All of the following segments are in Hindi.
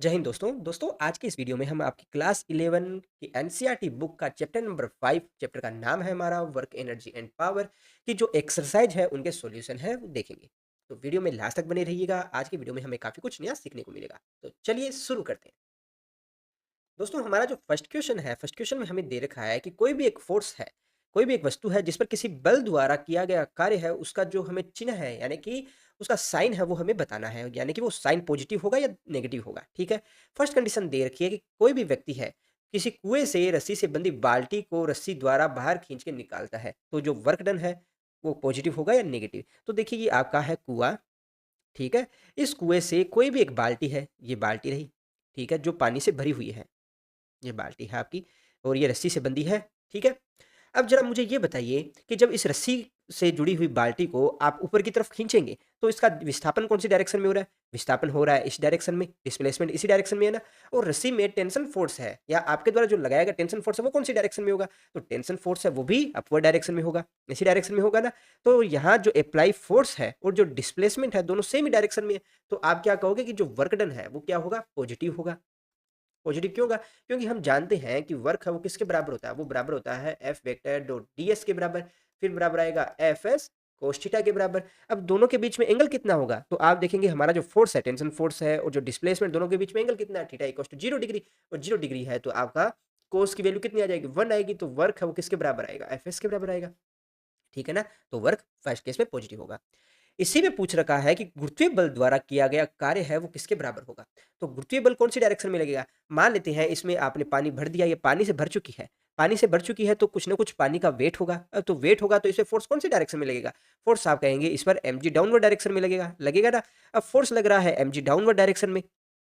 जय हिंद दोस्तों आज की इस वीडियो में हम आपकी क्लास 11 की एनसीईआरटी बुक का चैप्टर नंबर 5 चैप्टर का नाम है हमारा वर्क एनर्जी एंड पावर की जो एक्सरसाइज है उनके सॉल्यूशन है वो देखेंगे। तो वीडियो में लास्ट तक बने रहिएगा। आज की वीडियो में हमें काफ़ी कुछ नया सीखने को मिलेगा। तो चलिए शुरू करते हैं। दोस्तों हमारा जो फर्स्ट क्वेश्चन में हमें दे रखा है कि कोई भी एक फोर्स है, कोई भी एक वस्तु है जिस पर किसी बल द्वारा किया गया कार्य है, उसका जो हमें चिन्ह है यानी कि उसका साइन है वो हमें बताना है, यानी कि वो साइन पॉजिटिव होगा या नेगेटिव होगा। ठीक है। फर्स्ट कंडीशन दे रखी है कि कोई भी व्यक्ति है किसी कुएं से रस्सी से बंधी बाल्टी को रस्सी द्वारा बाहर खींच के निकालता है, तो जो वर्क डन है वो पॉजिटिव होगा या नेगेटिव। तो देखिए ये आपका है कुआं। ठीक है। इस कुएं से कोई भी एक बाल्टी है, ये बाल्टी रही। ठीक है, जो पानी से भरी हुई है, ये बाल्टी है आपकी और ये रस्सी से बंधी है। ठीक है। अब जरा मुझे ये बताइए कि जब इस रस्सी से जुड़ी हुई बाल्टी को आप ऊपर की तरफ खींचेंगे तो इसका विस्थापन कौन सी डायरेक्शन में हो रहा है? विस्थापन हो रहा है इस डायरेक्शन में, डिस्प्लेसमेंट इसी डायरेक्शन में है ना। और रस्सी में टेंशन फोर्स है या आपके द्वारा जो लगाया गया टेंशन फोर्स है वो कौन सी डायरेक्शन में होगा? तो टेंशन फोर्स है वो भी अपवर्ड डायरेक्शन में होगा, इसी डायरेक्शन में होगा ना। तो यहाँ जो अप्लाई फोर्स है और जो डिस्प्लेसमेंट है दोनों सेम ही डायरेक्शन में है। तो आप क्या कहोगे कि जो वर्क डन है वो क्या होगा? पॉजिटिव होगा। पॉजिटिव क्यों होगा? क्योंकि हम जानते हैं कि वर्क है वो किसके बराबर होता है? वो बराबर होता है एफ वेक्टर डॉट डीएस के बराबर, फिर बराबर आएगा एफ एस कोस थीटा के बराबर। अब दोनों के बीच में एंगल कितना होगा? तो आप देखेंगे हमारा जो फोर्स है, टेंशन फोर्स है और जो डिस्प्लेसमेंट, दोनों के बीच में एंगल कितना है? Theta equals to 0 degree. और 0 डिग्री है तो आपका कोस की वैल्यू कितनी आ जाएगी? 1 आएगी। तो वर्क है वो किसके बराबर आएगा? एफएस के बराबर आएगा। ठीक है ना? तो वर्क फर्स्ट केस में पॉजिटिव होगा। इसी में पूछ रखा है कि गुरुत्वीय बल द्वारा किया गया कार्य है वो किसके बराबर होगा? तो गुरुत्वीय बल कौन सी डायरेक्शन में लगेगा? मान लेते हैं इसमें आपने पानी भर दिया, ये पानी से भर चुकी है। पानी से भर चुकी है तो कुछ ना कुछ पानी का वेट होगा। तो वेट होगा तो इसमें फोर्स कौन सी डायरेक्शन में लगेगा? फोर्स आप कहेंगे इस पर एमजी डाउनवर्ड डायरेक्शन में लगेगा, लगेगा ना। अब फोर्स लग रहा है एमजी डाउनवर्ड डायरेक्शन में।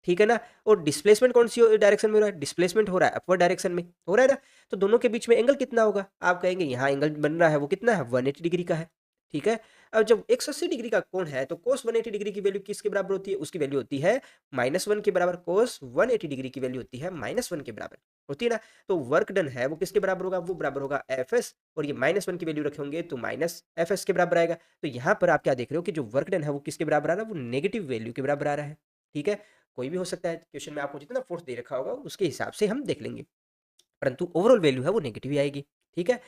ठीक है ना। और डिस्प्लेसमेंट कौन सी डायरेक्शन में हो रहा है? डिस्प्लेसमेंट हो रहा है अपवर्ड डायरेक्शन में, हो रहा है ना। तो दोनों के बीच में एंगल कितना होगा? आप कहेंगे यहाँ एंगल बन रहा है वो कितना है? 180 डिग्री का है। ठीक है। अब जब 180 डिग्री का कोण है तो cos 180 डिग्री की वैल्यू किसके बराबर होती है? उसकी वैल्यू होती है -1 के बराबर। cos 180 डिग्री की वैल्यू होती है -1 के बराबर, होती है ना। तो वर्क डन है वो किसके बराबर होगा? वो बराबर होगा एफएस। और ये -1 की वैल्यू रखे होंगे तो माइनस एफएस के बराबर आएगा। तो यहाँ पर आप क्या देख रहे हो कि जो वर्क डन है वो किसके बराबर आ रहा है? वो नेगेटिव वैल्यू के बराबर आ रहा है। ठीक है। कोई भी हो सकता है, क्वेश्चन में आपको जितना फोर्स दे रखा होगा उसके हिसाब से हम देख लेंगे, परंतु ओवरऑल वैल्यू है वो नेगेटिव ही आएगी। ठीक है।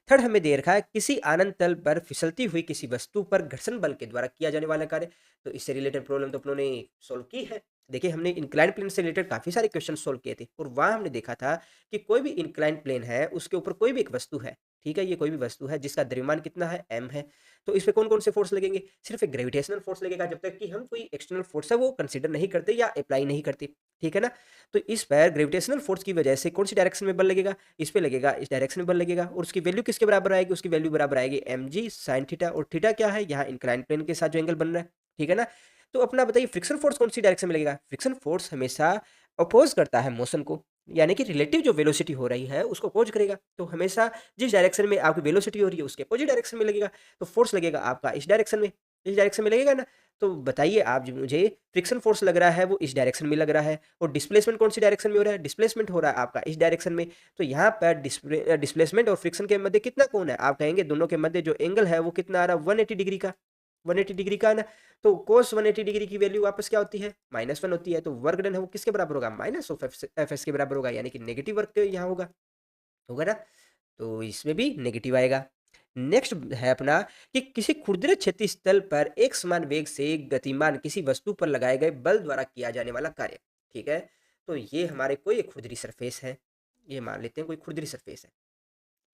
थर्ड हमें दे रखा है किसी अनंत तल पर फिसलती हुई किसी वस्तु पर घर्षण बल के द्वारा किया जाने वाला कार्य। तो इससे रिलेटेड प्रॉब्लम तो अपनों ने सॉल्व की है। देखिए हमने इंक्लाइन प्लेन से रिलेटेड काफी सारे क्वेश्चन सॉल्व किए थे और वहां हमने देखा था कि कोई भी इंक्लाइन प्लेन है उसके ऊपर कोई भी एक वस्तु है। ठीक है, ये कोई भी वस्तु है जिसका द्रव्यमान कितना है? m है। तो इस पे कौन कौन से फोर्स लगेंगे? सिर्फ एक ग्रेविटेशनल फोर्स लगेगा जब तक कि हम कोई एक्सटर्नल फोर्स है वो कंसिडर नहीं करते या अप्लाई नहीं करते। ठीक है ना। तो इस पर ग्रेविटेशनल फोर्स की वजह से कौन सी डायरेक्शन में बल लगेगा? इस पे लगेगा, इस डायरेक्शन में बल लगेगा। और उसकी वैल्यू किसके बराबर आएगी? उसकी वैल्यू बराबर आएगी mg sin थीटा। और थीटा क्या है? यहाँ इंक्लाइन प्लेन के साथ जो एंगल बन रहा है। ठीक है ना। तो अपना बताइए फ्रिक्शन फोर्स कौन सी डायरेक्शन में लगेगा? फ्रिक्शन फोर्स हमेशा अपोज करता है मोशन को, यानी कि रिलेटिव जो वेलोसिटी हो रही है उसको अपोज करेगा। तो हमेशा जिस डायरेक्शन में आपकी वेलोसिटी हो रही है उसके अपोजिट डायरेक्शन में लगेगा। तो फोर्स लगेगा आपका इस डायरेक्शन में, इस डायरेक्शन में लगेगा ना। तो बताइए आप जो मुझे, फ्रिक्शन फोर्स लग रहा है वो इस डायरेक्शन में लग रहा है और डिस्प्लेसमेंट कौन सी डायरेक्शन में हो रहा है? डिस्प्लेसमेंट हो रहा है आपका इस डायरेक्शन में। तो यहाँ पर डिस्प्लेसमेंट और फ्रिक्शन के मध्य कितना कोण है? आप कहेंगे दोनों के मध्य जो एंगल है वो कितना आ रहा है? 180 डिग्री का, 180 डिग्री का है ना। तो cos 180 डिग्री की वैल्यू वापस क्या होती है? -1 होती है। तो वर्क डन है वो किसके बराबर होगा? माइनस ऑफ एफ एस के बराबर होगा, यानी कि नेगेटिव वर्क यहाँ होगा, होगा ना। तो इसमें भी नेगेटिव आएगा। नेक्स्ट है अपना कि किसी खुरदरे क्षैतिज तल पर एक समान वेग से गतिमान किसी वस्तु पर लगाए गए बल द्वारा किया जाने वाला कार्य। ठीक है। तो ये हमारे कोई एक खुरदरी सरफेस है, ये मान लेते हैं कोई खुरदरी सरफेस है।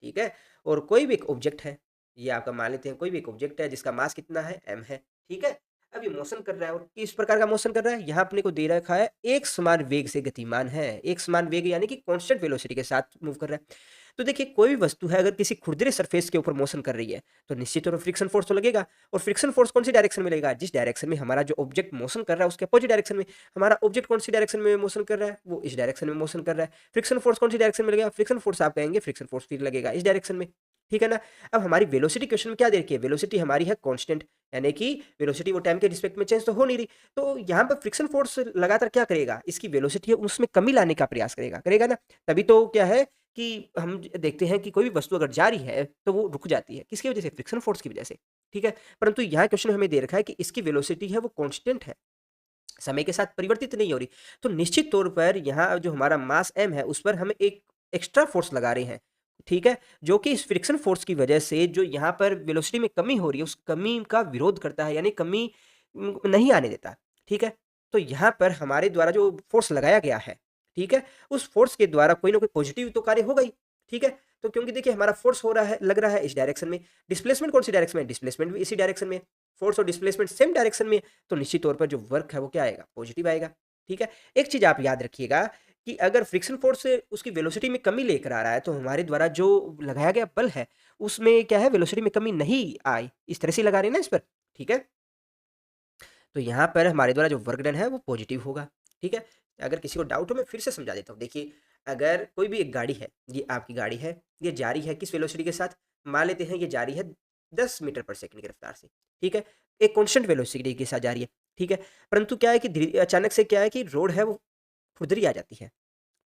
ठीक है। और कोई भी एक ऑब्जेक्ट है, ये आपका मान लेते हैं कोई भी एक ऑब्जेक्ट है जिसका मास कितना है? m है। ठीक है। अब ये मोशन कर रहा है और किस प्रकार का मोशन कर रहा है? यहाँ अपने को दे रखा है एक समान वेग से गतिमान है, एक समान वेग यानी कि कांस्टेंट वेलोसिटी के साथ मूव कर रहा है। तो देखिए कोई भी वस्तु है अगर किसी खुरदरे सरफेस के ऊपर मोशन कर रही है तो निश्चित तौर पर फ्रिक्शन फोर्स तो लगेगा। और फ्रिक्शन फोर्स कौन सी डायरेक्शन में लगेगा? जिस डायरेक्शन में हमारा जो ऑब्जेक्ट मोशन कर रहा है उसके अपोजिट डायरेक्शन में। हमारा ऑब्जेक्ट कौन सी डायरेक्शन में मोशन कर रहा है? वो इस डायरेक्शन में मोशन कर रहा है। फ्रिक्शन फोर्स कौन सी डायरेक्शन में लगेगा? फ्रिक्शन फोर्स आप कहेंगे फ्रिक्शन फोर्स फिर लगेगा इस डायरेक्शन में। ठीक है ना। अब हमारी वेलोसिटी क्वेश्चन में क्या दे रखी है? वेलोसिटी हमारी है कांस्टेंट, यानी कि वेलोसिटी वो टाइम के रिस्पेक्ट में चेंज तो हो नहीं रही। तो यहाँ पर फ्रिक्शन फोर्स लगातार क्या करेगा? इसकी वेलोसिटी है उसमें कमी लाने का प्रयास करेगा, करेगा ना। तभी तो क्या है कि हम देखते हैं कि कोई भी वस्तु अगर जा रही है तो वो रुक जाती है, किसकी वजह से? फ्रिक्शन फोर्स की वजह से। ठीक है। परंतु यहाँ क्वेश्चन हमें दे रखा है कि इसकी वेलोसिटी है वो कांस्टेंट है, समय के साथ परिवर्तित नहीं हो रही। तो निश्चित तौर पर यहाँ जो हमारा मास m है, उस पर हम एक एक्स्ट्रा फ़ोर्स लगा रहे हैं, ठीक है? जो कि इस फ्रिक्शन फ़ोर्स की वजह से जो यहाँ पर वेलोसिटी में कमी हो रही है, उस कमी का विरोध करता है, यानी कमी नहीं आने देता, ठीक है? तो यहाँ पर हमारे द्वारा जो फ़ोर्स लगाया गया है, ठीक है? उस फ़ोर्स के द्वारा कोई ना कोई पॉज़िटिव तो कार्य होगा ही, ठीक है? तो क्योंकि देखिए हमारा फ़ोर्स हो रहा है, लग रहा है इस डायरेक्शन में, डिस्प्लेसमेंट कौन-सी डायरेक्शन में है? डिस्प्लेसमेंट भी इसी डायरेक्शन में है, फ़ोर्स और डिस्प्लेसमेंट सेम डायरेक्शन में है, तो निश्चित तौर पर जो वर्क है वो क्या आएगा? पॉज़िटिव आएगा, ठीक है? एक चीज़ आप याद रखिएगा कि अगर फ्रिक्शन फ़ोर्स से उसकी वेलोसिटी में कमी लेकर आ रहा है, तो हमारे द्वारा जो लगाया गया बल है, उसमें क्या है वेलोसिटी में कमी नहीं आई, इस तरह से लगा रहे हैं ना इस पर, ठीक है? तो यहाँ पर हमारे द्वारा जो वर्क डन है वो पॉजिटिव होगा, ठीक है? अगर किसी को डाउट हो मैं फिर से समझा देता हूँ। देखिए, अगर कोई भी एक गाड़ी है, ये आपकी गाड़ी है, ये जा रही है किस वेलोसिटी के साथ? मान लेते हैं ये जा रही है 10 मीटर पर सेकंड की रफ्तार से, ठीक है? एक कांस्टेंट वेलोसिटी के साथ जा रही है, ठीक है? परंतु क्या है कि अचानक से क्या है कि रोड है वो खुरदरी आ जाती है।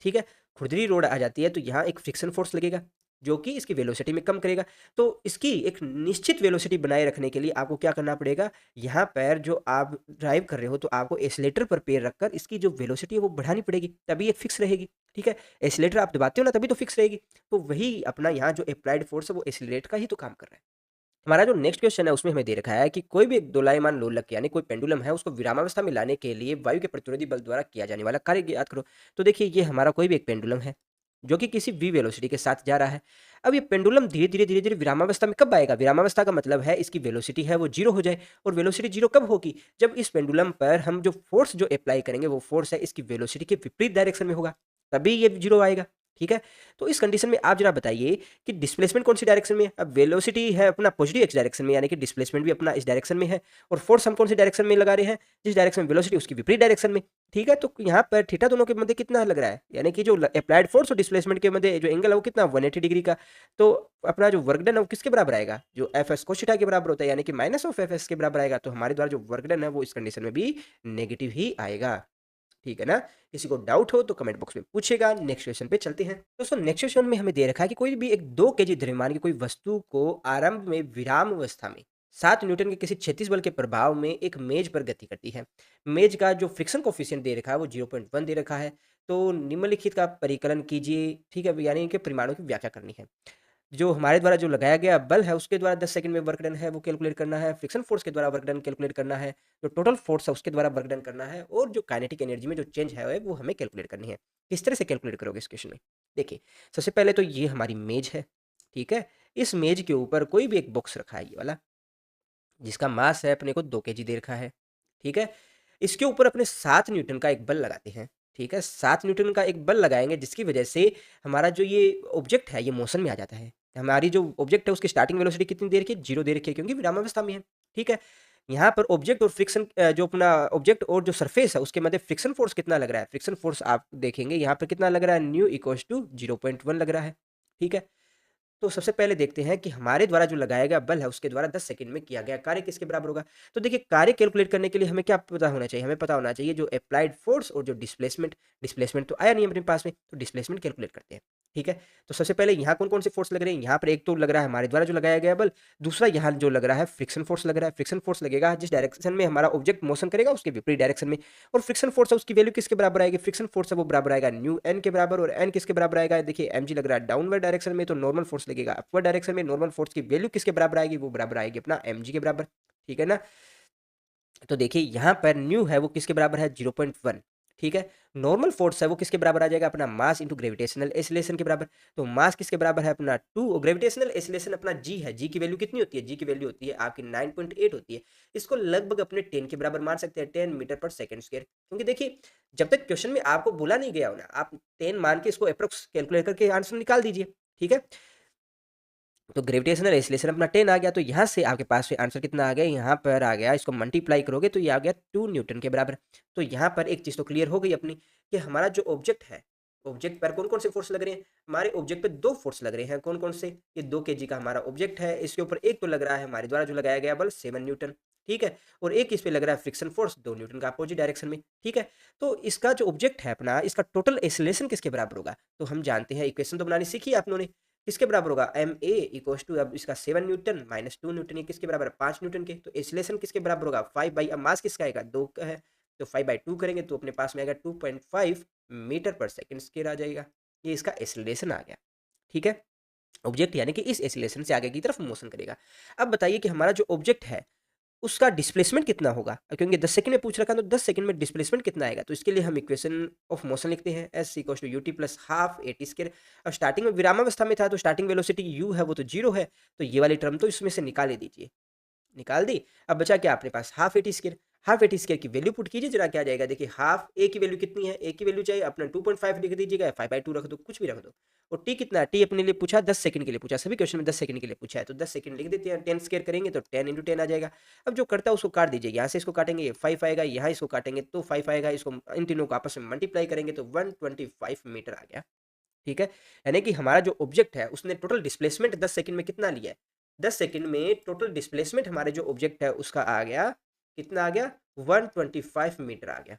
ठीक है? खुरदरी रोड आ जाती है तो यहाँ एक फ्रिक्शन फ़ोर्स लगेगा, जो कि इसकी वेलोसिटी में कम करेगा। तो इसकी एक निश्चित वेलोसिटी बनाए रखने के लिए आपको क्या करना पड़ेगा, यहाँ पर जो आप ड्राइव कर रहे हो तो आपको एक्सेलेरेटर पर पैर रखकर इसकी जो वेलोसिटी है वो बढ़ानी पड़ेगी, तभी ये फिक्स रहेगी। ठीक है? एक्सेलेरेटर आप दबाते हो ना तभी तो फिक्स रहेगी। तो वही अपना यहाँ जो एप्लाइड फ़ोर्स है वो एक्सेलरेट का ही तो काम कर रहा है। हमारा जो नेक्स्ट क्वेश्चन है उसमें हमें दे रखा है कि कोई भी एक दोलायमान लोलक यानी कोई पेंडुलम है उसको विरामावस्था में लाने के लिए वायु के प्रतिरोधी बल द्वारा किया जाने वाला कार्य ज्ञात करो। तो देखिए ये हमारा कोई भी एक पेंडुलम है जो कि किसी v वेलोसिटी के साथ जा रहा है। अब ये पेंडुलम धीरे धीरे विरामावस्था में कब आएगा? विरामावस्था का मतलब है इसकी वेलोसिटी है वो जीरो हो जाए। और वेलोसिटी जीरो कब होगी? जब इस पेंडुलम पर हम जो फोर्स जो अप्लाई करेंगे वो फोर्स है इसकी वेलोसिटी के विपरीत डायरेक्शन में होगा, तभी ये जीरो आएगा। ठीक है? तो इस कंडीशन में आप जरा बताइए कि डिस्प्लेसमेंट कौन सी डायरेक्शन में है? अब वेलोसिटी है अपना पॉजिटिव एक्स डायरेक्शन में, यानी कि डिस्प्लेसमेंट भी अपना इस डायरेक्शन में है। और फोर्स हम कौन सी डायरेक्शन में लगा रहे हैं? जिस डायरेक्शन में वेलोसिटी उसकी विपरीत डायरेक्शन में। ठीक है? तो यहाँ पर थीटा दोनों के मध्य कितना लग रहा है? यानी कि जो अप्लाइड फोर्स और डिस्प्लेसमेंट के मध्य जो एंगल है वो कितना 180 डिग्री का। तो अपना जो वर्क डन है वो किसके बराबर आएगा? जो एफ एस कोस थीटा के बराबर होता है, यानी कि माइनस ऑफ एफ एस के बराबर आएगा। तो हमारे द्वारा जो वर्क डन है वो इस कंडीशन में भी नेगेटिव ही आएगा। ठीक है ना? किसी को डाउट हो तो कमेंट बॉक्स में पूछेगा। नेक्स्ट क्वेश्चन पे चलते हैं। दोस्तों नेक्स्ट क्वेश्चन में हमें दे रखा है कि कोई भी एक 2 केजी द्रव्यमान की कोई वस्तु को आरंभ में विराम अवस्था में 7 न्यूटन के किसी क्षैतिज बल के प्रभाव में एक मेज पर गति करती है। मेज का जो फ्रिक्शन कोफिशिएंट दे रखा है वो 0.1 दे रखा है। तो निम्नलिखित का परिकलन कीजिए। ठीक है? यानी कि परिमाणों की व्याख्या करनी है। जो हमारे द्वारा जो लगाया गया बल है उसके द्वारा 10 सेकंड में वर्क डन है वो कैलकुलेट करना है। फ्रिक्शन फोर्स के द्वारा वर्क डन कैलकुलेट करना है। जो टोटल फोर्स है उसके द्वारा वर्क डन करना है और जो काइनेटिक एनर्जी में जो चेंज है वो हमें कैलकुलेट करनी है। किस तरह से कैलकुलेट करोगे इस क्वेश्चन में? देखिए, सबसे पहले तो ये हमारी मेज है, ठीक है? इस मेज के ऊपर कोई भी एक बॉक्स रखा है ये वाला, जिसका मास है अपने को 2 केजी दे रखा है, ठीक है? इसके ऊपर अपने 7 न्यूटन का एक बल लगाते हैं, ठीक है? 7 न्यूटन का एक बल लगाएँगे जिसकी वजह से हमारा जो ये ऑब्जेक्ट है ये मोशन में आ जाता है। हमारी जो ऑब्जेक्ट है उसकी स्टार्टिंग वेलोसिटी कितनी दे रखी है? 0 दे रखी है क्योंकि विरामावस्था में है, ठीक है? यहाँ पर ऑब्जेक्ट और फ्रिक्शन जो अपना ऑब्जेक्ट और जो सरफेस है उसके मध्य फ्रिक्शन फोर्स कितना लग रहा है? फ्रिक्शन फोर्स आप देखेंगे यहाँ पर कितना लग रहा है? न्यू इक्वल्स टू 0.1 लग रहा है, ठीक है? तो सबसे पहले देखते हैं कि हमारे द्वारा जो लगाया गया बल है उसके द्वारा 10 सेकंड में किया गया कार्य किसके बराबर होगा। तो देखिए कार्य कैलकुलेट करने के लिए हमें क्या पता होना चाहिए? हमें पता होना चाहिए जो अप्लाइड फोर्स और जो डिस्प्लेसमेंट, डिस्प्लेसमेंट तो आया नहीं अपने पास में, तो डिस्प्लेसमेंट कैलकुलेट करते हैं। ठीक है? तो सबसे पहले यहाँ कौन-कौन से फोर्स लग रहे हैं? यहाँ पर एक तो लग रहा है हमारे द्वारा जो लगाया गया बल, दूसरा यहाँ जो लग रहा है फ्रिक्शन फोर्स लग रहा है। फ्रिक्शन फोर्स लगेगा जिस डायरेक्शन में हमारा ऑब्जेक्ट मोशन करेगा उसके विपरीत डायरेक्शन में। और फ्रिक्शन फोर्स है उसकी वैल्यू किसके बराबर आएगी? फ्रिक्शन फोर्स है वो बराबर आएगा न्यू एन के बराबर। और एन किसके बराबर आएगा? देखिए एमजी लग रहा है डाउनवर्ड डायरेक्शन में, तो नॉर्मल फोर्स लगेगा अपवर्ड डायरेक्शन में। नॉर्मल फोर्स की वैल्यू किसके बराबर आएगी? वो बराबर आएगी अपना एमजी के बराबर। ठीक है ना? तो देखिए यहाँ पर न्यू है वो किसके बराबर है? 0.1, ठीक है? नॉर्मल फोर्स है वो किसके बराबर आ जाएगा? अपना मास इंटू ग्रेविटेशनल एक्सीलरेशन के बराबर। तो मास किसके बराबर है? अपना 2 और ग्रेविटेशनल एक्सीलरेशन अपना जी है। जी की वैल्यू कितनी होती है? जी की वैल्यू होती है आपकी 9.8 होती है। इसको लगभग अपने 10 के बराबर मान सकते हैं, 10 मीटर पर सेकंड स्क्वायर। क्योंकि देखिए जब तक क्वेश्चन में आपको बोला नहीं गया हो ना, आप 10 मान के इसको अप्रोक्स कैलकुलेट करके आंसर निकाल दीजिए, ठीक है? तो ग्रेविटेशनल एक्सीलरेशन अपना 10 आ गया। तो यहाँ से आपके पास में आंसर कितना आ गया? यहाँ पर आ गया, इसको मल्टीप्लाई करोगे तो ये आ गया 2 न्यूटन के बराबर। तो यहाँ पर एक चीज़ तो क्लियर हो गई अपनी कि हमारा जो ऑब्जेक्ट है, ऑब्जेक्ट पर कौन-कौन से फोर्स लग रहे हैं? हमारे ऑब्जेक्ट पे 2 फोर्स लग रहे हैं। कौन-कौन से? ये 2 केजी का हमारा ऑब्जेक्ट है। इसके ऊपर एक तो लग रहा है हमारे द्वारा जो लगाया गया बल 7 न्यूटन, ठीक है? और एक इस पे लग रहा है फ्रिक्शन फोर्स 2 न्यूटन का अपोजिट डायरेक्शन में, ठीक है? तो इसका जो ऑब्जेक्ट है अपना, इसका टोटल एक्सीलरेशन किसके बराबर होगा? तो हम जानते हैं, इक्वेशन तो बनानी सीखी है आप लोगों ने। किसके बराबर होगा? एम ए इक्वल्स टू, अब इसका 7 न्यूटन माइनस 2 न्यूटन, ये किसके बराबर है? 5 न्यूटन के। तो एक्सीलरेशन किसके बराबर होगा? 5 बाई, अब मास किसका आएगा? 2 का है, तो 5/2 करेंगे तो अपने पास में आएगा 2.5 मीटर पर सेकंड स्क्वायर आ जाएगा। ये इसका एक्सेलरेशन आ गया, ठीक है। ऑब्जेक्ट यानी कि इस एक्सेलरेशन से आगे की तरफ मोशन करेगा। अब बताइए कि हमारा जो ऑब्जेक्ट है उसका डिस्प्लेसमेंट कितना होगा, क्योंकि 10 सेकंड में पूछ रखा है तो 10 सेकंड में डिस्प्लेसमेंट कितना आएगा। तो इसके लिए हम इक्वेशन ऑफ मोशन लिखते हैं s equal to u t plus half a T square. अब स्टार्टिंग में विरामावस्था में था तो स्टार्टिंग वेलोसिटी यू है वो तो जीरो है, तो ये वाली टर्म तो इसमें से निकाल ही दीजिए, निकाल दी। अब बचा क्या अपने पास, half a T square. Half a T square की वैल्यू पुट कीजिए जरा, क्या आ जाएगा। देखिए हाफ ए की वैल्यू कितनी है, ए की वैल्यू चाहिए अपना 2.5 लिख दीजिएगा, 5/2 रख दो, कुछ भी रख दो। और टी कितना है, टी अपने लिए पूछा 10 सेकंड के लिए पूछा, सभी क्वेश्चन में 10 सेकंड के लिए पूछा है, तो 10 सेकंड लिख देते हैं। 10 स्क्वायर करेंगे तो 10 इंटू 10 आ जाएगा। अब जो करता है उसको काट दीजिए, यहाँ से इसको काटेंगे 5 आएगा, यहाँ इसको काटेंगे तो 5 आएगा, इसको इन तीनों को आपस में मल्टीप्लाई करेंगे तो 125 मीटर आ गया, ठीक है। यानी कि हमारा जो ऑब्जेक्ट है उसने टोटल डिस्प्लेसमेंट 10 सेकंड में कितना लिया है, 10 सेकंड में टोटल डिस्प्लेसमेंट हमारे जो ऑब्जेक्ट है उसका आ गया, कितना आ गया, 125 मीटर आ गया,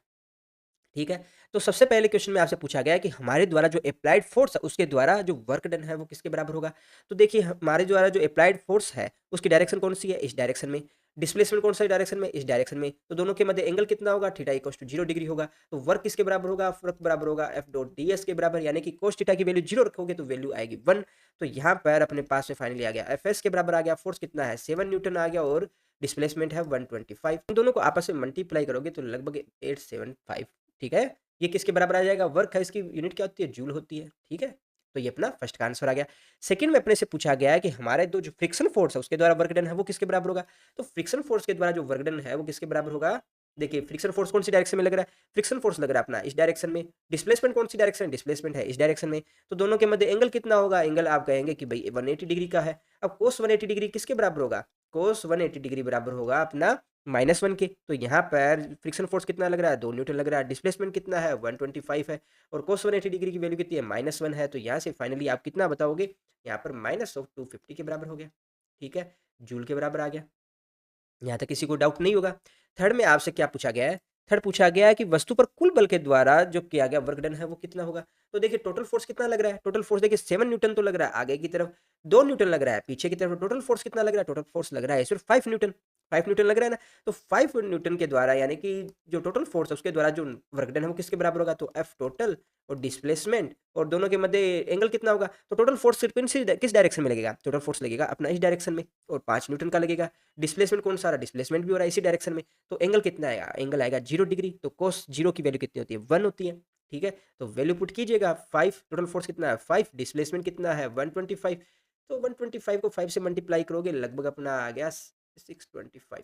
ठीक है। तो सबसे पहले क्वेश्चन में आपसे पूछा गया है कि हमारे द्वारा जो अप्लाइड फोर्स है उसके द्वारा जो वर्क डन है वो किसके बराबर होगा। तो देखिए हमारे द्वारा जो अप्लाइड फोर्स है उसकी डायरेक्शन कौन सी है, इस डायरेक्शन में। डिस्प्लेसमेंट कौन सा डायरेक्शन में, इस डायरेक्शन में। तो दोनों के मध्य एंगल कितना होगा, थीटा इक्वल्स टू 0 डिग्री होगा। तो वर्क किसके बराबर होगा, वर्क बराबर होगा एफ डॉट डी एस के बराबर, यानी कि कोस थीटा की वैल्यू 0 रखोगे तो वैल्यू आएगी 1। तो यहाँ पर अपने पास में फाइनली आ गया एफ एस के बराबर आ गया, फोर्स कितना है 7 न्यूटन आ गया और डिस्प्लेसमेंट है 125। इन दोनों को आपस में मल्टीप्लाई करोगे तो लगभग 875, ठीक है। ये किसके बराबर आ जाएगा, वर्क है, इसकी यूनिट क्या होती है, जूल होती है, ठीक है। तो ये अपना फर्स्ट का आंसर आ गया। सेकंड में अपने से पूछा गया है कि हमारे दो जो फ्रिक्शन फोर्स है उसके द्वारा वर्क डन है वो किसके बराबर होगा। तो फ्रिक्शन फोर्स के द्वारा जो वर्क डन है वो किसके बराबर होगा। देखिए फ्रिक्शन फोर्स कौन सी डायरेक्शन में लग रहा है, फ्रिक्शन फोर्स लग रहा है अपना इस डायरेक्शन में। डिस्प्लेसमेंट कौन सी डायरेक्शन, डिस्प्लेसमेंट है इस डायरेक्शन में। तो दोनों के मध्य एंगल कितना होगा, एंगल आप कहेंगे कि भाई 180 डिग्री का है। अब कोस 180 डिग्री किसके बराबर होगा, कोस 180 डिग्री बराबर होगा अपना -1 के। तो यहाँ पर फ्रिक्शन फोर्स कितना लग रहा है, 2 न्यूटन लग रहा है। डिस्प्लेसमेंट कितना है 125 है और कोस 180 डिग्री की वैल्यू कितनी है -1 है। तो यहाँ से फाइनली आप कितना बताओगे, यहाँ पर -250 के बराबर हो गया, ठीक है, जूल के बराबर आ गया। यहाँ तक किसी को डाउट नहीं होगा। थर्ड में आपसे क्या पूछा गया है, थर्ड पूछा गया है कि वस्तु पर कुल बल के द्वारा जो किया गया वर्क डन है वो कितना होगा। तो देखिए टोटल फोर्स कितना लग रहा है, टोटल फोर्स देखिए 7 न्यूटन तो लग रहा है आगे की तरफ, 2 न्यूटन लग रहा है पीछे की तरफ। टोटल फोर्स कितना लग रहा है, टोटल फोर्स लग रहा है सिर्फ 5 न्यूटन, 5 न्यूटन लग रहा है ना। तो 5 न्यूटन के द्वारा यानी कि जो टोटल फोर्स है उसके द्वारा जो वर्क डन है वो किसके बराबर होगा। तो एफ टोटल और डिस्प्लेसमेंट और दोनों के मध्य एंगल कितना होगा। तो टोटल फोर्स सिर्फ किस डायरेक्शन में लगेगा, टोटल फोर्स लगेगा अपना इस डायरेक्शन में और 5 न्यूटन का लगेगा। डिस्प्लेसमेंट कौन सा रहा, डिस्प्लेसमेंट भी हो रहा है इसी डायरेक्शन में। तो एंगल कितना आएगा, एंगल आएगा 0 डिग्री। तो कोस 0 की वैल्यू कितनी होती है, 1 होती है, ठीक है। तो वैल्यू पुट कीजिएगा 5, टोटल फोर्स कितना है 5, डिस्प्लेसमेंट कितना है 125। तो 125 को 5 से मल्टीप्लाई करोगे लगभग अपना आ गया 625,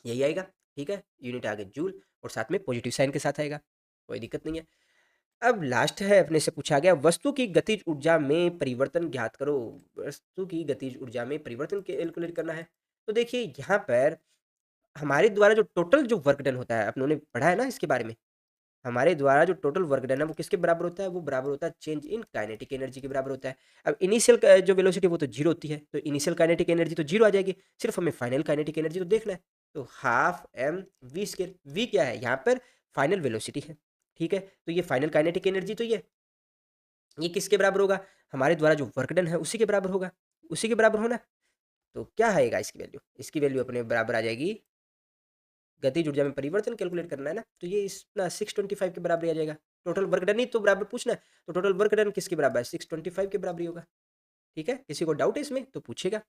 यही आएगा, ठीक है। यूनिट आ गया जूल और साथ में पॉजिटिव साइन के साथ आएगा, कोई दिक्कत नहीं है। अब लास्ट है अपने से पूछा गया वस्तु की गतिज ऊर्जा में परिवर्तन ज्ञात करो। वस्तु की गतिज ऊर्जा में परिवर्तन कैलकुलेट करना है। तो देखिए यहाँ पर हमारे द्वारा जो टोटल जो वर्क डन होता है अपनों ने पढ़ा है ना इसके बारे में। हमारे द्वारा जो टोटल वर्क डन है वो किसके बराबर होता है, वो बराबर होता है चेंज इन काइनेटिक एनर्जी के बराबर होता है। अब इनिशियल जो वेलोसिटी वो तो जीरो होती है, तो इनिशियल काइनेटिक एनर्जी तो जीरो आ जाएगी, सिर्फ हमें फाइनल काइनेटिक एनर्जी तो देखना है। तो half m v square, v क्या है यहाँ पर फाइनल वेलोसिटी है, ठीक है। तो ये फाइनल काइनेटिक एनर्जी तो ये किसके बराबर होगा, हमारे द्वारा जो वर्क डन है उसी के बराबर होगा, उसी के बराबर होना। तो क्या आएगा इसकी वैल्यू, इसकी वैल्यू अपने बराबर आ जाएगी, गतिज ऊर्जा में परिवर्तन कैलकुलेट करना है ना, तो ये इतना 625 के बराबर ही आ जाएगा। टोटल वर्क डन ही तो बराबर पूछना है, तो टोटल वर्क डन किसके बराबर है, 625 के बराबर ही होगा, ठीक है। किसी को डाउट है इसमें तो पूछेगा।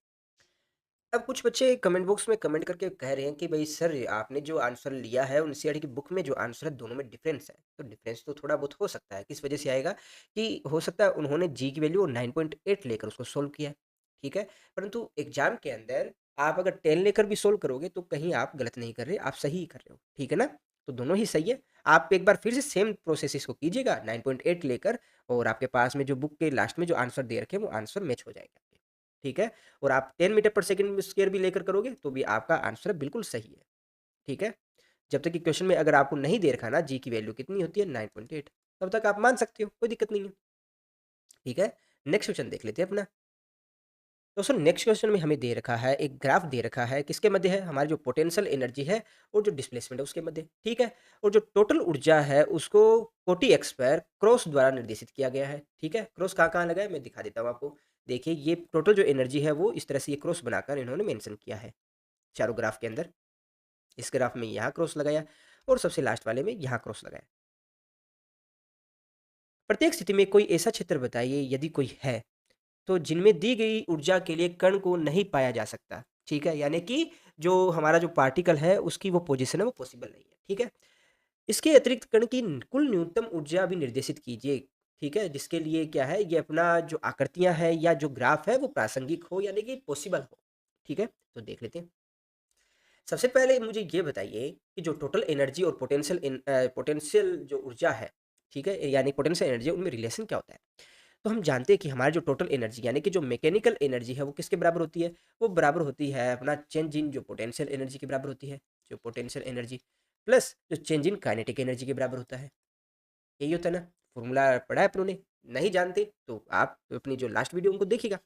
अब कुछ बच्चे कमेंट बॉक्स में कमेंट करके कह रहे हैं कि भाई सर आपने जो आंसर लिया है एनसीईआरटी की बुक में जो आंसर है दोनों में डिफरेंस है। तो डिफरेंस तो थोड़ा बहुत हो सकता है, किस वजह से आएगा कि हो सकता है उन्होंने जी की वैल्यू 9.8 लेकर उसको सोल्व किया है, ठीक है। परंतु एग्जाम के अंदर आप अगर 10 लेकर भी सोल्व करोगे तो कहीं आप गलत नहीं कर रहे, आप सही ही कर रहे हो, ठीक है ना। तो दोनों ही सही है। आप एक बार फिर से सेम प्रोसेस इसको कीजिएगा 9.8 लेकर और आपके पास में जो बुक के लास्ट में जो आंसर दे रखे हैं वो आंसर मैच हो जाएगा, ठीक है। और आप 10 मीटर पर सेकंड स्क्वायर भी लेकर करोगे तो भी आपका आंसर बिल्कुल सही है, ठीक है। जब तक कि क्वेश्चन में अगर आपको नहीं दे रखा ना जी की वैल्यू कितनी होती है 9.8, तब तक आप मान सकते हो, कोई दिक्कत नहीं है, ठीक है। नेक्स्ट क्वेश्चन देख लेते हैं अपना। तो सर नेक्स्ट क्वेश्चन में हमें दे रखा है, एक ग्राफ दे रखा है, किसके मध्य है, हमारी जो पोटेंशियल एनर्जी है और जो डिस्प्लेसमेंट है उसके मध्य, ठीक है। और जो टोटल ऊर्जा है उसको कोटि एक्स पर क्रॉस द्वारा निर्देशित किया गया है, ठीक है। क्रॉस कहाँ कहाँ लगा है मैं दिखा देता हूँ आपको। देखिए ये टोटल जो एनर्जी है वो इस तरह से ये क्रॉस बनाकर इन्होंने मेंशन किया है चारों ग्राफ के अंदर। इस ग्राफ में यहाँ क्रॉस लगाया और सबसे लास्ट वाले में यहाँ क्रॉस लगाएं। प्रत्येक स्थिति में कोई ऐसा क्षेत्र बताइए, यदि कोई है, तो जिनमें दी गई ऊर्जा के लिए कण को नहीं पाया जा सकता। ठीक है, यानी कि जो हमारा जो पार्टिकल है उसकी वो पोजीशन है वो पॉसिबल नहीं है। ठीक है, इसके अतिरिक्त कण की कुल न्यूनतम ऊर्जा भी निर्देशित कीजिए। ठीक है, जिसके लिए क्या है, ये अपना जो आकृतियां है या जो ग्राफ है वो प्रासंगिक हो यानी कि पॉसिबल हो। ठीक है, तो देख लेते हैं। सबसे पहले मुझे ये बताइए कि जो टोटल एनर्जी और पोटेंशियल जो ऊर्जा है, ठीक है, यानी पोटेंशियल एनर्जी, उनमें रिलेशन क्या होता है। तो हम जानते हैं कि हमारी जो टोटल एनर्जी यानी कि जो मैकेनिकल एनर्जी है वो किसके बराबर होती है, वो बराबर होती है अपना चेंज इन जो पोटेंशियल एनर्जी के बराबर होती है। जो पोटेंशियल एनर्जी प्लस जो चेंज इन काइनेटिक एनर्जी के बराबर होता है। यही होता है ना, फॉर्मूला पढ़ा है अपनों ने, नहीं जानते तो आप अपनी जो लास्ट वीडियो उनको देखिएगा।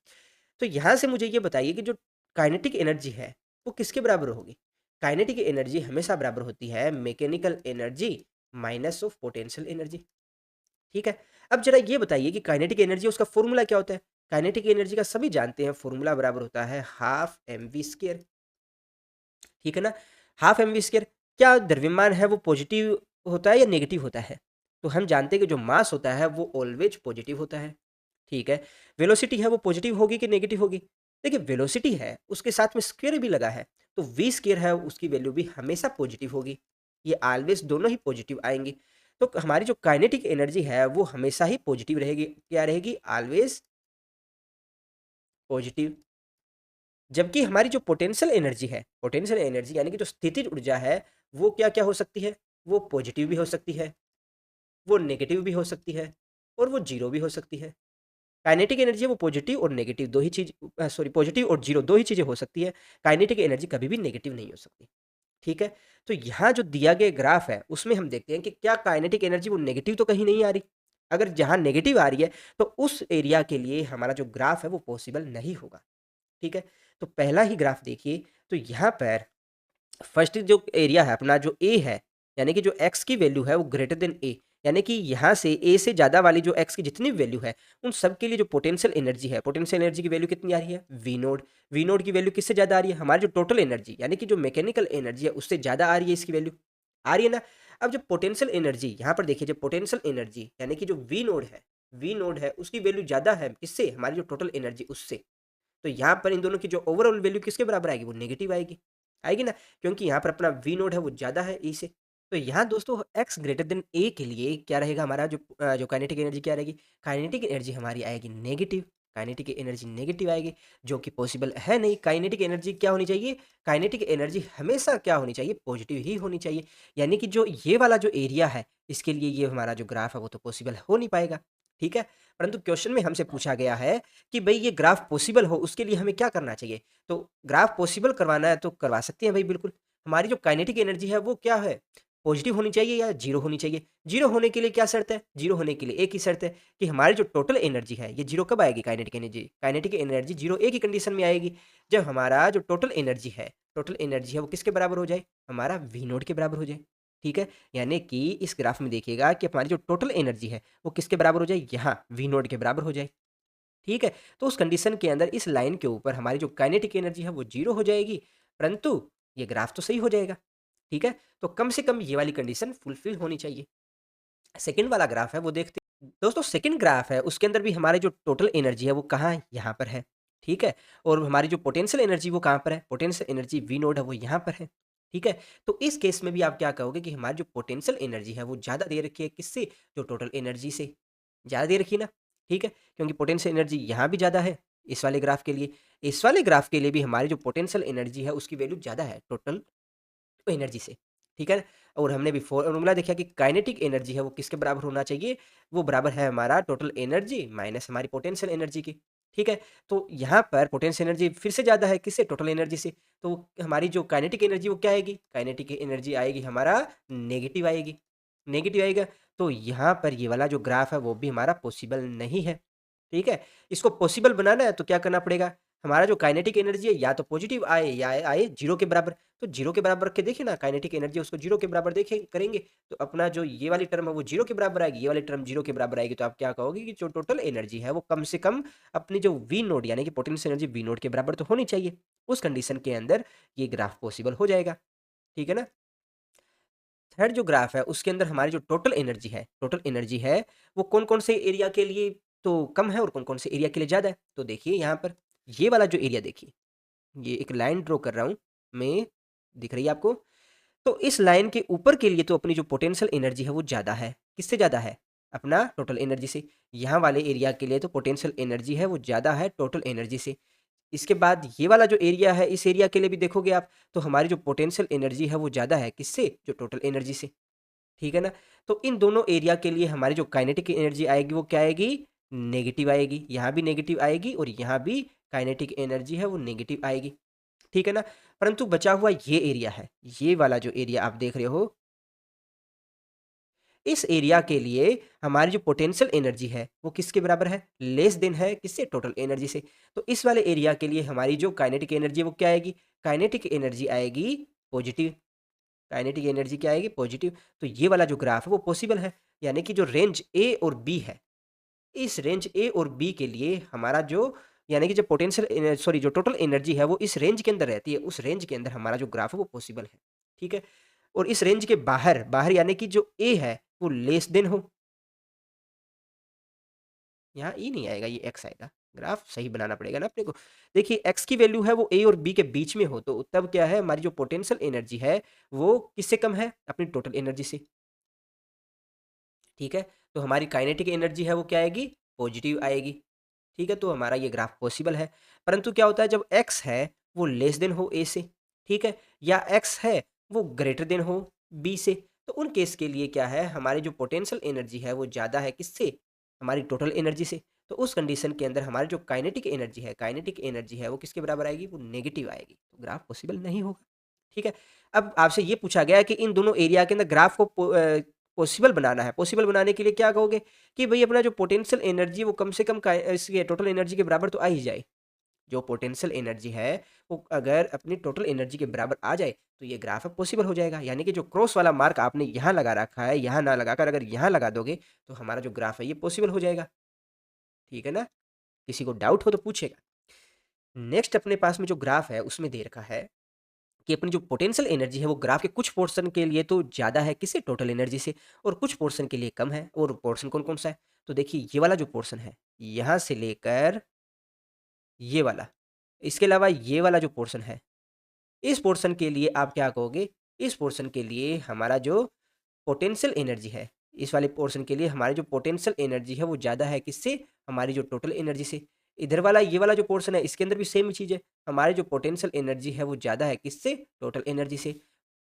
तो यहाँ से मुझे ये बताइए कि जो काइनेटिक एनर्जी है वो किसके बराबर होगी। काइनेटिक एनर्जी हमेशा बराबर होती है mechanical energy minus of potential energy. ठीक है, अब जरा ये बताइए कि काइनेटिक एनर्जी उसका फॉर्मूला क्या होता है। काइनेटिक एनर्जी का सभी जानते हैं, फॉर्मूला बराबर होता है हाफ एम वी स्केयर। ठीक है ना, हाफ एम वी स्केयर। क्या द्रव्यमान है वो पॉजिटिव होता है या नेगेटिव होता है। तो हम जानते हैं कि जो मास होता है वो ऑलवेज पॉजिटिव होता है। ठीक है, वेलोसिटी है वो पॉजिटिव होगी कि नेगेटिव होगी। देखिए, वेलोसिटी है उसके साथ में स्क्वायर भी लगा है, तो वी स्क्वायर है उसकी वैल्यू भी हमेशा पॉजिटिव होगी। ये ऑलवेज दोनों ही पॉजिटिव आएंगी। तो हमारी जो काइनेटिक एनर्जी है वो हमेशा ही पॉजिटिव रहेगी। क्या रहेगी, ऑलवेज पॉजिटिव। जबकि हमारी जो पोटेंशियल एनर्जी है, पोटेंशियल एनर्जी यानी कि जो स्थितिज ऊर्जा है, वो क्या क्या हो सकती है, वो पॉजिटिव भी हो सकती है, वो नेगेटिव भी हो सकती है, और वो जीरो भी हो सकती है। काइनेटिक एनर्जी वो पॉजिटिव और नेगेटिव दो ही चीज, सॉरी, पॉजिटिव और जीरो दो ही चीजें हो सकती है। काइनेटिक एनर्जी कभी भी नेगेटिव नहीं हो सकती। ठीक है, तो यहाँ जो दिया गया ग्राफ है उसमें हम देखते हैं कि क्या काइनेटिक एनर्जी वो नेगेटिव तो कहीं नहीं आ रही। अगर जहाँ नेगेटिव आ रही है तो उस एरिया के लिए हमारा जो ग्राफ है वो पॉसिबल नहीं होगा। ठीक है, तो पहला ही ग्राफ देखिए। तो यहाँ पर फर्स्ट जो एरिया है अपना जो ए है, यानी कि जो एक्स की वैल्यू है वो ग्रेटर देन ए, यानी कि यहाँ से ए से ज़्यादा वाली जो एक्स की जितनी वैल्यू है उन सब के लिए जो पोटेंशियल एनर्जी है, पोटेंशियल एनर्जी की वैल्यू कितनी आ रही है, वी नोड। वी नोड की वैल्यू किससे ज़्यादा आ रही है, हमारी जो टोटल एनर्जी यानी कि जो मैकेनिकल एनर्जी है उससे ज़्यादा आ रही है, इसकी वैल्यू आ रही है ना। अब जो पोटेंशियल एनर्जी यहाँ पर देखिए, जो पोटेंशियल एनर्जी यानी कि जो वी नोड है, वी नोड है उसकी वैल्यू ज़्यादा है किससे, हमारी जो टोटल एनर्जी उससे। तो यहाँ पर इन दोनों की जो ओवरऑल वैल्यू किसके बराबर आएगी, वो नेगेटिव आएगी। आएगी ना, क्योंकि यहाँ पर अपना वी नोड है वो ज़्यादा है ई से। तो यहाँ दोस्तों एक्स ग्रेटर देन ए के लिए क्या रहेगा हमारा जो काइनेटिक एनर्जी क्या रहेगी, काइनेटिक एनर्जी हमारी आएगी नेगेटिव। काइनेटिक एनर्जी नेगेटिव आएगी, जो कि पॉसिबल है नहीं। काइनेटिक एनर्जी क्या होनी चाहिए, काइनेटिक एनर्जी हमेशा क्या होनी चाहिए, पॉजिटिव ही होनी चाहिए। यानी कि जो ये वाला जो एरिया है इसके लिए ये हमारा जो ग्राफ है वो तो पॉसिबल हो नहीं पाएगा। ठीक है, परंतु क्वेश्चन में हमसे पूछा गया है कि भाई ये ग्राफ पॉसिबल हो उसके लिए हमें क्या करना चाहिए। तो ग्राफ पॉसिबल करवाना है तो करवा सकते हैं भाई, बिल्कुल। हमारी जो काइनेटिक एनर्जी है वो क्या है, पॉजिटिव होनी चाहिए या जीरो होनी चाहिए। जीरो होने के लिए क्या शर्त है, जीरो होने के लिए एक ही शर्त है कि हमारी जो टोटल एनर्जी है ये जीरो कब आएगी, kinetic energy, kinetic energy zero एक ही कंडीशन में आएगी, जब हमारा जो टोटल एनर्जी है, टोटल एनर्जी है वो किसके बराबर हो जाए, हमारा वी नोट के बराबर हो जाए। ठीक है, यानी कि इस ग्राफ में देखिएगा कि हमारी जो टोटल एनर्जी है वो किसके बराबर हो जाए, यहाँ वी नोट के बराबर हो जाए। ठीक है, तो उस कंडीशन के अंदर इस लाइन के ऊपर हमारी जो काइनेटिक एनर्जी है वो जीरो हो जाएगी, परंतु ये ग्राफ तो सही हो जाएगा। ठीक है, तो कम से कम ये वाली कंडीशन फुलफिल होनी चाहिए। सेकंड वाला ग्राफ है वो देखते हैं दोस्तों। सेकंड ग्राफ है उसके अंदर भी हमारी जो टोटल एनर्जी है वो कहाँ है, यहाँ पर है। ठीक है, और हमारी जो पोटेंशियल एनर्जी वो कहाँ पर है, पोटेंशियल एनर्जी वी नोड है वो यहाँ पर है। ठीक है, तो इस केस में भी आप क्या कहोगे कि हमारी जो पोटेंशियल एनर्जी है वो ज़्यादा दे रखी है किससे, जो टोटल एनर्जी से ज़्यादा दे रखी है ना। ठीक है, क्योंकि पोटेंशियल एनर्जी यहाँ भी ज़्यादा है इस वाले ग्राफ के लिए, इस वाले ग्राफ के लिए भी हमारी जो पोटेंशियल एनर्जी है उसकी वैल्यू ज़्यादा है टोटल एनर्जी से। ठीक है, और हमने भी फॉर्मूला देखा कि काइनेटिक एनर्जी है वो किसके बराबर होना चाहिए, वो बराबर है हमारा टोटल एनर्जी माइनस हमारी पोटेंशियल एनर्जी की। ठीक है, तो यहाँ पर पोटेंशियल एनर्जी फिर से ज़्यादा है किससे, टोटल एनर्जी से। तो हमारी जो काइनेटिक एनर्जी वो क्या आएगी, काइनेटिक एनर्जी आएगी हमारा नेगेटिव आएगी, नेगेटिव आएगा। तो यहाँ पर ये वाला जो ग्राफ है वो भी हमारा पॉसिबल नहीं है। ठीक है, इसको पॉसिबल बनाना है तो क्या करना पड़ेगा, हमारा जो काइनेटिक एनर्जी है या तो पॉजिटिव आए या आए जीरो के बराबर। तो जीरो के बराबर रख के देखिए ना, काइनेटिक एनर्जी उसको जीरो के बराबर देखें करेंगे तो अपना जो ये वाली टर्म है वो जीरो के बराबर आएगी, ये वाली टर्म जीरो के बराबर आएगी। तो आप क्या कहोगे कि जो टोटल एनर्जी है वो कम से कम अपनी जो वी नोड यानी कि पोटेंशियल एनर्जी वी नोड के बराबर तो होनी चाहिए। उस कंडीशन के अंदर ये ग्राफ पॉसिबल हो जाएगा। ठीक है ना। थर्ड जो ग्राफ है उसके अंदर हमारी जो टोटल एनर्जी है वो कौन-कौन से एरिया के लिए तो कम है और कौन-कौन से एरिया के लिए ज़्यादा है। तो देखिए यहाँ पर ये वाला जो एरिया देखिए, ये एक लाइन ड्रॉ कर रहा हूँ मैं, दिख रही है आपको? तो इस लाइन के ऊपर के लिए तो अपनी जो पोटेंशियल एनर्जी है वो ज़्यादा है। किससे ज़्यादा है? अपना टोटल एनर्जी से। यहाँ वाले एरिया के लिए तो पोटेंशियल एनर्जी है वो ज़्यादा है टोटल एनर्जी से। इसके बाद ये वाला जो एरिया है, इस एरिया के लिए भी देखोगे आप, तो हमारी जो पोटेंशियल एनर्जी है वो ज़्यादा है किससे? जो टोटल एनर्जी से। ठीक है ना? तो इन दोनों एरिया के लिए हमारी जो काइनेटिक एनर्जी आएगी वो क्या आएगी? नेगेटिव आएगी। यहाँ भी नेगेटिव आएगी और यहाँ भी काइनेटिक एनर्जी है वो नेगेटिव आएगी। ठीक है ना? परंतु बचा हुआ ये एरिया है, ये वाला जो एरिया आप देख रहे हो, इस एरिया के लिए हमारी जो पोटेंशियल एनर्जी है वो किसके बराबर है? लेस देन है किससे? टोटल एनर्जी से। तो इस वाले एरिया के लिए हमारी जो काइनेटिक एनर्जी है वो क्या आएगी? काइनेटिक एनर्जी आएगी पॉजिटिव। काइनेटिक एनर्जी क्या आएगी? पॉजिटिव। तो ये वाला जो ग्राफ है वो पॉसिबल है, यानी कि जो रेंज ए और बी है, इस रेंज ए और बी के लिए हमारा जो, यानी कि जो पोटेंशियल सॉरी जो टोटल एनर्जी है वो इस रेंज के अंदर रहती है, उस रेंज के अंदर हमारा जो ग्राफ है वो पॉसिबल है। ठीक है? और इस रेंज के बाहर बाहर यानी कि जो ए है वो लेस देन हो, यहाँ ई नहीं आएगा, ये एक्स आएगा। ग्राफ सही बनाना पड़ेगा ना अपने को। देखिए एक्स की वैल्यू है वो ए और बी के बीच में हो, तो तब क्या है, हमारी जो पोटेंशियल एनर्जी है वो किससे कम है? अपनी टोटल एनर्जी से। ठीक है? तो हमारी काइनेटिक एनर्जी है वो क्या आएगी? पॉजिटिव आएगी। ठीक है? तो हमारा ये ग्राफ पॉसिबल है। परंतु क्या होता है जब एक्स है वो लेस देन हो ए से, ठीक है? या एक्स है वो ग्रेटर देन हो बी से, तो उन केस के लिए क्या है, हमारी जो पोटेंशियल एनर्जी है वो ज़्यादा है किससे? हमारी टोटल एनर्जी से। तो उस कंडीशन के अंदर हमारी जो काइनेटिक एनर्जी है वो किसके बराबर आएगी? वो नेगेटिव आएगी। तो ग्राफ पॉसिबल नहीं होगा। ठीक है? अब आपसे ये पूछा गया है कि इन दोनों एरिया के अंदर ग्राफ को पॉसिबल बनाना है। पॉसिबल बनाने के लिए क्या कहोगे? कि भई अपना जो पोटेंशियल एनर्जी है वो कम से कम इसके टोटल एनर्जी के बराबर तो आ ही जाए। जो पोटेंशियल एनर्जी है वो अगर अपनी टोटल एनर्जी के बराबर आ जाए तो ये ग्राफ अब पॉसिबल हो जाएगा। यानी कि जो क्रॉस वाला मार्क आपने यहाँ लगा रखा है, यहाँ ना लगाकर अगर यहाँ लगा दोगे तो हमारा जो ग्राफ है ये पॉसिबल हो जाएगा। ठीक है ना? किसी को डाउट हो तो पूछेगा। नेक्स्ट अपने पास में जो ग्राफ है उसमें दे रखा है कि अपनी जो पोटेंशियल एनर्जी है वो ग्राफ के कुछ पोर्शन के लिए तो ज़्यादा है किससे? टोटल एनर्जी से, और कुछ पोर्शन के लिए कम है। और पोर्शन कौन-कौन सा है? तो देखिए ये वाला जो पोर्शन है, यहाँ से लेकर ये वाला, इसके अलावा ये वाला जो पोर्शन है, इस पोर्शन के लिए आप क्या कहोगे? इस पोर्शन के लिए हमारा जो पोटेंशियल एनर्जी है, इस वाले पोर्शन के लिए हमारी जो पोटेंशियल एनर्जी है वो ज़्यादा है किससे? हमारी जो टोटल एनर्जी से। इधर वाला ये वाला जो पोर्शन है इसके अंदर भी सेम चीज़ है, हमारी जो पोटेंशियल एनर्जी है वो ज़्यादा है किससे? टोटल एनर्जी से।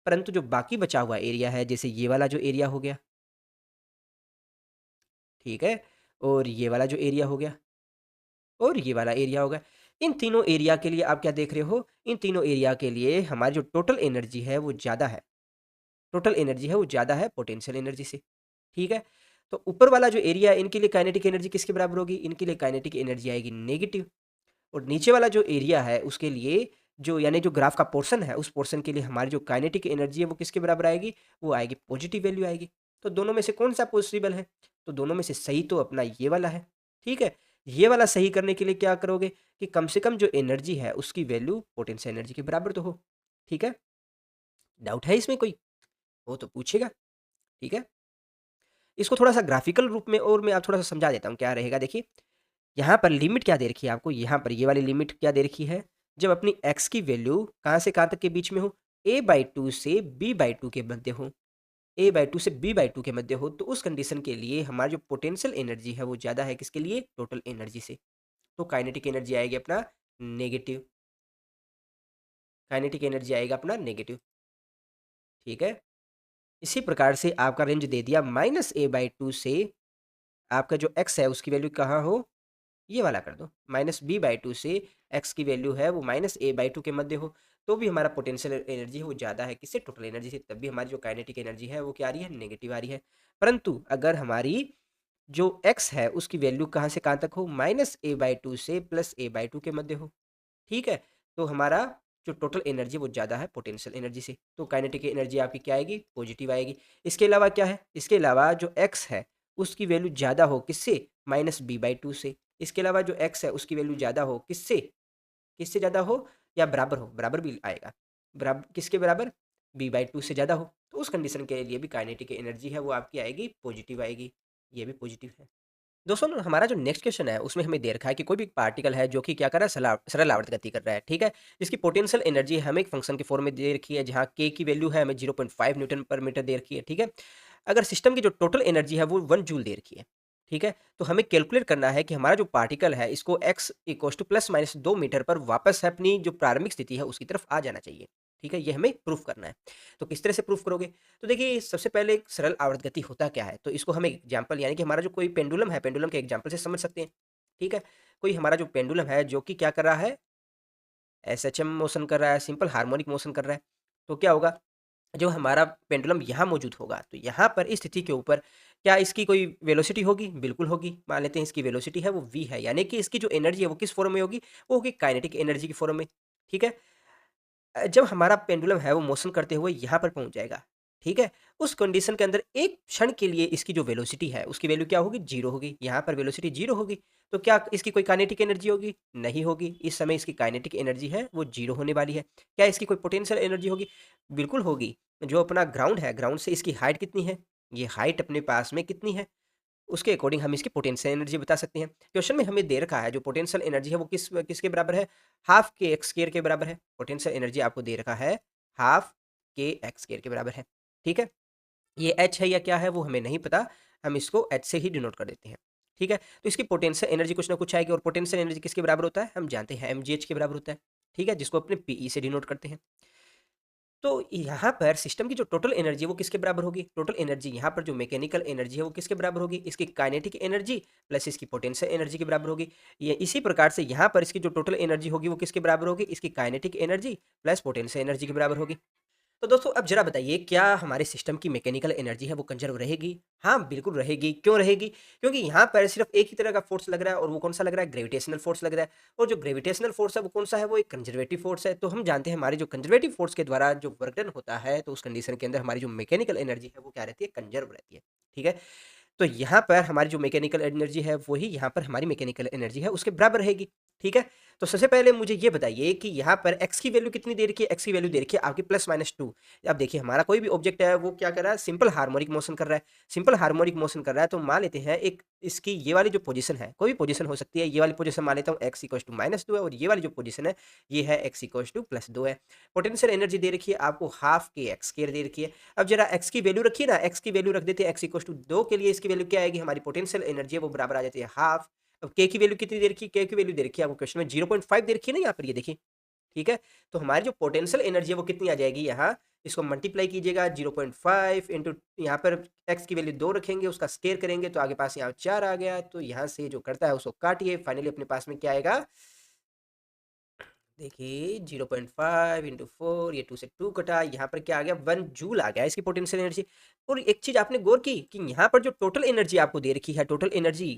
परंतु जो बाकी बचा हुआ एरिया है, जैसे ये वाला जो एरिया हो गया, ठीक है? और ये वाला जो एरिया हो गया, और ये वाला एरिया हो गया। इन तीनों एरिया के लिए आप क्या देख रहे हो? इन तीनों एरिया के लिए हमारी जो टोटल एनर्जी है वो ज़्यादा है। टोटल एनर्जी है वो ज़्यादा है पोटेंशियल एनर्जी से। ठीक है? तो ऊपर वाला जो एरिया है इनके लिए काइनेटिक एनर्जी किसके बराबर होगी? इनके लिए काइनेटिक एनर्जी आएगी नेगेटिव। और नीचे वाला जो एरिया है उसके लिए जो, यानी जो ग्राफ का पोर्शन है उस पोर्शन के लिए हमारी जो काइनेटिक एनर्जी है वो किसके बराबर आएगी? वो आएगी पॉजिटिव वैल्यू आएगी। तो दोनों में से कौन सा पॉसिबल है? तो दोनों में से सही तो अपना ये वाला है। ठीक है? ये वाला सही करने के लिए क्या करोगे कि कम से कम जो एनर्जी है उसकी वैल्यू पोटेंशियल एनर्जी के बराबर तो हो। ठीक है? डाउट है इसमें कोई? हो तो पूछेगा। ठीक है? इसको थोड़ा-सा ग्राफ़िकल रूप में और मैं आप थोड़ा-सा समझा देता हूँ, क्या रहेगा देखिए। यहाँ पर लिमिट क्या दे रखी है आपको, यहाँ पर ये वाली लिमिट क्या दे रखी है, जब अपनी x की वैल्यू कहाँ से कहाँ तक के बीच में हो, a/2 से b/2 के मध्य हो, a/2 से b/2 के मध्य हो, तो उस कंडीशन के लिए हमारी जो पोटेंशियल एनर्जी है वो ज़्यादा है किसके लिए? टोटल एनर्जी से। तो काइनेटिक एनर्जी आएगी अपना नेगेटिव, काइनेटिक एनर्जी आएगा अपना नेगेटिव। ठीक है? इसी प्रकार से आपका रेंज दे दिया -a/2 से आपका जो x है उसकी वैल्यू कहाँ हो, ये वाला कर दो, -b/2 से x की वैल्यू है वो -a/2 के मध्य हो, तो भी हमारा पोटेंशियल एनर्जी है वो ज़्यादा है किससे? टोटल एनर्जी से, तब भी हमारी जो काइनेटिक एनर्जी है वो क्या आ रही है? नेगेटिव आ रही है। परंतु अगर हमारी जो x है उसकी वैल्यू कहाँ से कहाँ तक हो? -a/2 से +a/2 के मध्य हो, ठीक है? तो हमारा जो टोटल एनर्जी वो ज़्यादा है पोटेंशियल एनर्जी से, तो काइनेटिक एनर्जी आपकी क्या आएगी? पॉजिटिव आएगी। इसके अलावा क्या है? इसके अलावा जो x है उसकी वैल्यू ज़्यादा हो किससे? -b/2 से। इसके अलावा जो x है उसकी वैल्यू ज़्यादा हो किससे? किससे ज़्यादा हो या बराबर हो? बराबर भी आएगा। किसके बराबर? b/2 से ज़्यादा हो, तो उस कंडीशन के लिए भी काइनेटिक एनर्जी है वो आपकी आएगी पॉजिटिव आएगी, ये भी पॉजिटिव है। दोस्तों हमारा जो नेक्स्ट क्वेश्चन है उसमें हमें दे रखा है कि कोई भी पार्टिकल है जो कि क्या कर रहा है सरल आवर्त गति कर रहा है, ठीक है, जिसकी पोटेंशियल एनर्जी हमें एक फंक्शन के फॉर्म में दे रखी है जहाँ के की वैल्यू है हमें 0.5 न्यूटन पर मीटर दे रखी है, ठीक है। अगर सिस्टम की जो टोटल एनर्जी है वो 1 जूल दे रखी है, ठीक है, तो हमें कैलकुलेट करना है कि हमारा जो पार्टिकल है इसको x इक्वल टू +-2 मीटर पर वापस अपनी जो प्रारंभिक स्थिति है उसकी तरफ आ जाना चाहिए, ठीक है, ये हमें प्रूफ करना है। तो किस तरह से प्रूफ करोगे? तो देखिए सबसे पहले एक सरल आवर्त गति होता क्या है, तो इसको हम एग्जाम्पल यानी कि हमारा जो कोई पेंडुलम है, पेंडुलम के एग्जाम्पल से समझ सकते हैं, ठीक है। कोई हमारा जो पेंडुलम है जो कि क्या कर रहा है, एसएचएम मोशन कर रहा है, सिंपल हार्मोनिक मोशन कर रहा है, तो क्या होगा, जो हमारा पेंडुलम यहाँ मौजूद होगा तो यहाँ पर इस स्थिति के ऊपर क्या इसकी कोई वेलोसिटी होगी? बिल्कुल होगी। मान लेते हैं इसकी वेलोसिटी है वो v है, यानी कि इसकी जो एनर्जी है वो किस फॉर्म में होगी? वो होगी काइनेटिक एनर्जी की फॉर्म में, ठीक है। जब हमारा पेंडुलम है वो मोशन करते हुए यहाँ पर पहुँच जाएगा, ठीक है? उस कंडीशन के अंदर एक क्षण के लिए इसकी जो वेलोसिटी है उसकी वैल्यू क्या होगी? 0 होगी। यहाँ पर वेलोसिटी 0 होगी, तो क्या इसकी कोई काइनेटिक एनर्जी होगी? नहीं होगी। इस समय इसकी काइनेटिक एनर्जी है वो 0 होने वाली है। क्या इसकी कोई पोटेंशियल एनर्जी होगी? बिल्कुल होगी। जो अपना ग्राउंड है, ग्राउंड से इसकी हाइट कितनी है? ये हाइट अपने पास में कितनी है? उसके अकॉर्डिंग हम इसकी पोटेंशियल एनर्जी बता सकते हैं। क्वेश्चन में हमें दे रखा है जो पोटेंशियल एनर्जी है वो किसके बराबर है? हाफ के एक्स स्क्वायर के बराबर है। पोटेंशियल एनर्जी आपको दे रखा है हाफ के एक्स स्क्वायर के बराबर है, ठीक है। ये एच है या क्या है वो हमें नहीं पता, हम इसको एच से ही डिनोट कर देते हैं, ठीक है। तो इसकी पोटेंशियल एनर्जी कुछ ना कुछ आएगी और पोटेंशियल एनर्जी किसके बराबर होता है? हम जानते हैं mgh के बराबर होता है, ठीक है, जिसको अपने पीई से डिनोट करते हैं। तो यहाँ पर सिस्टम की जो टोटल एनर्जी है वो किसके बराबर होगी? टोटल एनर्जी यहाँ पर जो मैकेनिकल एनर्जी है वो किसके बराबर होगी? इसकी काइनेटिक एनर्जी प्लस इसकी पोटेंशियल एनर्जी के बराबर होगी। ये इसी प्रकार से यहाँ पर इसकी जो टोटल एनर्जी होगी वो किसके बराबर होगी? इसकी kinetic energy plus potential energy के बराबर होगी। तो दोस्तों अब जरा बताइए क्या हमारे सिस्टम की मैकेनिकल एनर्जी है वो कंजर्व रहेगी? हाँ, बिल्कुल रहेगी। क्यों रहेगी? क्योंकि यहाँ पर सिर्फ एक ही तरह का फोर्स लग रहा है और वो कौन-सा लग रहा है? ग्रेविटेशनल फोर्स लग रहा है और जो ग्रेविटेशनल फोर्स है वो कौन-सा है? वो एक कंजर्वेटिव फोर्स है। तो हम जानते हैं हमारी जो कंजर्वेटिव फोर्स के द्वारा जो वर्क डन होता है तो उस कंडीशन के अंदर हमारी जो मैकेनिकल एनर्जी है वो क्या रहती है? कंजर्व रहती है। ठीक है? तो यहाँ पर हमारी जो मैकेनिकल एनर्जी है वही यहाँ पर हमारी मैकेनिकल एनर्जी है उसके बराबर रहेगी, ठीक है। तो सबसे पहले मुझे ये बताइए कि यहाँ पर x की वैल्यू कितनी दे रखी है? x की वैल्यू दे रखी है आपकी +-2। अब देखिए हमारा कोई भी ऑब्जेक्ट है वो क्या कर रहा है? सिंपल हार्मोनिक मोशन कर रहा है। सिंपल हार्मोनिक मोशन कर रहा है तो मान लेते हैं एक इसकी ये वाली जो पोजीशन है, कोई भी पोजीशन हो सकती है, ये वाली पोजीशन मान लेता हूँ x इक्वल्स टू -2 है और ये वाली जो पोजीशन है ये है x इक्वल्स टू +2 है। पोटेंशियल एनर्जी दे रखी है आपको हाफ के एक्स स्क्वायर दे रखी है। अब जरा x की वैल्यू रखिए ना, x की वैल्यू रख देते हैं x इक्वल्स टू 2 के लिए इसकी वैल्यू क्या आएगी? हमारी पोटेंशियल एनर्जी है वो बराबर आ जाती है हाफ। अब k की वैल्यू कितनी दे रखी है? k की वैल्यू दे रखी है आपको क्वेश्चन में 0.5 दे रखी है ना यहाँ पर ये देखिए, ठीक है? तो हमारी जो पोटेंशियल एनर्जी है वो कितनी आ जाएगी यहाँ, इसको मल्टीप्लाई कीजिएगा 0.5 इंटू यहाँ पर x की वैल्यू 2 रखेंगे, उसका स्क्वायर करेंगे तो आगे पास यहाँ 4 आ गया, तो यहाँ से जो करता है उसको काटिए, फाइनली अपने पास में क्या आएगा? देखिए 0.5 इंटू 4 ये 2 से 2 कटा, यहाँ पर क्या आ गया? 1 जूल आ गया इसकी पोटेंशियल एनर्जी। और एक चीज़ आपने गौर की कि यहाँ पर जो टोटल एनर्जी आपको दे रखी है, टोटल एनर्जी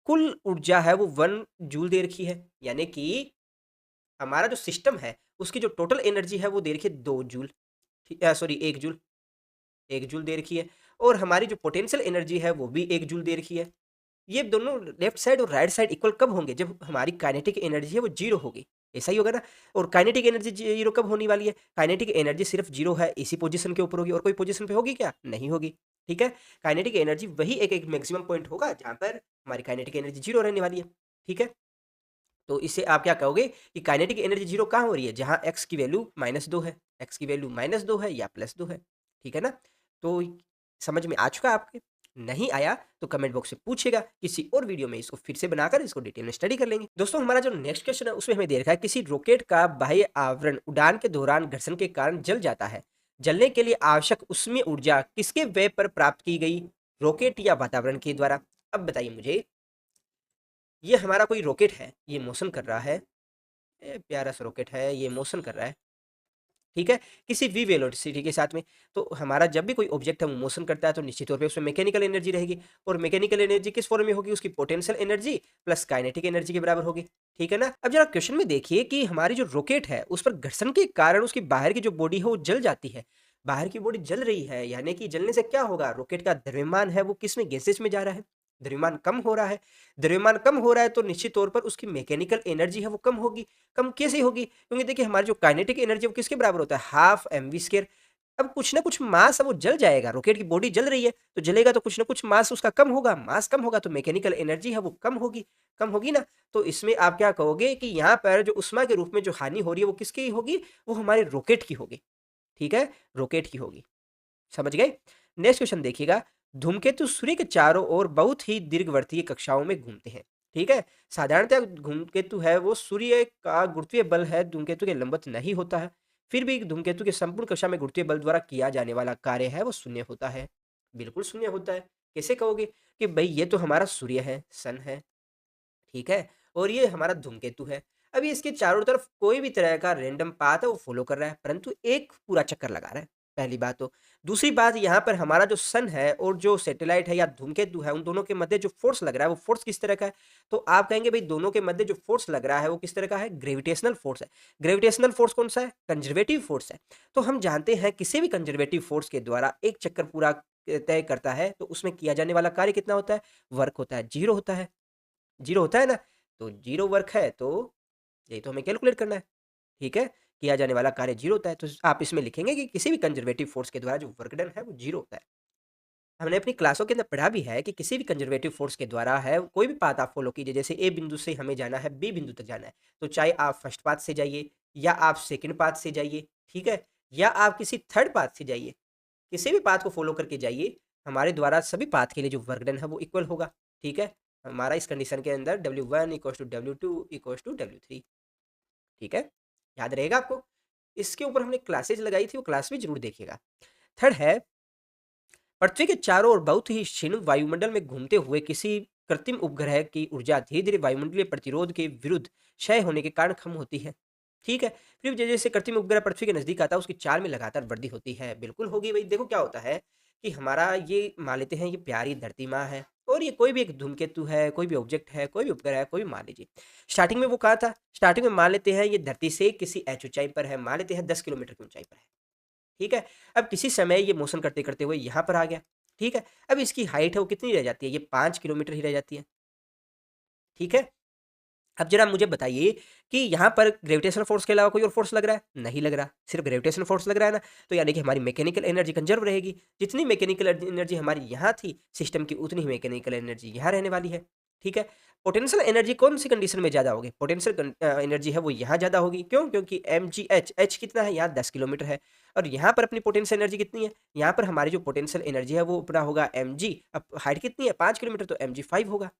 कुल ऊर्जा है वो 1 जूल दे रखी है, यानी कि हमारा जो सिस्टम है उसकी जो टोटल एनर्जी है वो दे रखी है 2 जूल, सॉरी 1 जूल, 1 जूल दे रखी है और हमारी जो पोटेंशियल एनर्जी है वो भी 1 जूल दे रखी है। ये दोनों लेफ्ट साइड और राइट साइड इक्वल कब होंगे? जब हमारी काइनेटिक एनर्जी है वो 0 होगी, ऐसा ही होगा ना? और काइनेटिक एनर्जी 0 कब होने वाली है? काइनेटिक एनर्जी सिर्फ 0 है इसी पोजीशन के ऊपर होगी और कोई पोजीशन पे होगी क्या? नहीं होगी, ठीक है? काइनेटिक एनर्जी वही एक मैक्सिमम पॉइंट होगा जहाँ पर हमारी काइनेटिक एनर्जी 0 रहने वाली है, ठीक है? तो इससे आप क्या कहोगे कि काइनेटिक एनर्जी 0 कहाँ हो रही है? जहाँ x की वैल्यू -2 है, x की वैल्यू -2 है या +2 है, ठीक है ना? तो समझ में आ चुका आपके? नहीं आया तो कमेंट बॉक्स में पूछिएगा, किसी और वीडियो में इसको फिर से बनाकर इसको डिटेल में स्टडी कर लेंगे। दोस्तों हमारा जो नेक्स्ट क्वेश्चन है उसमें हमें दे रखा है किसी रॉकेट का बाह्य आवरण उड़ान के दौरान घर्षण के कारण जल जाता है। जलने के लिए आवश्यक ऊष्मीय ऊर्जा किसके व्यय पर प्राप्त की गई? रॉकेट या वातावरण के द्वारा? अब बताइए मुझे, ये हमारा कोई रॉकेट है, ये मोशन कर रहा है, प्यारा सा रॉकेट है, ये मोशन कर रहा है, ठीक है, किसी वी वेलोसिटी के साथ में। तो हमारा जब भी कोई ऑब्जेक्ट है वो मोशन करता है तो निश्चित तौर पे उसमें मैकेनिकल एनर्जी रहेगी और मैकेनिकल एनर्जी किस फॉर्म में होगी? उसकी potential energy plus kinetic energy के बराबर होगी, ठीक है ना? अब जरा क्वेश्चन में देखिए कि हमारी जो रॉकेट है उस पर घर्षण के कारण उसकी बाहर की जो बॉडी है वो जल जाती है। बाहर की बॉडी जल रही है यानी कि जलने से क्या होगा? रॉकेट का द्रव्यमान है वो किस में? गैसेस में जा रहा है, द्रव्यमान कम हो रहा है। द्रव्यमान कम हो रहा है तो निश्चित तौर पर उसकी मैकेनिकल एनर्जी है वो कम होगी। कम कैसे होगी? क्योंकि देखिए हमारी जो काइनेटिक एनर्जी वो किसके बराबर होता है? Half m v square. अब कुछ ना कुछ मास है वो जल जाएगा, रॉकेट की बॉडी जल रही है तो जलेगा तो कुछ ना कुछ मास उसका कम होगा, मास कम होगा तो मैकेनिकल एनर्जी है वो कम होगी ना। तो इसमें आप क्या कहोगे कि यहाँ पर जो उष्मा के रूप में जो हानि हो रही है वो किसकी होगी, वो हमारे रॉकेट की होगी। ठीक है, रॉकेट की होगी। समझ गए। नेक्स्ट क्वेश्चन देखिएगा, धूमकेतु सूर्य के चारों ओर बहुत ही दीर्घवर्तीय कक्षाओं में घूमते हैं। ठीक है, साधारणतः धूमकेतु है वो सूर्य का गुरुत्वीय बल है धूमकेतु के लंबवत नहीं होता है, फिर भी धूमकेतु के संपूर्ण कक्षा में गुरुत्वीय बल द्वारा किया जाने वाला कार्य है वो शून्य होता है। बिल्कुल शून्य होता है। कैसे कहोगे कि भाई ये तो हमारा सूर्य है, सन है, ठीक है, और ये हमारा धूमकेतु है। अभी इसके चारों तरफ कोई भी तरह का रैंडम पाथ है वो फॉलो कर रहा है, परंतु एक पूरा चक्कर लगा रहा है, पहली बात तो। दूसरी बात, यहाँ पर हमारा जो सन है और जो सैटेलाइट है या धूमकेतु है, उन दोनों के मध्य जो फोर्स लग रहा है वो फोर्स किस तरह का है? तो आप कहेंगे भाई दोनों के मध्य जो फोर्स लग रहा है वो किस तरह का है? ग्रेविटेशनल फोर्स है। ग्रेविटेशनल फोर्स कौन सा है? कंजर्वेटिव फोर्स है। तो हम जानते हैं किसी भी कंजर्वेटिव फोर्स के द्वारा एक चक्कर पूरा तय करता है तो उसमें किया जाने वाला कार्य कितना होता है? वर्क होता है, जीरो होता है। जीरो होता है ना, तो जीरो वर्क है तो यही तो हमें कैलकुलेट करना है। ठीक है, किया जाने वाला कार्य जीरो होता है, तो आप इसमें लिखेंगे कि किसी भी कंजर्वेटिव फोर्स के द्वारा जो वर्क डन है वो जीरो होता है। हमने अपनी क्लासों के अंदर पढ़ा भी है कि किसी भी कंजर्वेटिव फोर्स के द्वारा है कोई भी पाथ आप फॉलो कीजिए, जैसे ए बिंदु से हमें जाना है बी बिंदु तक जाना है, तो चाहे आप फर्स्ट पाथ से जाइए या आप सेकंड पाथ से जाइए, ठीक है, या आप किसी थर्ड पाथ से जाइए, किसी भी पाथ को फॉलो करके जाइए, हमारे द्वारा सभी पाथ के लिए जो वर्क डन है वो इक्वल होगा। ठीक है, हमारा इस कंडीशन के अंदर W1 equals to W2 equals to W3। ठीक है, याद रहेगा आपको। इसके ऊपर हमने क्लासेज लगाई थी, वो क्लास भी जरूर देखिएगा। थर्ड है, पृथ्वी के चारों ओर बहुत ही क्षीण वायुमंडल में घूमते हुए किसी कृत्रिम उपग्रह की ऊर्जा धीरे धीरे वायुमंडलीय प्रतिरोध के विरुद्ध क्षय होने के कारण कम होती है। ठीक है, फिर जैसे जैसे कृत्रिम उपग्रह पृथ्वी के नजदीक आता है उसकी चाल में लगातार वृद्धि होती है। बिल्कुल होगी भाई। देखो क्या होता है कि हमारा ये मान लेते हैं ये प्यारी धरती माँ है और ये कोई भी एक धूमकेतु है, कोई भी ऑब्जेक्ट है, कोई भी उपग्रह है, कोई भी मान लीजिए। स्टार्टिंग में वो कहा था, स्टार्टिंग में मान लेते हैं ये धरती से किसी एच ऊंचाई पर है, मान लेते हैं 10 किलोमीटर की ऊंचाई पर है। ठीक है, अब किसी समय ये मोशन करते करते हुए यहाँ पर आ गया। ठीक है, अब इसकी हाइट है वो कितनी रह जाती है? ये 5 किलोमीटर ही रह जाती है। ठीक है, अब जरा मुझे बताइए कि यहाँ पर ग्रेविटेशनल फोर्स के अलावा कोई और फोर्स लग रहा है? नहीं लग रहा, सिर्फ ग्रेविटेशनल फोर्स लग रहा है ना। तो यानी कि हमारी मैकेनिकल एनर्जी कंजर्व रहेगी। जितनी मैकेनिकल एनर्जी हमारी यहाँ थी सिस्टम की, उतनी ही मैकेनिकल एनर्जी यहाँ रहने वाली है। ठीक है, पोटेंशियल एनर्जी कौन सी कंडीशन में ज़्यादा होगी? पोटेंशियल एनर्जी है वो यहाँ ज़्यादा होगी। क्यों? क्योंकि एच कितना है यहाँ? 10 किलोमीटर है। और यहाँ पर अपनी पोटेंशियल एनर्जी कितनी है? यहाँ पर हमारी जो पोटेंशियल एनर्जी है वो अपना होगा mg। अब हाइट कितनी है? 5 किलोमीटर, तो mg 5 होगा।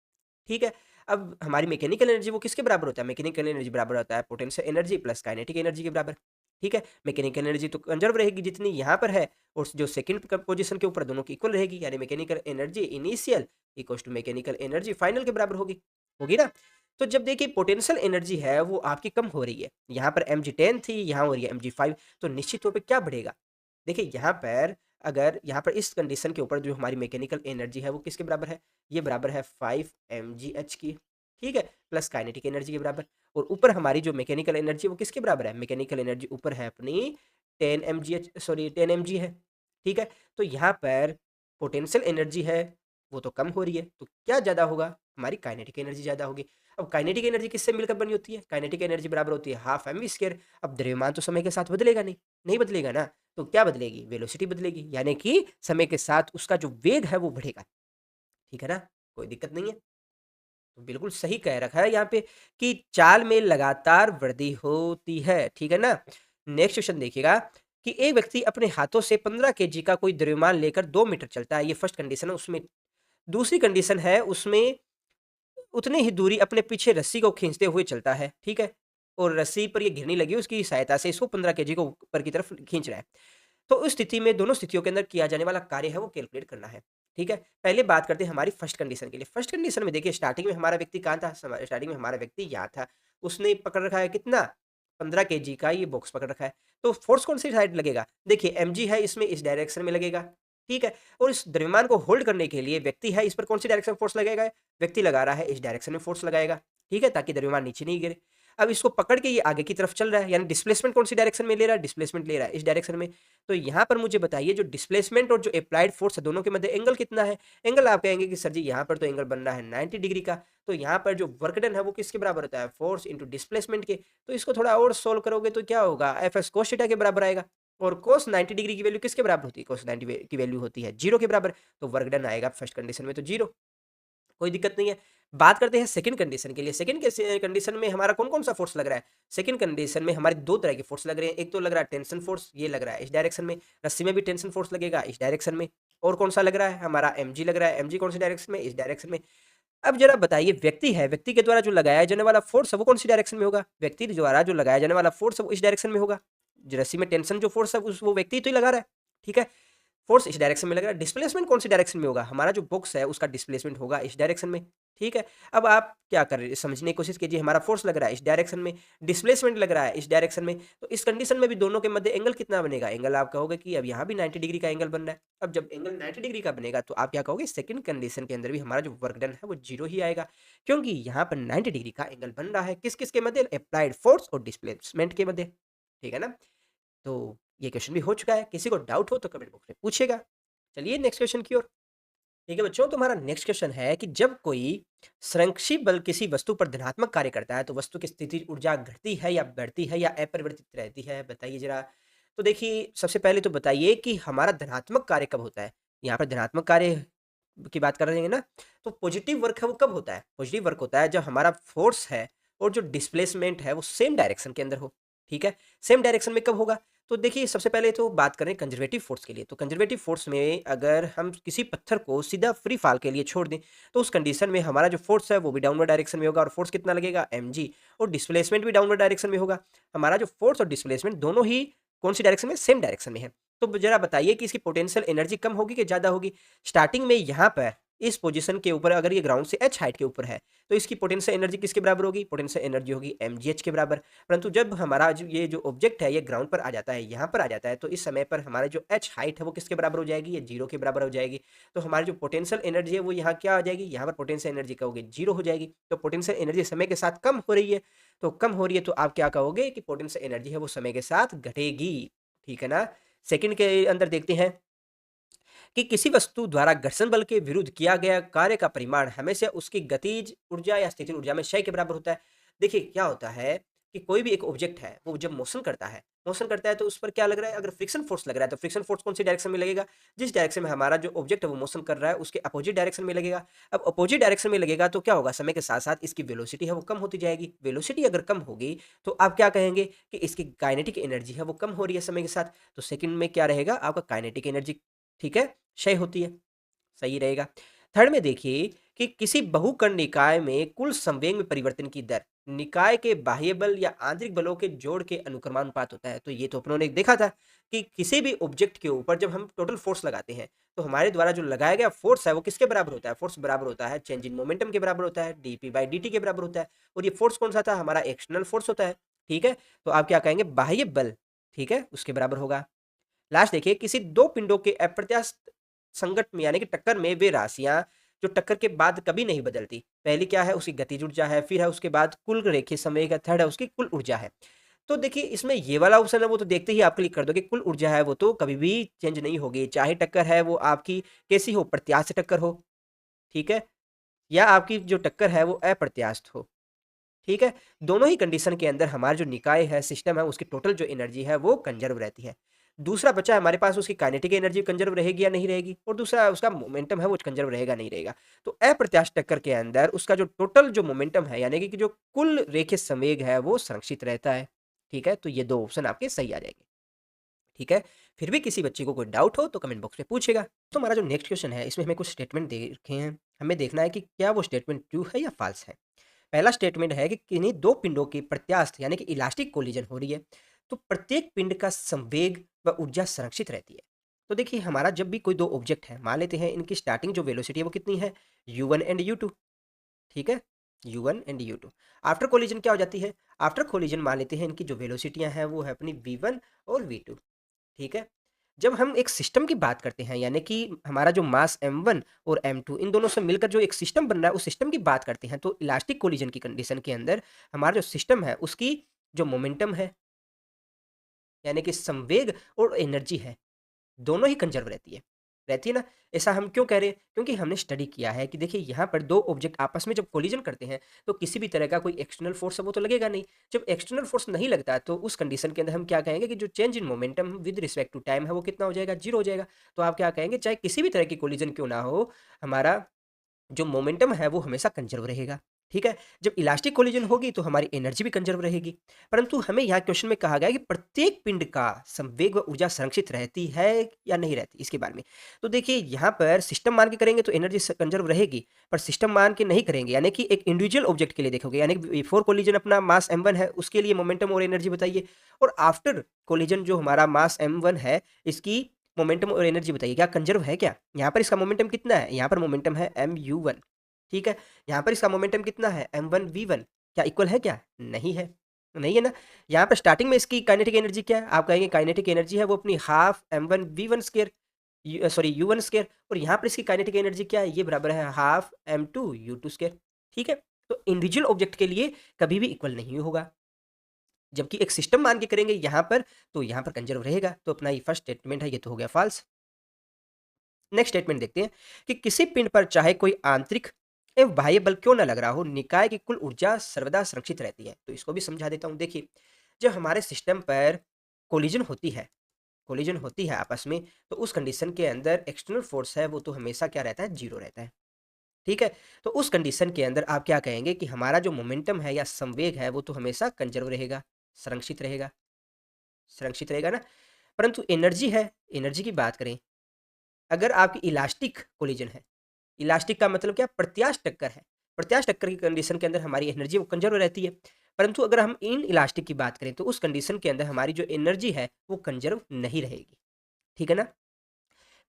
ठीक है, अब हमारी मैकेनिकल एनर्जी वो किसके बराबर होता है? मैकेनिकल एनर्जी बराबर होता है potential energy plus kinetic energy के बराबर। ठीक है, मैकेनिकल एनर्जी तो कंजर्व रहेगी जितनी यहाँ पर है, और जो सेकंड पोजीशन के ऊपर दोनों की इक्वल रहेगी, यानी mechanical energy initial equals to mechanical energy final के बराबर होगी। होगी ना। तो जब देखिए पोटेंशियल एनर्जी है वो आपकी कम हो रही है, यहाँ पर mg 10 थी, यहाँ हो रही है mg 5, तो निश्चित तौर पर क्या बढ़ेगा? देखिए यहाँ पर, अगर यहाँ पर इस कंडीशन के ऊपर जो हमारी मैकेनिकल एनर्जी है वो किसके बराबर है? ये बराबर है 5 mgh की। ठीक है, प्लस काइनेटिक एनर्जी के बराबर। और ऊपर हमारी जो मैकेनिकल एनर्जी वो किसके बराबर है? मैकेनिकल एनर्जी ऊपर है अपनी 10 mg है। ठीक है, तो यहाँ पर पोटेंशियल एनर्जी है वो तो कम हो रही है, तो क्या ज़्यादा होगा? हमारी काइनेटिक एनर्जी ज़्यादा होगी। अब काइनेटिक एनर्जी किससे मिलकर बनी होती है? काइनेटिक एनर्जी बराबर होती है हाफ एम वी स्क्वायर। अब द्रव्यमान तो समय के साथ बदलेगा नहीं, नहीं बदलेगा ना, तो क्या बदलेगी? वेलोसिटी बदलेगी, यानी कि समय के साथ उसका जो वेग है वो बढ़ेगा। ठीक है ना, कोई दिक्कत नहीं है। तो बिल्कुल सही कह रखा है यहाँ पे कि चाल में लगातार वृद्धि होती है। ठीक है ना। नेक्स्ट क्वेश्चन देखिएगा कि एक व्यक्ति अपने हाथों से 15 kg का कोई द्रव्यमान लेकर 2 मीटर चलता है, ये फर्स्ट कंडीशन है। उसमें दूसरी कंडीशन है, उसमें उतनी ही दूरी अपने पीछे रस्सी को खींचते हुए चलता है। ठीक है, और रस्सी पर ये घिरनी लगी, उसकी सहायता से इसको 15 kg को ऊपर की तरफ खींच रहा है। तो उस स्थिति में दोनों स्थितियों के अंदर किया जाने वाला कार्य है वो कैलकुलेट करना है। ठीक है, पहले बात करते हैं हमारी फर्स्ट कंडीशन के लिए। फर्स्ट कंडीशन में देखिए स्टार्टिंग में हमारा व्यक्ति कहाँ था? स्टार्टिंग में हमारा व्यक्ति यहाँ था। उसने पकड़ रखा है कितना? 15 kg का ये बॉक्स पकड़ रखा है। तो फोर्स कौन सी साइड लगेगा? देखिए mg है, इसमें इस डायरेक्शन में लगेगा। ठीक है, और इस द्रव्यमान को होल्ड करने के लिए व्यक्ति है, इस पर कौन सी डायरेक्शन फोर्स लगेगा? व्यक्ति लगा रहा है इस डायरेक्शन में फोर्स लगाएगा। ठीक है, ताकि द्रव्यमान नीचे नहीं गिरे। अब इसको पकड़ के ये आगे की तरफ चल रहा है, यानी डिस्प्लेसमेंट कौन सी डायरेक्शन में ले रहा है? डिस्प्लेसमेंट ले रहा है इस डायरेक्शन में। तो यहाँ पर मुझे बताइए जो डिस्प्लेसमेंट और जो अप्लाइड फोर्स है दोनों के मध्य एंगल कितना है? एंगल आप कहेंगे कि सर जी यहाँ पर तो एंगल बन रहा है 90 डिग्री का। तो यहाँ पर जो वर्क डन है वो किसके बराबर होता है? फोर्स इंटू डिस्प्लेसमेंट के। तो इसको थोड़ा और सोल्व करोगे तो क्या होगा? एफ एस कोस थीटा के बराबर आएगा। और cos 90 डिग्री की वैल्यू किसके बराबर होती है? cos 90 की वैल्यू होती है 0 के बराबर, तो वर्क डन आएगा फर्स्ट कंडीशन में तो 0, कोई दिक्कत नहीं है। बात करते हैं सेकंड कंडीशन के लिए। सेकंड के कंडीशन में हमारा कौन-कौन सा फोर्स लग रहा है? सेकंड कंडीशन में हमारे 2 तरह के फोर्स लग रहे हैं। एक तो लग रहा है टेंशन फोर्स, ये लग रहा है इस डायरेक्शन में, रस्सी में भी टेंशन फोर्स लगेगा इस डायरेक्शन में। और कौन-सा लग रहा है? हमारा mg लग रहा है, mg कौन सी डायरेक्शन में? इस डायरेक्शन में। अब जरा बताइए, व्यक्ति है, व्यक्ति के द्वारा जो लगाया जाने वाला फोर्स है वो कौन सी डायरेक्शन में होगा? व्यक्ति द्वारा जो लगाया जाने वाला फोर्स है वो इस डायरेक्शन में होगा। रस्सी में टेंशन जो फोर्स है उस वो व्यक्ति तो ही लगा रहा है, ठीक है? फोर्स इस डायरेक्शन में लग रहा है। डिस्प्लेसमेंट कौन सी डायरेक्शन में होगा? हमारा जो बॉक्स है उसका डिस्प्लेसमेंट होगा इस डायरेक्शन में, ठीक है? अब आप क्या कर रहे हैं, समझने की कोशिश कीजिए। हमारा फोर्स लग रहा है इस डायरेक्शन में, डिस्प्लेसमेंट लग रहा है इस डायरेक्शन में, तो इस कंडीशन में भी दोनों के मध्य एंगल कितना बनेगा? एंगल आप कहोगे कि अब यहाँ भी 90 डिग्री का एंगल बन रहा है। अब जब एंगल 90 डिग्री का बनेगा तो आप क्या कहोगे? सेकंड कंडीशन के अंदर भी हमारा जो वर्क डन है वो 0 ही आएगा, क्योंकि यहाँ पर 90 डिग्री का एंगल बन रहा है किस-किस के मध्य? अप्लाइड फोर्स और डिस्प्लेसमेंट के मध्य, ठीक है ना? तो ये क्वेश्चन भी हो चुका है। किसी को डाउट हो तो कमेंट बॉक्स में पूछिएगा। चलिए नेक्स्ट क्वेश्चन की ओर। ठीक है बच्चों, तो हमारा नेक्स्ट क्वेश्चन है कि जब कोई संरक्षी बल किसी वस्तु पर धनात्मक कार्य करता है तो वस्तु की स्थिति ऊर्जा घटती है या बढ़ती है या अपरिवर्तित रहती है? बताइए जरा। तो देखिए, सबसे पहले तो बताइए कि हमारा धनात्मक कार्य कब होता है? यहाँ पर धनात्मक कार्य की बात कर रहे हैं ना, तो पॉजिटिव वर्क है वो कब होता है? पॉजिटिव वर्क होता है जब हमारा फोर्स है और जो डिस्प्लेसमेंट है वो सेम डायरेक्शन के अंदर हो, ठीक है? सेम डायरेक्शन में कब होगा? तो देखिए, सबसे पहले तो बात करें कंजर्वेटिव फोर्स के लिए, तो कंजर्वेटिव फोर्स में अगर हम किसी पत्थर को सीधा फ्री फॉल के लिए छोड़ दें, तो उस कंडीशन में हमारा जो फोर्स है वो भी डाउनवर्ड डायरेक्शन में होगा और फोर्स कितना लगेगा? mg, और डिस्प्लेसमेंट भी डाउनवर्ड डायरेक्शन में होगा। हमारा जो फोर्स और डिस्प्लेसमेंट दोनों ही कौन सी डायरेक्शन में? सेम डायरेक्शन में है। तो जरा बताइए कि इसकी पोटेंशियल एनर्जी कम होगी कि ज़्यादा होगी? स्टार्टिंग में यहाँ पर इस पोजीशन के ऊपर अगर ये ग्राउंड से h हाइट के ऊपर है, तो इसकी पोटेंशियल एनर्जी किसके बराबर होगी? पोटेंशियल एनर्जी होगी mgh के बराबर। परंतु जब हमारा ये जो ऑब्जेक्ट है ये ग्राउंड पर आ जाता है, यहाँ पर आ जाता है, तो इस समय पर हमारा जो h हाइट है वो किसके बराबर हो जाएगी? ये 0 के बराबर हो जाएगी। तो हमारी जो पोटेंशियल एनर्जी है वो यहाँ क्या आ जाएगी? यहाँ पर पोटेंशियल एनर्जी क्या होगी? 0 हो जाएगी। तो पोटेंशियल एनर्जी समय के साथ कम हो रही है, तो कम हो रही है तो आप क्या कहोगे कि पोटेंशियल एनर्जी है वो समय के साथ घटेगी, ठीक है ना? सेकंड के अंदर देखते हैं कि किसी वस्तु द्वारा घर्षण बल के विरुद्ध किया गया कार्य का परिमाण हमेशा उसकी गतिज ऊर्जा या स्थितिज ऊर्जा में क्षय के बराबर होता है। देखिए, क्या होता है कि कोई भी एक ऑब्जेक्ट है वो जब मोशन करता है तो उस पर क्या लग रहा है? अगर फ्रिक्शन फोर्स लग रहा है तो फ्रिक्शन फोर्स कौन सी डायरेक्शन में लगेगा? जिस डायरेक्शन में हमारा जो ऑब्जेक्ट है वो मोशन कर रहा है उसके अपोजिट डायरेक्शन में लगेगा। अब अपोजिट डायरेक्शन में लगेगा तो क्या होगा? समय के साथ साथ इसकी वेलोसिटी है वो कम होती जाएगी। वेलोसिटी अगर कम होगी तो आप क्या कहेंगे कि इसकी काइनेटिक एनर्जी है वो कम हो रही है समय के साथ। तो सेकंड में क्या रहेगा? आपका काइनेटिक एनर्जी, ठीक है, क्षय होती है, सही रहेगा। थर्ड में देखिए कि किसी बहुकण निकाय में कुल संवेग में परिवर्तन की दर निकाय के बाह्य बल या आंतरिक बलों के जोड़ के अनुक्रमानुपात होता है। तो ये तो अपनों ने देखा था कि किसी भी ऑब्जेक्ट के ऊपर जब हम टोटल फोर्स लगाते हैं तो हमारे द्वारा जो लगाया गया फोर्स है वो किसके बराबर होता है? फोर्स बराबर होता है चेंज इन मोमेंटम के बराबर होता है, डीपी बाई डी के बराबर होता है। और ये फोर्स कौन सा था? हमारा एक्सटर्नल फोर्स होता है, ठीक है? तो आप क्या कहेंगे? बाह्य बल, ठीक है, उसके बराबर होगा। लास्ट देखिए, किसी दो पिंडों के अप्रत्यास्थ संगत में यानी कि टक्कर में वे राशियां जो टक्कर के बाद कभी नहीं बदलती। पहली क्या है? उसकी गतिज ऊर्जा है, फिर है उसके बाद कुल रेखीय संवेग है, थर्ड है उसकी कुल ऊर्जा है। तो देखिए, इसमें ये वाला ऑप्शन है वो तो देखते ही आप क्लिक कर दोगे। कुल ऊर्जा है वो तो कभी भी चेंज नहीं होगी, चाहे टक्कर है वो आपकी कैसी हो? प्रत्यास्थ टक्कर हो, ठीक है, या आपकी जो टक्कर है वो अप्रत्यास्थ हो, ठीक है। दोनों ही कंडीशन के अंदर हमारा जो निकाय है, सिस्टम है, उसकी टोटल जो एनर्जी है वो कंजर्व रहती है। दूसरा बचा हमारे पास उसकी काइनेटिक एनर्जी कंजर्व रहेगी या नहीं रहेगी, और दूसरा उसका मोमेंटम है वो कंजर्व रहेगा नहीं रहेगा। तो अप्रत्यास्थ टक्कर के अंदर उसका जो टोटल जो मोमेंटम है यानी कि जो कुल रेखीय संवेग है वो संरक्षित रहता है, ठीक है। तो ये दो ऑप्शन आपके सही आ जाएंगे, ठीक है। फिर भी किसी बच्चे को कोई डाउट हो तो कमेंट बॉक्स में पूछेगा। तो हमारा जो नेक्स्ट क्वेश्चन है इसमें हमें कुछ स्टेटमेंट दे रखे हैं, हमें देखना है कि क्या वो स्टेटमेंट ट्रू है या फॉल्स है। पहला स्टेटमेंट है कि किन्हीं दो पिंडों की प्रत्यास्थ यानी कि इलास्टिक कोलिजन हो रही है तो प्रत्येक पिंड का संवेग व ऊर्जा संरक्षित रहती है। तो देखिए, हमारा जब भी कोई दो ऑब्जेक्ट है, मान लेते हैं इनकी स्टार्टिंग जो वेलोसिटी है वो कितनी है? u1 एंड u2, ठीक है, u1 and u2। After collision क्या हो जाती है? आफ्टर कोलिजन मान लेते हैं इनकी जो वेलोसिटियां हैं वो है अपनी v1 और v2, ठीक है। जब हम एक सिस्टम की बात करते हैं यानी कि हमारा जो मास m1 और m2 इन दोनों से मिलकर जो एक सिस्टम बन रहा है उस सिस्टम की बात करते हैं, तो इलास्टिक कोलिजन की कंडीशन के अंदर हमारा जो सिस्टम है उसकी जो मोमेंटम है यानी कि संवेग और एनर्जी है दोनों ही कंजर्व रहती है। रहती है ना। ऐसा हम क्यों कह रहे हैं? क्योंकि हमने स्टडी किया है कि देखिए यहाँ पर दो ऑब्जेक्ट आपस में जब कोलिजन करते हैं तो किसी भी तरह का कोई एक्सटर्नल फोर्स है वो तो लगेगा नहीं। जब एक्सटर्नल फोर्स नहीं लगता तो उस कंडीशन के अंदर हम क्या कहेंगे कि जो change in momentum with respect to time है वो कितना हो जाएगा? जीरो हो जाएगा। तो आप क्या कहेंगे, चाहे किसी भी तरह की कोलिजन क्यों ना हो, हमारा जो मोमेंटम है वो हमेशा कंजर्व रहेगा। ठीक है। जब इलास्टिक कोलिजन होगी तो हमारी एनर्जी भी कंजर्व रहेगी। परंतु हमें यहाँ क्वेश्चन में कहा गया है कि प्रत्येक पिंड का संवेग व ऊर्जा संरक्षित रहती है या नहीं रहती, इसके बारे में। तो देखिए यहाँ पर सिस्टम मान के करेंगे तो एनर्जी कंजर्व रहेगी, पर सिस्टम मान के नहीं करेंगे, यानी कि एक इंडिविजुअल ऑब्जेक्ट के लिए देखोगे, यानी कि बिफोर कोलिजन अपना मास m1 है उसके लिए मोमेंटम और एनर्जी बताइए, और आफ्टर कोलिजन जो हमारा मास m1 है इसकी मोमेंटम और एनर्जी बताइए, क्या कंजर्व है क्या? यहाँ पर इसका मोमेंटम कितना है? यहाँ पर मोमेंटम है mu1। ठीक है। यहाँ पर इसका मोमेंटम कितना है? m1v1। क्या इक्वल है क्या? नहीं है। नहीं है ना। यहाँ पर स्टार्टिंग में इसकी काइनेटिक एनर्जी क्या है? आप कहेंगे काइनेटिक एनर्जी है वो अपनी half m1v1 square, sorry u1 square, और यहाँ पर इसकी काइनेटिक एनर्जी क्या है? ये बराबर है हाफ m2u2 स्क्वायर। ठीक है। तो इंडिविजुअल ऑब्जेक्ट के लिए कभी भी इक्वल नहीं होगा, जबकि एक सिस्टम मान के करेंगे यहाँ पर तो यहाँ पर कंजर्व रहेगा। तो अपना ये फर्स्ट स्टेटमेंट है ये तो हो गया फॉल्स। नेक्स्ट स्टेटमेंट देखते हैं कि किसी पिंड पर चाहे कोई आंतरिक एवं बाह्य बल क्यों न लग रहा हो, निकाय की कुल ऊर्जा सर्वदा संरक्षित रहती है। तो इसको भी समझा देता हूं। देखिए, जब हमारे सिस्टम पर कोलिजन होती है, कोलिजन होती है आपस में, तो उस कंडीशन के अंदर एक्सटर्नल फोर्स है वो तो हमेशा क्या रहता है? जीरो रहता है। ठीक है। तो उस कंडीशन के अंदर आप क्या कहेंगे कि हमारा जो मोमेंटम है या संवेग है वो तो हमेशा कंजर्व रहेगा, संरक्षित रहेगा, संरक्षित रहेगा ना। परंतु एनर्जी है, एनर्जी की बात करें, अगर आपकी इलास्टिक कोलिजन है, इलास्टिक का मतलब क्या? प्रत्यास्थ टक्कर है। प्रत्यास्थ टक्कर की कंडीशन के अंदर हमारी एनर्जी वो कंजर्व रहती है। परंतु अगर हम इन इलास्टिक की बात करें तो उस कंडीशन के अंदर हमारी जो एनर्जी है वो कंजर्व नहीं रहेगी। ठीक है ना।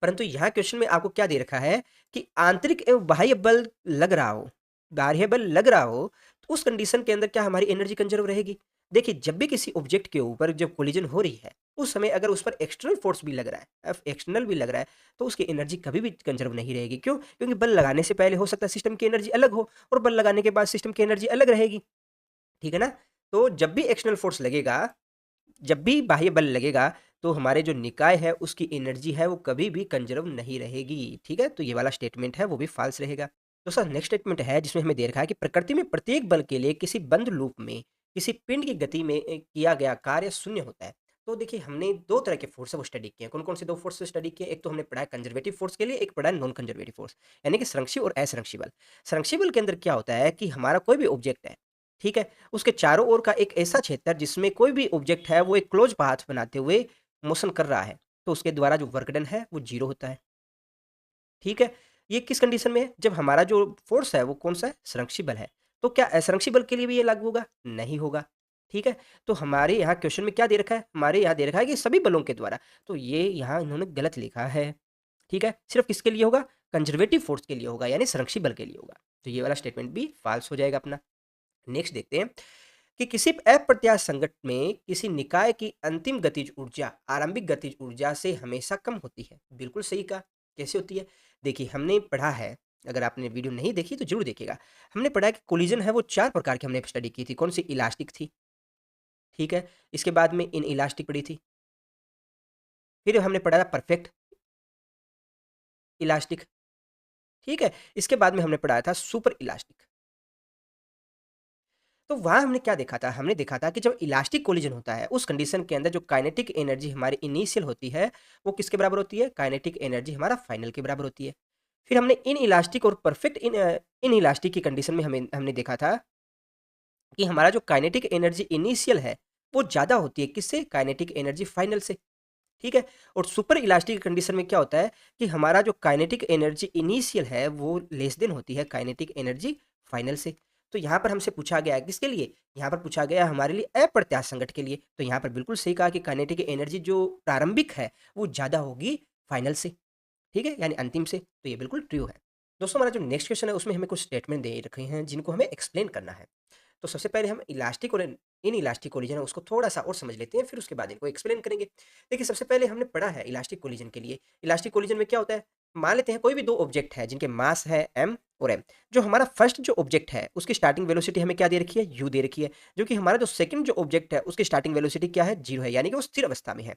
परंतु यहाँ क्वेश्चन में आपको क्या दे रखा है कि आंतरिक एवं बाह्य बल लग रहा हो, बाह्य बल लग रहा हो, तो उस कंडीशन के अंदर क्या हमारी एनर्जी कंजर्व रहेगी? देखिए, जब भी किसी ऑब्जेक्ट के ऊपर जब कोलिजन हो रही है उस समय अगर उस पर एक्सटर्नल फोर्स भी लग रहा है, एक्सटर्नल भी लग रहा है, तो उसकी एनर्जी कभी भी कंजर्व नहीं रहेगी। क्यों? क्योंकि बल लगाने से पहले हो सकता है सिस्टम की एनर्जी अलग हो, और बल लगाने के बाद सिस्टम की एनर्जी अलग रहेगी। ठीक है ना। तो जब भी एक्सटर्नल फोर्स लगेगा, जब भी बाह्य बल लगेगा, तो हमारे जो निकाय है उसकी एनर्जी है वो कभी भी कंजर्व नहीं रहेगी। ठीक है। तो ये वाला स्टेटमेंट है वो भी फॉल्स रहेगा। दोस्तों नेक्स्ट स्टेटमेंट है जिसमें हमें दे रखा है कि प्रकृति में प्रत्येक बल के लिए किसी बंद लूप में किसी पिंड की गति में किया गया कार्य शून्य होता है। तो देखिए, हमने दो तरह के फोर्स है वो स्टडी किए हैं। कौन कौन से दो फोर्स स्टडी किए? एक तो हमने पढ़ा है कंजर्वेटिव फोर्स के लिए, एक पढ़ा है नॉन कंजर्वेटिव फोर्स, यानी कि संरक्षी और असंरक्षी बल। संरक्षी बल के अंदर क्या होता है कि हमारा कोई भी ऑब्जेक्ट है, ठीक है, उसके चारों ओर का एक ऐसा क्षेत्र जिसमें कोई भी ऑब्जेक्ट है वो एक क्लोज पाथ बनाते हुए मोशन कर रहा है, तो उसके द्वारा जो वर्क डन है वो जीरो होता है। ठीक है। ये किस कंडीशन में है? जब हमारा जो फोर्स है वो कौन सा है? संरक्षी बल है। तो क्या असंरक्षी बल के लिए भी ये लागू होगा? नहीं होगा। ठीक है। तो हमारे यहाँ क्वेश्चन में क्या दे रखा है? हमारे यहाँ दे रखा है कि सभी बलों के द्वारा, तो ये यहाँ इन्होंने गलत लिखा है। ठीक है। सिर्फ किसके लिए होगा? कंजर्वेटिव फोर्स के लिए होगा, यानी संरक्षी बल के लिए होगा। तो ये वाला स्टेटमेंट भी फॉल्स हो जाएगा अपना। नेक्स्ट देखते हैं कि किसी अप्रत्याशित संकट में किसी निकाय की अंतिम गतिज ऊर्जा आरंभिक गतिज ऊर्जा से हमेशा कम होती है। बिल्कुल सही कहा। कैसे होती है? देखिए, हमने पढ़ा है, अगर आपने वीडियो नहीं देखी तो जरूर देखिएगा। हमने पढ़ा है कि कोलिजन है वो चार प्रकार की हमने स्टडी की थी। कौन सी? इलास्टिक थी। ठीक है। इसके बाद में इन इलास्टिक पढ़ी थी। फिर हमने पढ़ा था परफेक्ट इलास्टिक। ठीक है। इसके बाद में हमने पढ़ाया था सुपर इलास्टिक। तो वहाँ हमने क्या देखा था? हमने देखा था कि जब इलास्टिक कोलिजन होता है उस कंडीशन के अंदर जो काइनेटिक एनर्जी हमारी इनिशियल होती है वो किसके बराबर होती है? काइनेटिक एनर्जी हमारा फाइनल के बराबर होती है। फिर हमने इन इलास्टिक और परफेक्ट इन इलास्टिक की कंडीशन में हमने देखा था कि हमारा जो काइनेटिक एनर्जी इनिशियल है वो ज़्यादा होती है किससे? काइनेटिक एनर्जी फाइनल से। ठीक है। और सुपर इलास्टिक कंडीशन में क्या होता है कि हमारा जो काइनेटिक एनर्जी इनिशियल है वो लेस देन होती है काइनेटिक एनर्जी फाइनल से। तो यहाँ पर हमसे पूछा गया है किसके लिए? यहाँ पर पूछा गया है हमारे लिए अप्रत्याशित संकट के लिए। तो यहाँ पर बिल्कुल सही कहा कि काइनेटिक एनर्जी जो प्रारंभिक है वो ज़्यादा होगी फाइनल से। ठीक है, यानी अंतिम से। तो ये बिल्कुल ट्रू है। दोस्तों, हमारा जो नेक्स्ट क्वेश्चन है उसमें हमें कुछ स्टेटमेंट दे रखे हैं जिनको हमें एक्सप्लेन करना है। तो सबसे पहले हम इलास्टिक और इन इलास्टिक कोलिजन है उसको थोड़ा-सा और समझ लेते हैं, फिर उसके बाद इनको एक्सप्लेन करेंगे। देखिए, सबसे पहले हमने पढ़ा है इलास्टिक कोलिजन के लिए। इलास्टिक कोलिजन में क्या होता है? मान लेते हैं कोई भी 2 ऑब्जेक्ट है जिनके मास है m और एम। जो हमारा फर्स्ट जो ऑब्जेक्ट है उसकी स्टार्टिंग वेलोसिटी हमें क्या दे रखी है, यू दे रखी है, जो कि हमारा जो सेकंड जो ऑब्जेक्ट है उसकी स्टार्टिंग वेलोसिटी क्या है, जीरो है, यानी कि वो स्थिर अवस्था में है।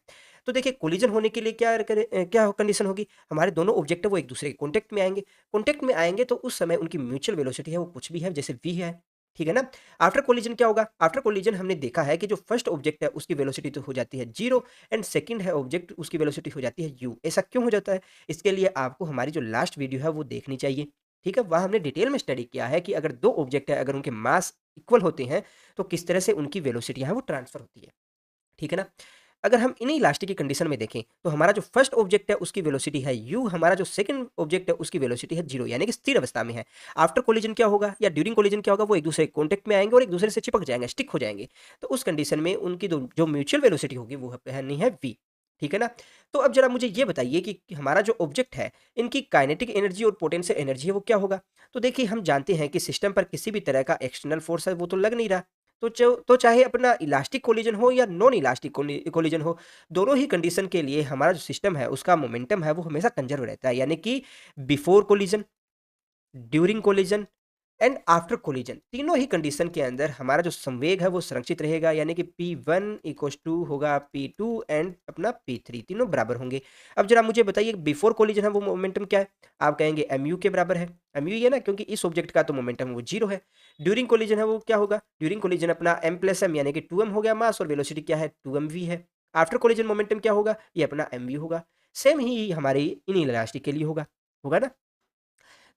तो देखिए कोलिजन होने के लिए क्या कंडीशन होगी, हमारे दोनों ऑब्जेक्ट है वो एक दूसरे के कॉन्टेक्ट में आएंगे तो उस समय उनकी म्यूचुअल वेलोसिटी है वो कुछ भी है, जैसे वी है, ठीक है ना। आफ्टर कोलिजन क्या होगा, आफ्टर कोलिजन हमने देखा है कि जो फर्स्ट ऑब्जेक्ट है उसकी वेलोसिटी तो हो जाती है जीरो, एंड सेकंड है ऑब्जेक्ट उसकी वेलोसिटी हो जाती है यू। ऐसा क्यों हो जाता है, इसके लिए आपको हमारी जो लास्ट वीडियो है वो देखनी चाहिए, ठीक है। वहाँ हमने डिटेल में स्टडी किया है कि अगर दो ऑब्जेक्ट है, अगर उनके मास इक्वल होते हैं तो किस तरह से उनकी वेलोसिटी है वो ट्रांसफर होती है, ठीक है ना। अगर हम इन्हीं इलास्टिक की कंडीशन में देखें तो हमारा जो फर्स्ट ऑब्जेक्ट है उसकी वेलोसिटी है यू, हमारा जो सेकंड ऑब्जेक्ट है उसकी वेलोसिटी है जीरो, यानी कि स्थिर अवस्था में है। आफ्टर कोलिजन क्या होगा या ड्यूरिंग कोलिजन क्या होगा, वो एक दूसरे के कॉन्टेक्ट में आएंगे और एक दूसरे से चिपक जाएंगे, स्टिक हो जाएंगे। तो उस कंडीशन में उनकी जो म्यूचुअल वेलोसिटी होगी वो नहीं है वी, ठीक है ना। तो अब जरा मुझे ये बताइए कि हमारा जो ऑब्जेक्ट है इनकी काइनेटिक एनर्जी और पोटेंशियल एनर्जी है वो क्या होगा। तो देखिए हम जानते हैं कि सिस्टम पर किसी भी तरह का एक्सटर्नल फोर्स है वो तो लग नहीं रहा, तो चाहे अपना इलास्टिक कोलिजन हो या नॉन इलास्टिक कोलिजन हो, दोनों ही कंडीशन के लिए हमारा जो सिस्टम है उसका मोमेंटम है वो हमेशा कंजर्व रहता है, यानी कि before collision, during collision and after collision, तीनों ही कंडीशन के अंदर हमारा जो संवेग है वो संरक्षित रहेगा, यानी कि P1 इक्वल्स टू होगा P2 एंड अपना P3, तीनों बराबर होंगे। अब जरा मुझे बताइए बिफोर कोलिजन है वो मोमेंटम क्या है, आप कहेंगे mu के बराबर है, mu ये ना, क्योंकि इस ऑब्जेक्ट का तो मोमेंटम वो जीरो है। ड्यूरिंग कोलिजन है वो क्या होगा, ड्यूरिंग कोलिजन अपना m+m यानी कि 2m हो गया मास, और वेलोसिटी क्या है 2mv है। आफ्टर कोलिजन मोमेंटम क्या होगा, ये अपना mv होगा। सेम ही हमारी इन इलास्टिक के लिए होगा, होगा ना।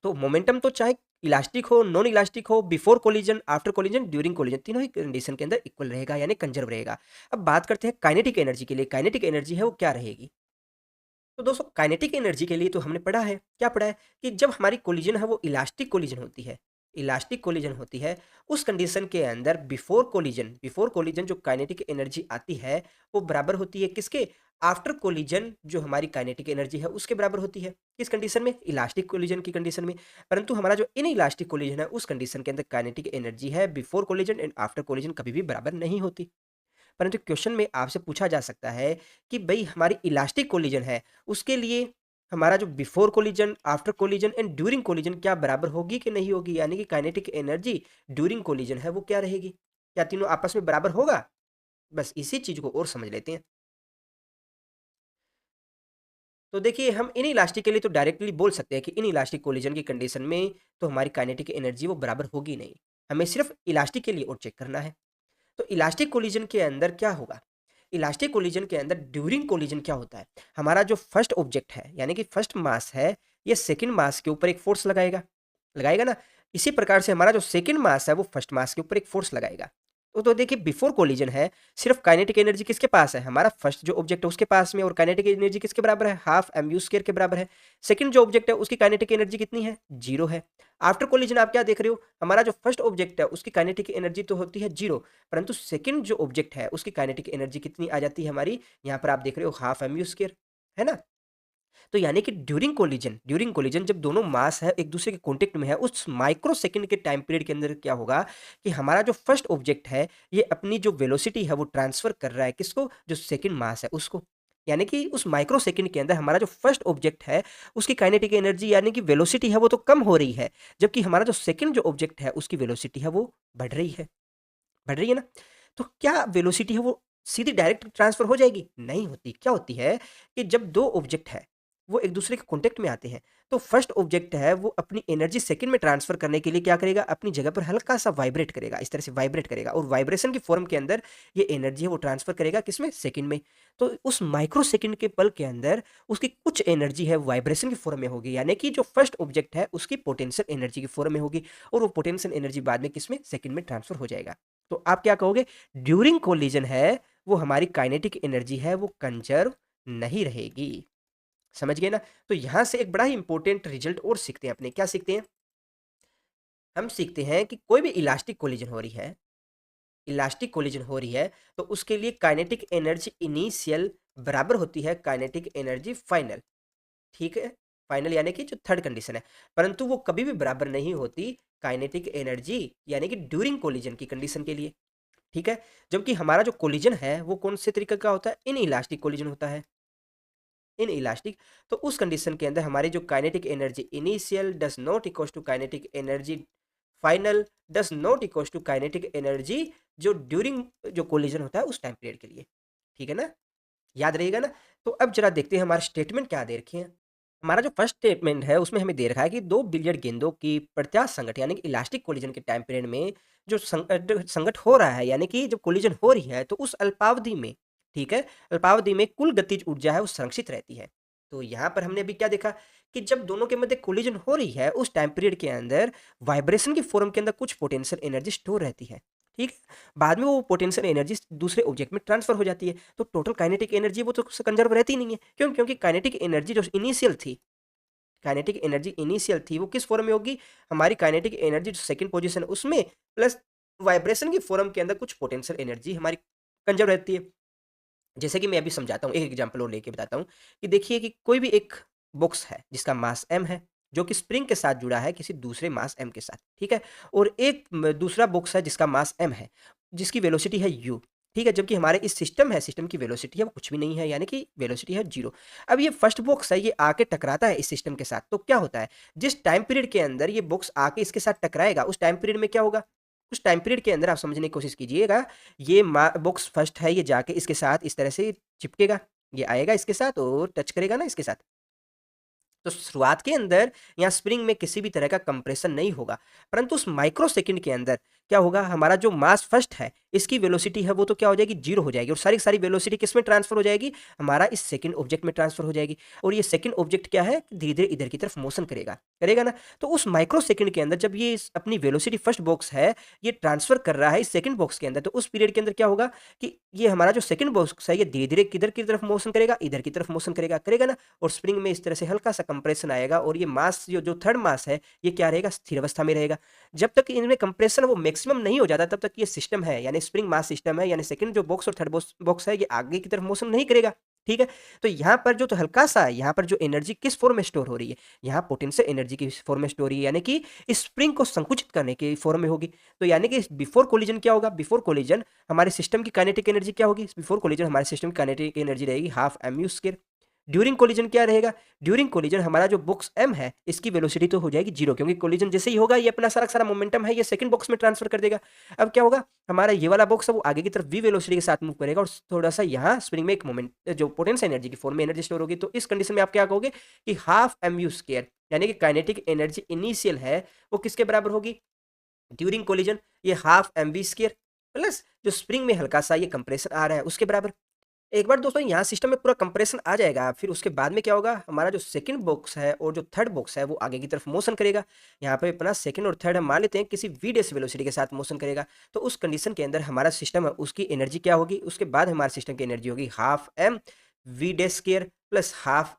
तो मोमेंटम तो चाहे इलास्टिक हो, नॉन इलास्टिक हो, before collision, after collision, during collision, तीनों ही कंडीशन के अंदर इक्वल रहेगा, यानी कंजर्व रहेगा। अब बात करते हैं काइनेटिक एनर्जी के लिए, काइनेटिक एनर्जी है वो क्या रहेगी। तो दोस्तों काइनेटिक एनर्जी के लिए तो हमने पढ़ा है, क्या पढ़ा है कि जब हमारी कोलिजन है वो इलास्टिक कोलिजन होती है, इलास्टिक कोलिजन होती है, उस कंडीशन के अंदर बिफोर कोलिजन जो काइनेटिक एनर्जी आती है वो बराबर होती है किसके, आफ्टर कोलिजन जो हमारी काइनेटिक एनर्जी है उसके बराबर होती है। किस कंडीशन में, इलास्टिक कोलिजन की कंडीशन में। परंतु हमारा जो इन इलास्टिक कोलिजन है उस कंडीशन के अंदर काइनेटिक एनर्जी है before collision and after collision कभी भी बराबर नहीं होती। परंतु क्वेश्चन में आपसे पूछा जा सकता है कि भाई हमारी इलास्टिक कोलिजन है उसके लिए हमारा जो before collision, after collision and during collision क्या बराबर होगी कि नहीं होगी, यानी कि काइनेटिक एनर्जी ड्यूरिंग कोलिजन है वो क्या रहेगी, क्या तीनों आपस में बराबर होगा। बस इसी चीज को और समझ लेते हैं। तो देखिए हम इन इलास्टिक के लिए तो डायरेक्टली बोल सकते हैं कि इन इलास्टिक कोलिजन की कंडीशन में तो हमारी काइनेटिक एनर्जी वो बराबर होगी नहीं, हमें सिर्फ इलास्टिक के लिए और चेक करना है। तो इलास्टिक कोलिजन के अंदर क्या होगा, इलास्टिक कोलिजन के अंदर ड्यूरिंग कोलिजन क्या होता है, हमारा जो फर्स्ट ऑब्जेक्ट है यानी कि फर्स्ट मास है, ये सेकंड मास के ऊपर एक फोर्स लगाएगा, लगाएगा ना। इसी प्रकार से हमारा जो सेकंड मास है वो फर्स्ट मास के ऊपर एक फोर्स लगाएगा। तो देखिए बिफोर कोलिजन है, सिर्फ काइनेटिक एनर्जी किसके पास है, हमारा फर्स्ट जो ऑब्जेक्ट है उसके पास में, और काइनेटिक एनर्जी किसके बराबर है, हाफ mu स्क्वायर के बराबर है। सेकंड जो ऑब्जेक्ट है उसकी काइनेटिक एनर्जी कितनी है, जीरो है। आफ्टर कोलिजन आप क्या देख रहे हो, हमारा जो फर्स्ट ऑब्जेक्ट है उसकी काइनेटिक एनर्जी तो होती है जीरो, परंतु सेकंड जो ऑब्जेक्ट है उसकी काइनेटिक एनर्जी कितनी आ जाती है हमारी, यहाँ पर आप देख रहे हो हाफ mu स्क्वायर, है ना। तो यानी कि ड्यूरिंग कोलिजन जब दोनों मास है एक दूसरे के कांटेक्ट में है, उस माइक्रो सेकंड के टाइम पीरियड के अंदर क्या होगा कि हमारा जो फर्स्ट ऑब्जेक्ट है ये अपनी जो वेलोसिटी है वो ट्रांसफर कर रहा है किसको, जो सेकंड मास है उसको। यानी कि उस माइक्रो सेकंड के अंदर हमारा जो फर्स्ट ऑब्जेक्ट है उसकी काइनेटिक एनर्जी यानी कि वेलोसिटी है वो तो कम हो रही है, जबकि हमारा जो सेकंड जो ऑब्जेक्ट है उसकी वेलोसिटी है वो बढ़ रही है, बढ़ रही है ना। तो क्या वेलोसिटी है वो सीधी डायरेक्ट ट्रांसफर हो जाएगी, नहीं होती। क्या होती है कि जब दो ऑब्जेक्ट है वो एक दूसरे के कांटेक्ट में आते हैं तो फर्स्ट ऑब्जेक्ट है वो अपनी एनर्जी सेकंड में ट्रांसफर करने के लिए क्या करेगा, अपनी जगह पर हल्का सा वाइब्रेट करेगा, इस तरह से वाइब्रेट करेगा, और वाइब्रेशन की फॉर्म के अंदर ये एनर्जी है वो ट्रांसफर करेगा किसमें, सेकंड में। तो उस माइक्रो सेकंड के पल के अंदर उसकी कुछ एनर्जी है वाइब्रेशन की फॉर्म में होगी, यानी कि जो फर्स्ट ऑब्जेक्ट है उसकी पोटेंशियल एनर्जी की फॉर्म में होगी, और वो पोटेंशियल एनर्जी बाद में किसमें, सेकंड में ट्रांसफर हो जाएगा। तो आप क्या कहोगे, ड्यूरिंग कोलिजन है वो हमारी काइनेटिक एनर्जी है वो कंजर्व नहीं रहेगी। समझ गए ना। तो यहां से एक बड़ा ही इंपॉर्टेंट रिजल्ट और सीखते हैं, अपने क्या सीखते हैं, हम सीखते हैं कि कोई भी इलास्टिक कोलिजन हो रही है, इलास्टिक कोलिजन हो रही है तो उसके लिए काइनेटिक एनर्जी इनिशियल बराबर होती है काइनेटिक एनर्जी फाइनल, ठीक है। फाइनल यानी कि जो थर्ड कंडीशन है, परंतु वो कभी भी बराबर नहीं होती काइनेटिक एनर्जी यानी कि ड्यूरिंग कोलिजन की कंडीशन के लिए, ठीक है। जबकि हमारा जो कोलिजन है वो कौन से तरीके का होता है, इन इलास्टिक कोलिजन होता है, इन इलास्टिक, तो उस कंडीशन के अंदर हमारी जो kinetic energy initial does not equals to kinetic energy final does not equals to kinetic energy जो ड्यूरिंग जो कोलिजन होता है उस टाइम पीरियड के लिए। ठीक है ना, याद रहेगा ना। तो अब जरा देखते हैं हमारे स्टेटमेंट क्या दे रखे हैं। हमारा जो फर्स्ट स्टेटमेंट है उसमें हमें दे रखा है कि दो बिलियर्ड गेंदों की प्रत्यास्थ संघट यानी कि इलास्टिक कोलिजन के टाइम पीरियड में जो संघट हो रहा है, यानी कि जब कोलिजन हो रही है तो उस अल्पावधि में, ठीक है, अल्पावधि में कुल गतिज ऊर्जा है वो संरक्षित रहती है। तो यहाँ पर हमने अभी क्या देखा कि जब दोनों के मध्य कोलिजन हो रही है उस टाइम पीरियड के अंदर वाइब्रेशन की फॉर्म के अंदर कुछ पोटेंशियल एनर्जी स्टोर रहती है। ठीक है, बाद में वो पोटेंशियल एनर्जी दूसरे ऑब्जेक्ट में ट्रांसफर हो जाती है, तो टोटल काइनेटिक एनर्जी वो तो कंजर्व रहती नहीं है। क्यों? क्योंकि काइनेटिक एनर्जी जो इनिशियल थी, काइनेटिक एनर्जी इनिशियल थी वो किस फॉर्म में होगी, हमारी काइनेटिक एनर्जी जो सेकंड पोजीशन है उसमें प्लस वाइब्रेशन की फॉर्म के अंदर कुछ पोटेंशियल एनर्जी हमारी कंजर्व रहती है। जैसे कि मैं अभी समझाता हूँ, एक एग्जांपल और लेके बताता हूँ कि देखिए कि कोई भी एक बॉक्स है जिसका मास m है, जो कि स्प्रिंग के साथ जुड़ा है किसी दूसरे मास m के साथ, ठीक है, और एक दूसरा बॉक्स है जिसका मास m है, जिसकी वेलोसिटी है u, ठीक है, जबकि हमारे इस सिस्टम है, सिस्टम की वेलोसिटी है वो कुछ भी नहीं है, यानी कि वेलोसिटी है 0। अब ये फर्स्ट बॉक्स है, ये आके टकराता है इस सिस्टम के साथ, तो क्या होता है, जिस टाइम पीरियड के अंदर ये बॉक्स आके इसके साथ टकराएगा उस टाइम पीरियड में क्या होगा, उस टाइम पीरियड के अंदर आप समझने की कोशिश कीजिएगा, ये बॉक्स फर्स्ट है, ये जाके इसके साथ इस तरह से चिपकेगा, ये आएगा इसके साथ और टच करेगा ना इसके साथ। तो शुरुआत के अंदर यहाँ स्प्रिंग में किसी भी तरह का कंप्रेशन नहीं होगा, परंतु उस माइक्रो सेकंड के अंदर क्या होगा, हमारा जो मास फर्स्ट है इसकी वेलोसिटी है वो तो क्या हो जाएगी, 0 हो जाएगी, और सारी सारी वेलोसिटी किस में ट्रांसफर हो जाएगी, हमारा इस सेकंड ऑब्जेक्ट में ट्रांसफर हो जाएगी। और ये सेकंड ऑब्जेक्ट क्या है, धीरे धीरे इधर की तरफ मोशन करेगा, करेगा ना। तो उस माइक्रो सेकंड के अंदर जब ये अपनी वेलोसिटी फर्स्ट बॉक्स है ये ट्रांसफर कर रहा है इस सेकंड बॉक्स के अंदर, तो उस पीरियड के अंदर क्या होगा कि ये हमारा जो सेकंड बॉक्स है ये धीरे धीरे किधर की तरफ मोशन करेगा, इधर की तरफ मोशन करेगा, करेगा ना, और स्प्रिंग में इस तरह से हल्का सा कंप्रेशन आएगा, और ये मास जो थर्ड मास है ये क्या रहेगा, स्थिर अवस्था में रहेगा। जब तक इनमें कंप्रेशन वो मैक्सिमम नहीं हो जाता तब तक ये सिस्टम है, यानी स्प्रिंग मास सिस्टम है, यानी सेकंड जो बॉक्स और थर्ड बॉक्स है ये आगे की तरफ मोशन नहीं करेगा। ठीक है, तो यहाँ पर जो तो हल्का सा है, यहाँ पर जो एनर्जी किस फॉर्म में स्टोर हो रही है, यहाँ पोटेंशियल एनर्जी की फॉर्म में स्टोर हो रही है, यानी कि इस स्प्रिंग को संकुचित करने के फॉर्म में होगी। तो यानी कि बिफोर कोलिजन क्या होगा, बिफोर कोलिजन हमारे सिस्टम की काइनेटिक एनर्जी क्या होगी, बिफोर कोलिजन हमारे सिस्टम की काइनेटिक एनर्जी रहेगी half mu square. During collision क्या रहेगा, ड्यूरिंग कोलिजन हमारा जो बॉक्स m है इसकी वेलोसिटी तो हो जाएगी 0, क्योंकि कोलिजन जैसे ही होगा ये अपना सारा सारा मोमेंटम है ये सेकंड बॉक्स में ट्रांसफर कर देगा। अब क्या होगा, हमारा ये वाला बॉक्स है वो आगे की तरफ v वेलोसिटी के साथ मूव करेगा, और थोड़ा सा यहाँ स्प्रिंग में एक मोमेंट जो पोटेंशियल एनर्जी की फॉर्म में एनर्जी स्टोर होगी। तो इस कंडीशन में आप क्या कहोगे कि हाफ mu स्क्वायर, यानी कि काइनेटिक एनर्जी इनिशियल है वो किसके बराबर होगी, ड्यूरिंग कोलिजन ये हाफ mv स्क्वायर प्लस जो स्प्रिंग में हल्का सा ये कंप्रेशन आ रहा है उसके बराबर। एक बार दोस्तों यहाँ सिस्टम में पूरा कंप्रेशन आ जाएगा, फिर उसके बाद में क्या होगा, हमारा जो सेकंड बॉक्स है और जो थर्ड बॉक्स है वो आगे की तरफ मोशन करेगा। यहाँ पे अपना सेकंड और थर्ड हम मान लेते हैं किसी वी डेस वेलोसिटी के साथ मोशन करेगा। तो उस कंडीशन के अंदर हमारा सिस्टम है उसकी एनर्जी क्या होगी, उसके बाद हमारे सिस्टम की एनर्जी होगी हाफ m वी डे square plus half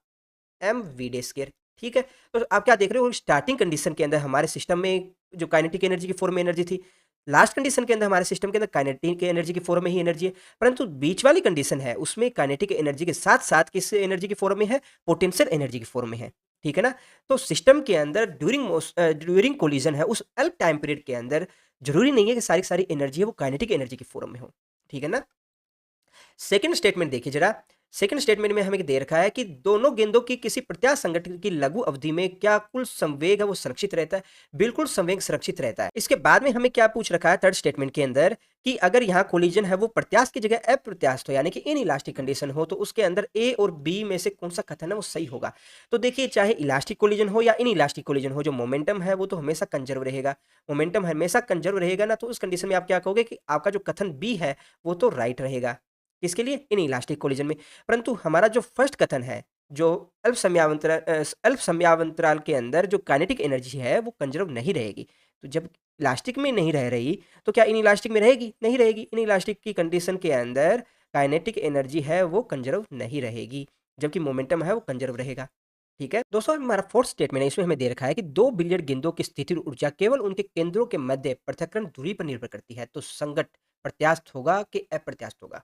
m v डे स्क्वायर। ठीक है, तो आप क्या देख रहे हो, स्टार्टिंग कंडीशन के अंदर हमारे सिस्टम में जो काइनेटिक एनर्जी की फॉर्म में एनर्जी थी, लास्ट कंडीशन के अंदर हमारे सिस्टम के अंदर काइनेटिक एनर्जी की फॉर्म में ही एनर्जी है, परंतु बीच वाली कंडीशन है उसमें काइनेटिक एनर्जी के साथ साथ किस एनर्जी की फॉर्म में है, पोटेंशियल एनर्जी की फॉर्म में है। ठीक है ना, तो सिस्टम के अंदर ड्यूरिंग कोलिजन है उस अल्प टाइम पीरियड के अंदर जरूरी नहीं है कि सारी सारी एनर्जी है वो काइनेटिक एनर्जी की फॉर्म में हो। ठीक है ना, सेकंड स्टेटमेंट देखिए जरा, सेकंड स्टेटमेंट में हमें दे रखा है कि दोनों गेंदों की किसी प्रत्यास्थ संगठन की लघु अवधि में क्या कुल संवेग है वो सुरक्षित रहता है, बिल्कुल संवेग सुरक्षित रहता है। इसके बाद में हमें क्या पूछ रखा है थर्ड स्टेटमेंट के अंदर कि अगर यहाँ कोलिजन है वो प्रत्यास्थ की जगह अप्रत्यास्थ हो, यानी कि इन इलास्टिक कंडीशन हो, तो उसके अंदर ए और बी में से कौन सा कथन है वो सही होगा। तो देखिए चाहे इलास्टिक कोलिजन हो या इन इलास्टिक कोलिजन हो, जो मोमेंटम है वो तो हमेशा कंजर्व रहेगा, मोमेंटम हमेशा कंजर्व रहेगा ना, तो उस कंडीशन में आप क्या कहोगे कि आपका जो कथन बी है वो तो राइट रहेगा, किसके लिए, इन इलास्टिक कोलिजन में। परंतु हमारा जो फर्स्ट कथन है, जो अल्प समयावंतराल के अंदर जो काइनेटिक एनर्जी है वो कंजर्व नहीं रहेगी। तो जब इलास्टिक में नहीं रह रही तो क्या इन इलास्टिक में रहेगी, नहीं रहेगी। इन इलास्टिक की कंडीशन के अंदर काइनेटिक एनर्जी है वो कंजर्व नहीं रहेगी, जबकि मोमेंटम है वो कंजर्व रहेगा। ठीक है दोस्तों, हमारा फोर्थ स्टेटमेंट है, इसमें हमें दे रखा है कि 2 बिलियन गेंदों की स्थितिज ऊर्जा केवल उनके केंद्रों के मध्य पृथक्करण दूरी पर निर्भर करती है। तो संगत प्रत्यास्थ होगा कि अप्रत्यास्थ होगा।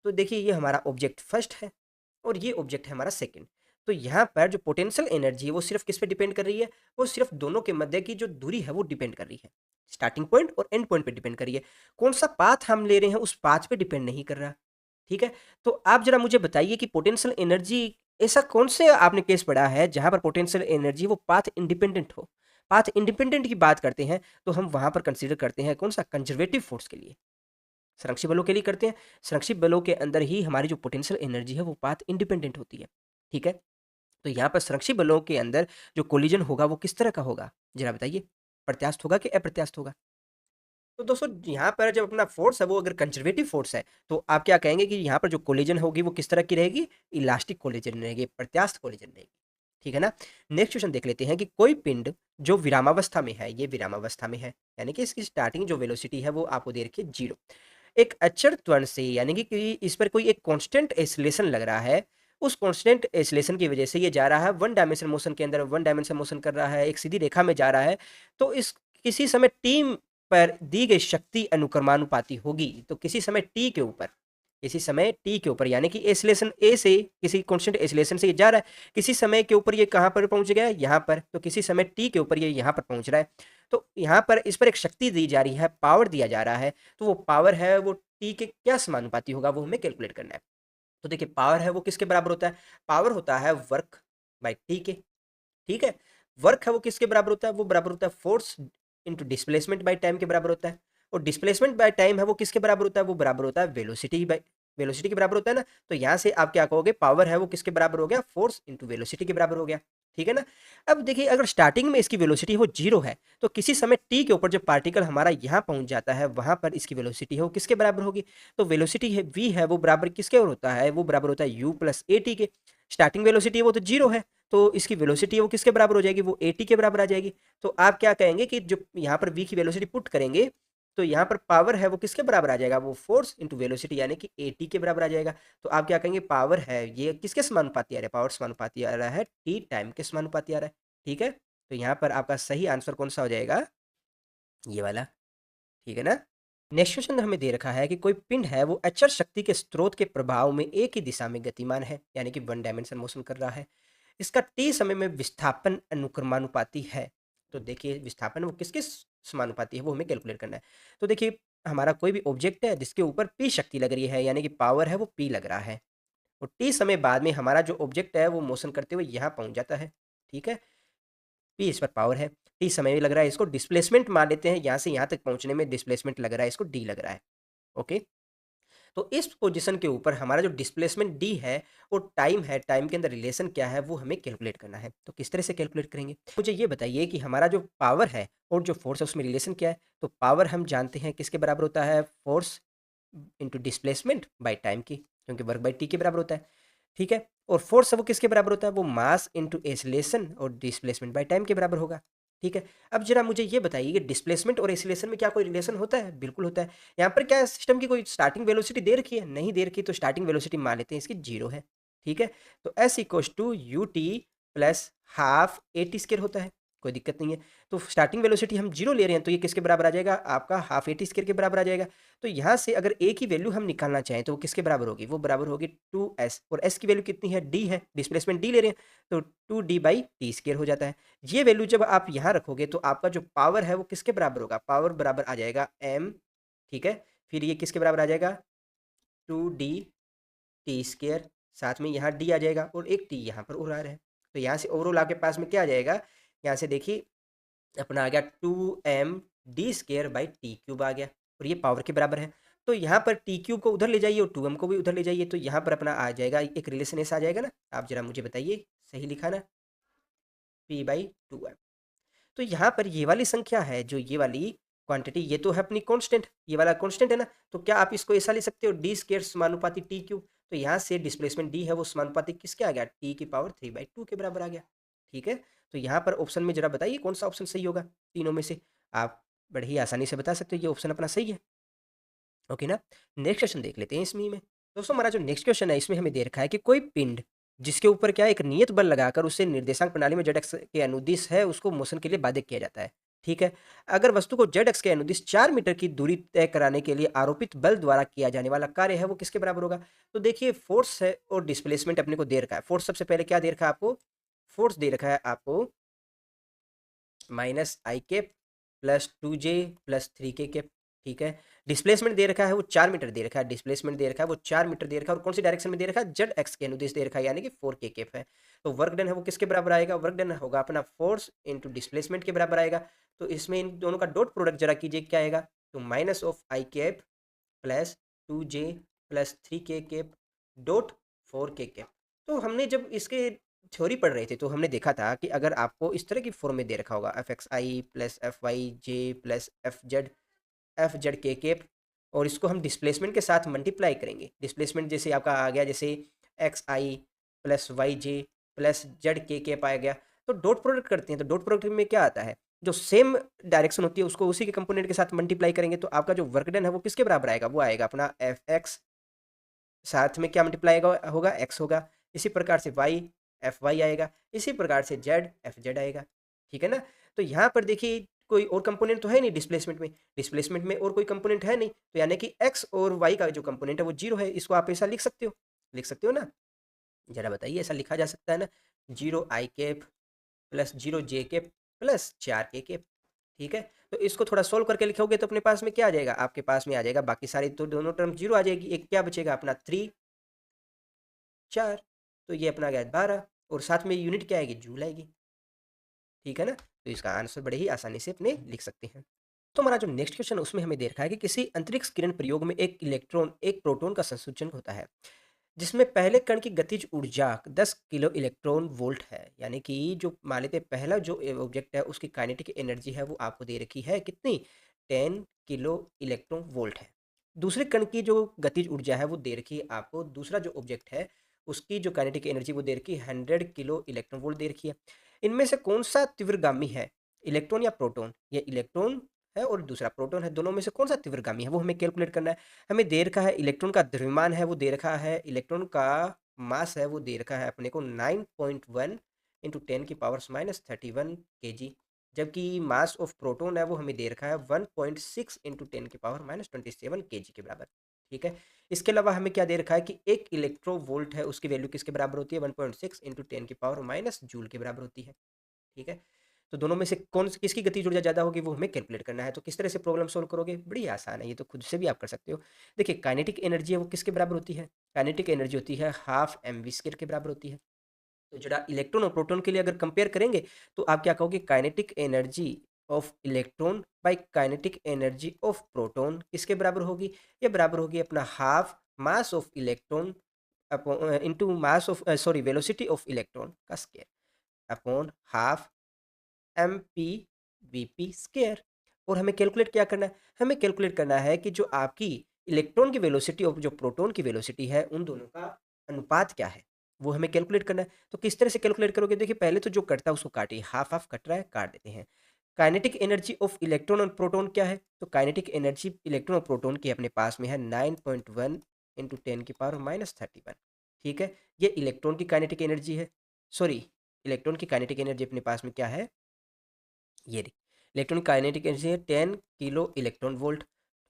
तो देखिए ये हमारा ऑब्जेक्ट फर्स्ट है और ये ऑब्जेक्ट है हमारा सेकंड। तो यहाँ पर जो पोटेंशियल एनर्जी है वो सिर्फ किस पे डिपेंड कर रही है, वो सिर्फ दोनों के मध्य की जो दूरी है वो डिपेंड कर रही है, स्टार्टिंग पॉइंट और एंड पॉइंट पे डिपेंड कर रही है। कौन सा पाथ हम ले रहे हैं उस पाथ पे डिपेंड नहीं कर रहा। ठीक है, तो आप जरा मुझे बताइए कि पोटेंशियल एनर्जी ऐसा कौन से आपने केस पढ़ा है जहां पर पोटेंशियल एनर्जी वो पाथ इंडिपेंडेंट हो? पाथ इंडिपेंडेंट की बात करते हैं तो हम वहां पर कंसीडर करते हैं कौन सा, कंजर्वेटिव फोर्स के लिए, संरक्षित बलों के लिए करते हैं। संरक्षित बलों के अंदर ही हमारी जो पोटेंशियल एनर्जी है वो पाथ इंडिपेंडेंट होती है। ठीक है, तो यहाँ पर संरक्षित बलों के अंदर जो कोलिजन होगा वो किस तरह का होगा, जरा बताइए, प्रत्यास्थ होगा कि अप्रत्यास्थ होगा? तो दोस्तों यहाँ पर जब अपना फोर्स है वो अगर कंजर्वेटिव फोर्स है तो आप क्या कहेंगे कि यहाँ पर जो कोलिजन होगी वो किस तरह की रहेगी, इलास्टिक कोलिजन रहेगी, प्रत्यास्थ कोलिजन रहेगी। ठीक है ना। नेक्स्ट क्वेश्चन देख लेते हैं कि कोई पिंड जो विरामावस्था में है, ये विरामावस्था में है यानी कि इसकी स्टार्टिंग जो वेलोसिटी है वो आपको दे रखी है 0, एक अचर त्वरण से यानी कि इस पर कोई एक कांस्टेंट एक्सीलरेशन लग रहा है, उस कांस्टेंट एक्सीलरेशन की वजह से ये जा रहा है वन डायमेंशन मोशन के अंदर, वन डायमेंशन मोशन कर रहा है, एक सीधी रेखा में जा रहा है। तो इस किसी समय टीम पर दी गई शक्ति अनुक्रमानुपाती होगी। तो किसी समय टी के ऊपर, किसी समय टी के ऊपर यानी कि एसिलेशन ए से किसी कांस्टेंट एसिलेशन से ये जा रहा है, किसी समय के ऊपर ये कहाँ पर पहुंच गया, यहाँ पर, तो किसी समय टी के ऊपर ये यहाँ पर पहुंच रहा है। तो यहाँ पर इस पर एक शक्ति दी जा रही है, पावर दिया जा रहा है, तो वो पावर है वो टी के क्या समानुपाती होगा वो हमें कैलकुलेट करना है। तो देखिए पावर है वो किसके बराबर होता है, पावर होता है वर्क बाई टी के। ठीक है, वर्क है वो किसके बराबर होता है, वो बराबर होता है force into displacement by time के बराबर होता है। और डिस्प्लेसमेंट बाय टाइम है वो किसके बराबर होता है, वो बराबर होता है वेलोसिटी बाय, वेलोसिटी के बराबर होता है ना। तो यहाँ से आप क्या कहोगे, पावर है वो किसके बराबर हो गया, फोर्स इंटू वेलोसिटी के बराबर हो गया। ठीक है ना। अब देखिए अगर स्टार्टिंग में इसकी वेलोसिटी वो 0 है तो किसी समय टी के ऊपर जब पार्टिकल हमारा यहाँ पहुंच जाता है वहां पर इसकी वेलोसिटी है वो किसके बराबर होगी, तो वेलोसिटी है वी है वो बराबर किसके और होता है, वो बराबर होता है यू प्लस ए टी के। स्टार्टिंग वेलोसिटी वो तो 0 है तो इसकी वेलोसिटी है वो किसके बराबर हो जाएगी, वो ए टी के बराबर आ जाएगी। तो आप क्या कहेंगे कि जो यहाँ पर वी की वेलोसिटी पुट करेंगे तो यहाँ पर पावर है वो किसके बराबर आ जाएगा, वो फोर्स इंटू वेलोसिटी यानी कि ए टी के बराबर आ जाएगा। तो आप क्या कहेंगे, पावर है ये किसके समानुपाती आ रहा है, पावर समानुपाती आ रहा है टी टाइम के समानुपाती आ रहा है। ठीक है, तो यहाँ पर आपका सही आंसर कौन सा हो जाएगा, ये वाला। ठीक है ना। नेक्स्ट क्वेश्चन हमें दे रखा है कि कोई पिंड है वो अचर शक्ति के स्रोत के प्रभाव में एक ही दिशा में गतिमान है यानी कि वन डायमेंशन मोशन कर रहा है, इसका टी समय में विस्थापन अनुक्रमानुपाती है। तो देखिए विस्थापन वो किसके समानुपाती है वो हमें कैलकुलेट करना है। तो देखिए हमारा कोई भी ऑब्जेक्ट है जिसके ऊपर पी शक्ति लग रही है यानी कि पावर है वो पी लग रहा है, और टी समय बाद में हमारा जो ऑब्जेक्ट है वो मोशन करते हुए यहाँ पहुंच जाता है। ठीक है, पी इस पर पावर है, टी समय भी लग रहा है, इसको डिस्प्लेसमेंट मान लेते हैं, यहाँ से यहाँ तक पहुंचने में डिस्प्लेसमेंट लग रहा है, इसको डी लग रहा है। ओके, तो इस पोजीशन के ऊपर हमारा जो डिस्प्लेसमेंट डी है और टाइम है, टाइम के अंदर रिलेशन क्या है वो हमें कैलकुलेट करना है। तो किस तरह से कैलकुलेट करेंगे, मुझे ये बताइए कि हमारा जो पावर है और जो फोर्स है उसमें रिलेशन क्या है। तो पावर हम जानते हैं किसके बराबर होता है, force into displacement by time की, क्योंकि वर्क बाय टी के बराबर होता है। ठीक है, और फोर्स है वो किसके बराबर होता है, वो मास इंटू एसिलेशन और डिस्प्लेसमेंट बाय टाइम के बराबर होगा। ठीक है, अब जरा मुझे ये बताइए कि डिस्प्लेसमेंट और एसिलेशन में क्या कोई रिलेशन होता है, बिल्कुल होता है। यहाँ पर क्या सिस्टम की कोई स्टार्टिंग वेलोसिटी दे रखी है, नहीं दे रखी, तो स्टार्टिंग वेलोसिटी मान लेते हैं इसकी 0 है। ठीक है, तो s equals to u t plus half a t square होता है, कोई दिक्कत नहीं है। तो स्टार्टिंग वेलोसिटी हम 0 ले रहे हैं तो ये किसके बराबर आ जाएगा, आपका हाफ ए टी स्केयर के बराबर आ जाएगा। तो यहाँ से अगर ए की वैल्यू हम निकालना चाहें तो वो किसके बराबर होगी, वो बराबर होगी 2s, और s की वैल्यू कितनी है, d है, डिस्प्लेसमेंट d ले रहे हैं, तो 2d बाई टी स्केयर हो जाता है। ये वैल्यू जब आप यहाँ रखोगे तो आपका जो पावर है वो किसके बराबर होगा, पावर बराबर आ जाएगा m। ठीक है, फिर ये किसके बराबर आ जाएगा, 2d टी स्केयर, साथ में यहाँ d आ जाएगा और एक t यहाँ पर और आ रहा है। तो यहाँ से ओवरऑल आपके पास में क्या आ जाएगा, यहाँ से देखिए अपना आ गया 2m D square by T cube आ गया, और ये पावर के बराबर है। तो यहाँ पर टी क्यूब को उधर ले जाइए और 2m को भी उधर ले जाइए, तो यहाँ पर अपना आ जाएगा एक रिलेशन ऐसा आ जाएगा ना, आप जरा मुझे बताइए सही लिखा ना, p बाई 2m। तो यहाँ पर ये वाली संख्या है, जो ये वाली क्वांटिटी, ये तो है अपनी कांस्टेंट, ये वाला कांस्टेंट है ना, तो क्या आप इसको ऐसा ले सकते हो, डी स्केयर समानुपाती टी क्यूब। तो यहाँ से डिस्प्लेसमेंट डी है वो समानुपाती किसके आ गया, टी की पावर 3/2 के बराबर आ गया। ठीक है, तो यहाँ पर ऑप्शन में जरा बताइए कौन सा ऑप्शन सही होगा तीनों में से, आप बड़े ही आसानी से बता सकते हो ये ऑप्शन अपना सही है। ओके ना। नेक्स्ट क्वेश्चन देख लेते हैं इसमें में। दोस्तों हमारा जो नेक्स्ट क्वेश्चन है इसमें हमें दे रखा है कि कोई पिंड जिसके ऊपर क्या है, एक नियत बल लगाकर उसे निर्देशांक प्रणाली में जेड एक्स के अनुदिश है उसको मोशन के लिए बाध्य किया जाता है। ठीक है, अगर वस्तु को जेड एक्स के अनुदिश 4 मीटर की दूरी तय कराने के लिए आरोपित बल द्वारा किया जाने वाला कार्य है वो किसके बराबर होगा। तो देखिए फोर्स है और डिस्प्लेसमेंट अपने को दे रखा है। फोर्स सबसे पहले क्या दे रखा है आपको, फोर्स दे रखा है आपको -i cap plus 2j plus 3k cap. ठीक है। डिस्प्लेसमेंट दे रखा है वो 4 मीटर दे रखा है, डिस्प्लेसमेंट दे रखा है वो 4 मीटर दे रखा है और कौन सी डायरेक्शन में दे रखा है, जेड एक्स के अनुदिश दे रखा है, यानी कि 4 के केप है। तो वर्क डन है वो किसके बराबर आएगा, वर्क डन होगा अपना फोर्स इंटू डिस्प्लेसमेंट के बराबर आएगा। तो इसमें इन दोनों का डॉट प्रोडक्ट जरा कीजिए, क्या आएगा, तो minus of I cap plus 2j plus 3k cap dot 4k cap. तो हमने जब इसके थ्योरी पढ़ रहे थे तो हमने देखा था कि अगर आपको इस तरह की फॉर्म में दे रखा होगा, एफ एक्स आई प्लस एफ वाई जे प्लस एफ जेड के केप, और इसको हम डिस्प्लेसमेंट के साथ मल्टीप्लाई करेंगे। डिस्प्लेसमेंट जैसे आपका आ गया, जैसे एक्स आई प्लस वाई जे प्लस जेड के केप आ गया, तो डॉट प्रोडक्ट करते हैं। तो डॉट प्रोडक्ट में क्या आता है, जो सेम डायरेक्शन होती है उसको उसी के कंपोनेंट के साथ मल्टीप्लाई करेंगे, तो आपका जो वर्क डन है वो किसके बराबर आएगा, वो आएगा अपना एफ एक्स, साथ में क्या मल्टीप्लाई होगा, एक्स होगा। इसी प्रकार से वाई एफ वाई आएगा, इसी प्रकार से जेड एफ जेड आएगा। ठीक है ना। तो यहाँ पर देखिए कोई और कंपोनेंट तो है नहीं डिस्प्लेसमेंट में, डिस्प्लेसमेंट में और कोई कंपोनेंट है नहीं, तो यानी कि एक्स और वाई का जो कंपोनेंट है वो जीरो है। इसको आप ऐसा लिख सकते हो, लिख सकते हो ना, जरा बताइए, ऐसा लिखा जा सकता है ना, जीरो आई कैप प्लस जीरो जे कैप प्लस 4 के कैप। ठीक है। तो इसको थोड़ा सोल्व करके लिखोगे तो अपने पास में क्या आ जाएगा, आपके पास में आ जाएगा बाकी सारी तो दोनों टर्म जीरो आ जाएगी, एक क्या बचेगा अपना 3 4, तो ये अपना गया 12, और साथ में यूनिट क्या आएगी, जूल आएगी। ठीक है ना। तो इसका आंसर बड़े ही आसानी से अपने लिख सकते हैं। तो हमारा जो नेक्स्ट क्वेश्चन है उसमें हमें दे रखा है कि किसी अंतरिक्ष किरण प्रयोग में एक इलेक्ट्रॉन एक प्रोटॉन का संसूचन होता है, जिसमें पहले कण की गतिज ऊर्जा 10 किलो इलेक्ट्रॉन वोल्ट है। यानी कि जो मान लेते हैं पहला जो ऑब्जेक्ट है उसकी काइनेटिक एनर्जी है वो आपको दे रखी है कितनी, 10 किलो इलेक्ट्रॉन वोल्ट है। दूसरे कण की जो गतिज ऊर्जा है वो दे रखी है आपको, दूसरा जो ऑब्जेक्ट है उसकी जो काइनेटिक एनर्जी वो दे रखी है 100 किलो इलेक्ट्रॉन वोल्ट दे रखी है। इनमें से कौन सा तीव्रगामी है, इलेक्ट्रॉन या प्रोटॉन, ये इलेक्ट्रॉन है और दूसरा प्रोटॉन है, दोनों में से कौन सा तीव्रगामी है वो हमें कैलकुलेट करना है। हमें दे रखा है इलेक्ट्रॉन का द्रव्यमान है वो दे रखा है, इलेक्ट्रॉन का मास है वो दे रखा है अपने को 9.1 इंटू 10⁻31 kg, जबकि मास ऑफ प्रोटॉन है वो हमें दे रखा है 1.6 इंटू 10⁻27 kg के बराबर। ठीक है। इसके अलावा हमें क्या दे रखा है कि एक इलेक्ट्रो वोल्ट है उसकी वैल्यू किसके बराबर होती है, 1.6 इंटू 10⁻⁻जूल के बराबर होती है। ठीक है। तो दोनों में से किसकी गतिज ऊर्जा ज़्यादा होगी वो हमें कैलकुलेट करना है। तो किस तरह से प्रॉब्लम सॉल्व करोगे, बड़ी आसान है, ये तो खुद से भी आप कर सकते हो। देखिए काइनेटिक एनर्जी है वो किसके बराबर होती है, काइनेटिक एनर्जी होती है हाफ एम वी स्क्वायर के बराबर होती है। तो जरा इलेक्ट्रॉन और प्रोटॉन के लिए अगर कंपेयर करेंगे तो आप क्या कहोगे, kinetic energy of electron by kinetic energy of proton किसके बराबर होगी, ये बराबर होगी अपना half mass of electron into mass of sorry velocity of electron का square upon half M P V P square. और हमें कैलकुलेट क्या करना है, हमें कैलकुलेट करना है कि जो आपकी इलेक्ट्रॉन की वेलोसिटी और जो प्रोटॉन की वेलोसिटी है उन दोनों का अनुपात क्या है, वो हमें कैलकुलेट करना है। तो किस तरह से कैलकुलेट करोगे, देखिए पहले तो जो कटता है उसको काटिए, हाफ हाफ कट रहा है काट देते हैं। काइनेटिक एनर्जी ऑफ इलेक्ट्रॉन और प्रोटॉन क्या है, तो काइनेटिक एनर्जी इलेक्ट्रॉन और प्रोटॉन की अपने पास में है 9.1 इंटू 10⁻31। ठीक है। ये इलेक्ट्रॉन की काइनेटिक एनर्जी है, सॉरी इलेक्ट्रॉन की काइनेटिक एनर्जी अपने पास में क्या है, ये रही इलेक्ट्रॉन काइनेटिक एनर्जी है 10 किलो इलेक्ट्रॉन वोल्ट।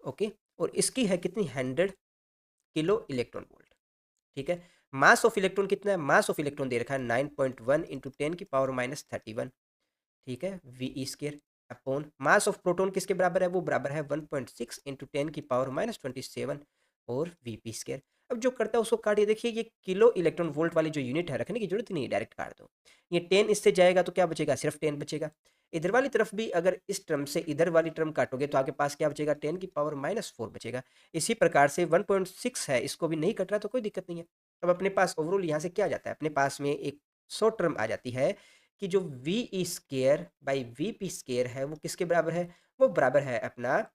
ओके। और इसकी है कितनी, 100 किलो इलेक्ट्रॉन वोल्ट। ठीक है। मास ऑफ इलेक्ट्रॉन कितना है, मास ऑफ इलेक्ट्रॉन दे रखा है 9.1 इंटू 10⁻31। ठीक है, V E square upon mass of proton किसके बराबर है, वो बराबर है 1.6 इंटू 10⁻27 और वी पी स्केयर। अब जो करता है उसको काटिए, देखिए ये किलो इलेक्ट्रॉन वोल्ट वाली जो यूनिट है रखने की जरूरत नहीं है, डायरेक्ट काट दो। ये 10 इससे जाएगा तो क्या बचेगा, सिर्फ 10 बचेगा। इधर वाली तरफ भी अगर इस टर्म से इधर वाली टर्म काटोगे तो आपके पास क्या बचेगा, 10⁻⁻4 बचेगा। इसी प्रकार से 1.6 है, इसको भी नहीं कट रहा तो कोई दिक्कत नहीं है। अब अपने पास ओवरऑल यहाँ से क्या आ जाता है, अपने पास में एक शॉर्ट टर्म आ जाती है कि जो V E square by V P square है वो किसके बराबर है, वो बराबर है अपना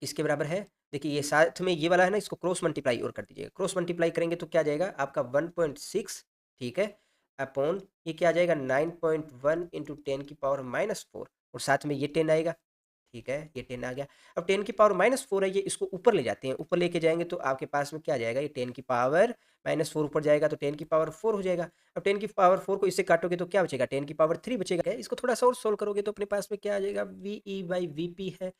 इसके बराबर है। देखिए ये साथ में ये वाला है ना, इसको क्रॉस मल्टीप्लाई और कर दीजिएगा, क्रॉस मल्टीप्लाई करेंगे तो क्या आ जाएगा आपका 1.6। ठीक है। अपॉन ये क्या आ जाएगा 9.1 इंटू 10⁻⁻4 और साथ में ये 10 आएगा। ठीक है, ये 10 आ गया। अब 10⁻⁻4 है, ये इसको ऊपर ले जाते हैं, ऊपर लेके जाएंगे तो आपके पास में क्या आ जाएगा, ये 10⁻⁻4 ऊपर जाएगा तो 10⁻4 हो जाएगा। अब 10⁻4 को इससे काटोगे तो क्या बचेगा, 10⁻3 बचेगा। इसको थोड़ा सा और सोल्व करोगे तो अपने पास में क्या आ जाएगा, V E by V P है,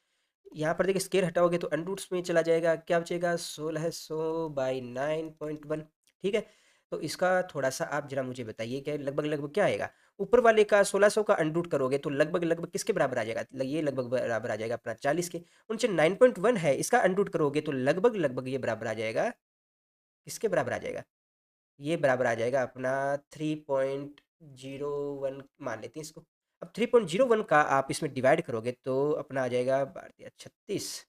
यहाँ पर देखिए स्केयर हटाओगे तो अंडर रूट्स में चला जाएगा, क्या बचेगा 1600/9.1। ठीक है। तो इसका थोड़ा-सा आप ज़रा मुझे बताइए कि लगभग-लगभग क्या आएगा? ऊपर वाले का 1600 का अनरूट करोगे तो लगभग-लगभग किसके बराबर आ जाएगा? ये लगभग बराबर आ जाएगा अपना 40 के। उनसे 9.1 है, इसका अनरूट करोगे तो लगभग-लगभग ये बराबर आ जाएगा, किसके बराबर आ जाएगा? ये बराबर आ जाएगा अपना 3.01 मान लेते हैं इसको। अब 3.01 का आप इसमें डिवाइड करोगे तो अपना आ जाएगा 36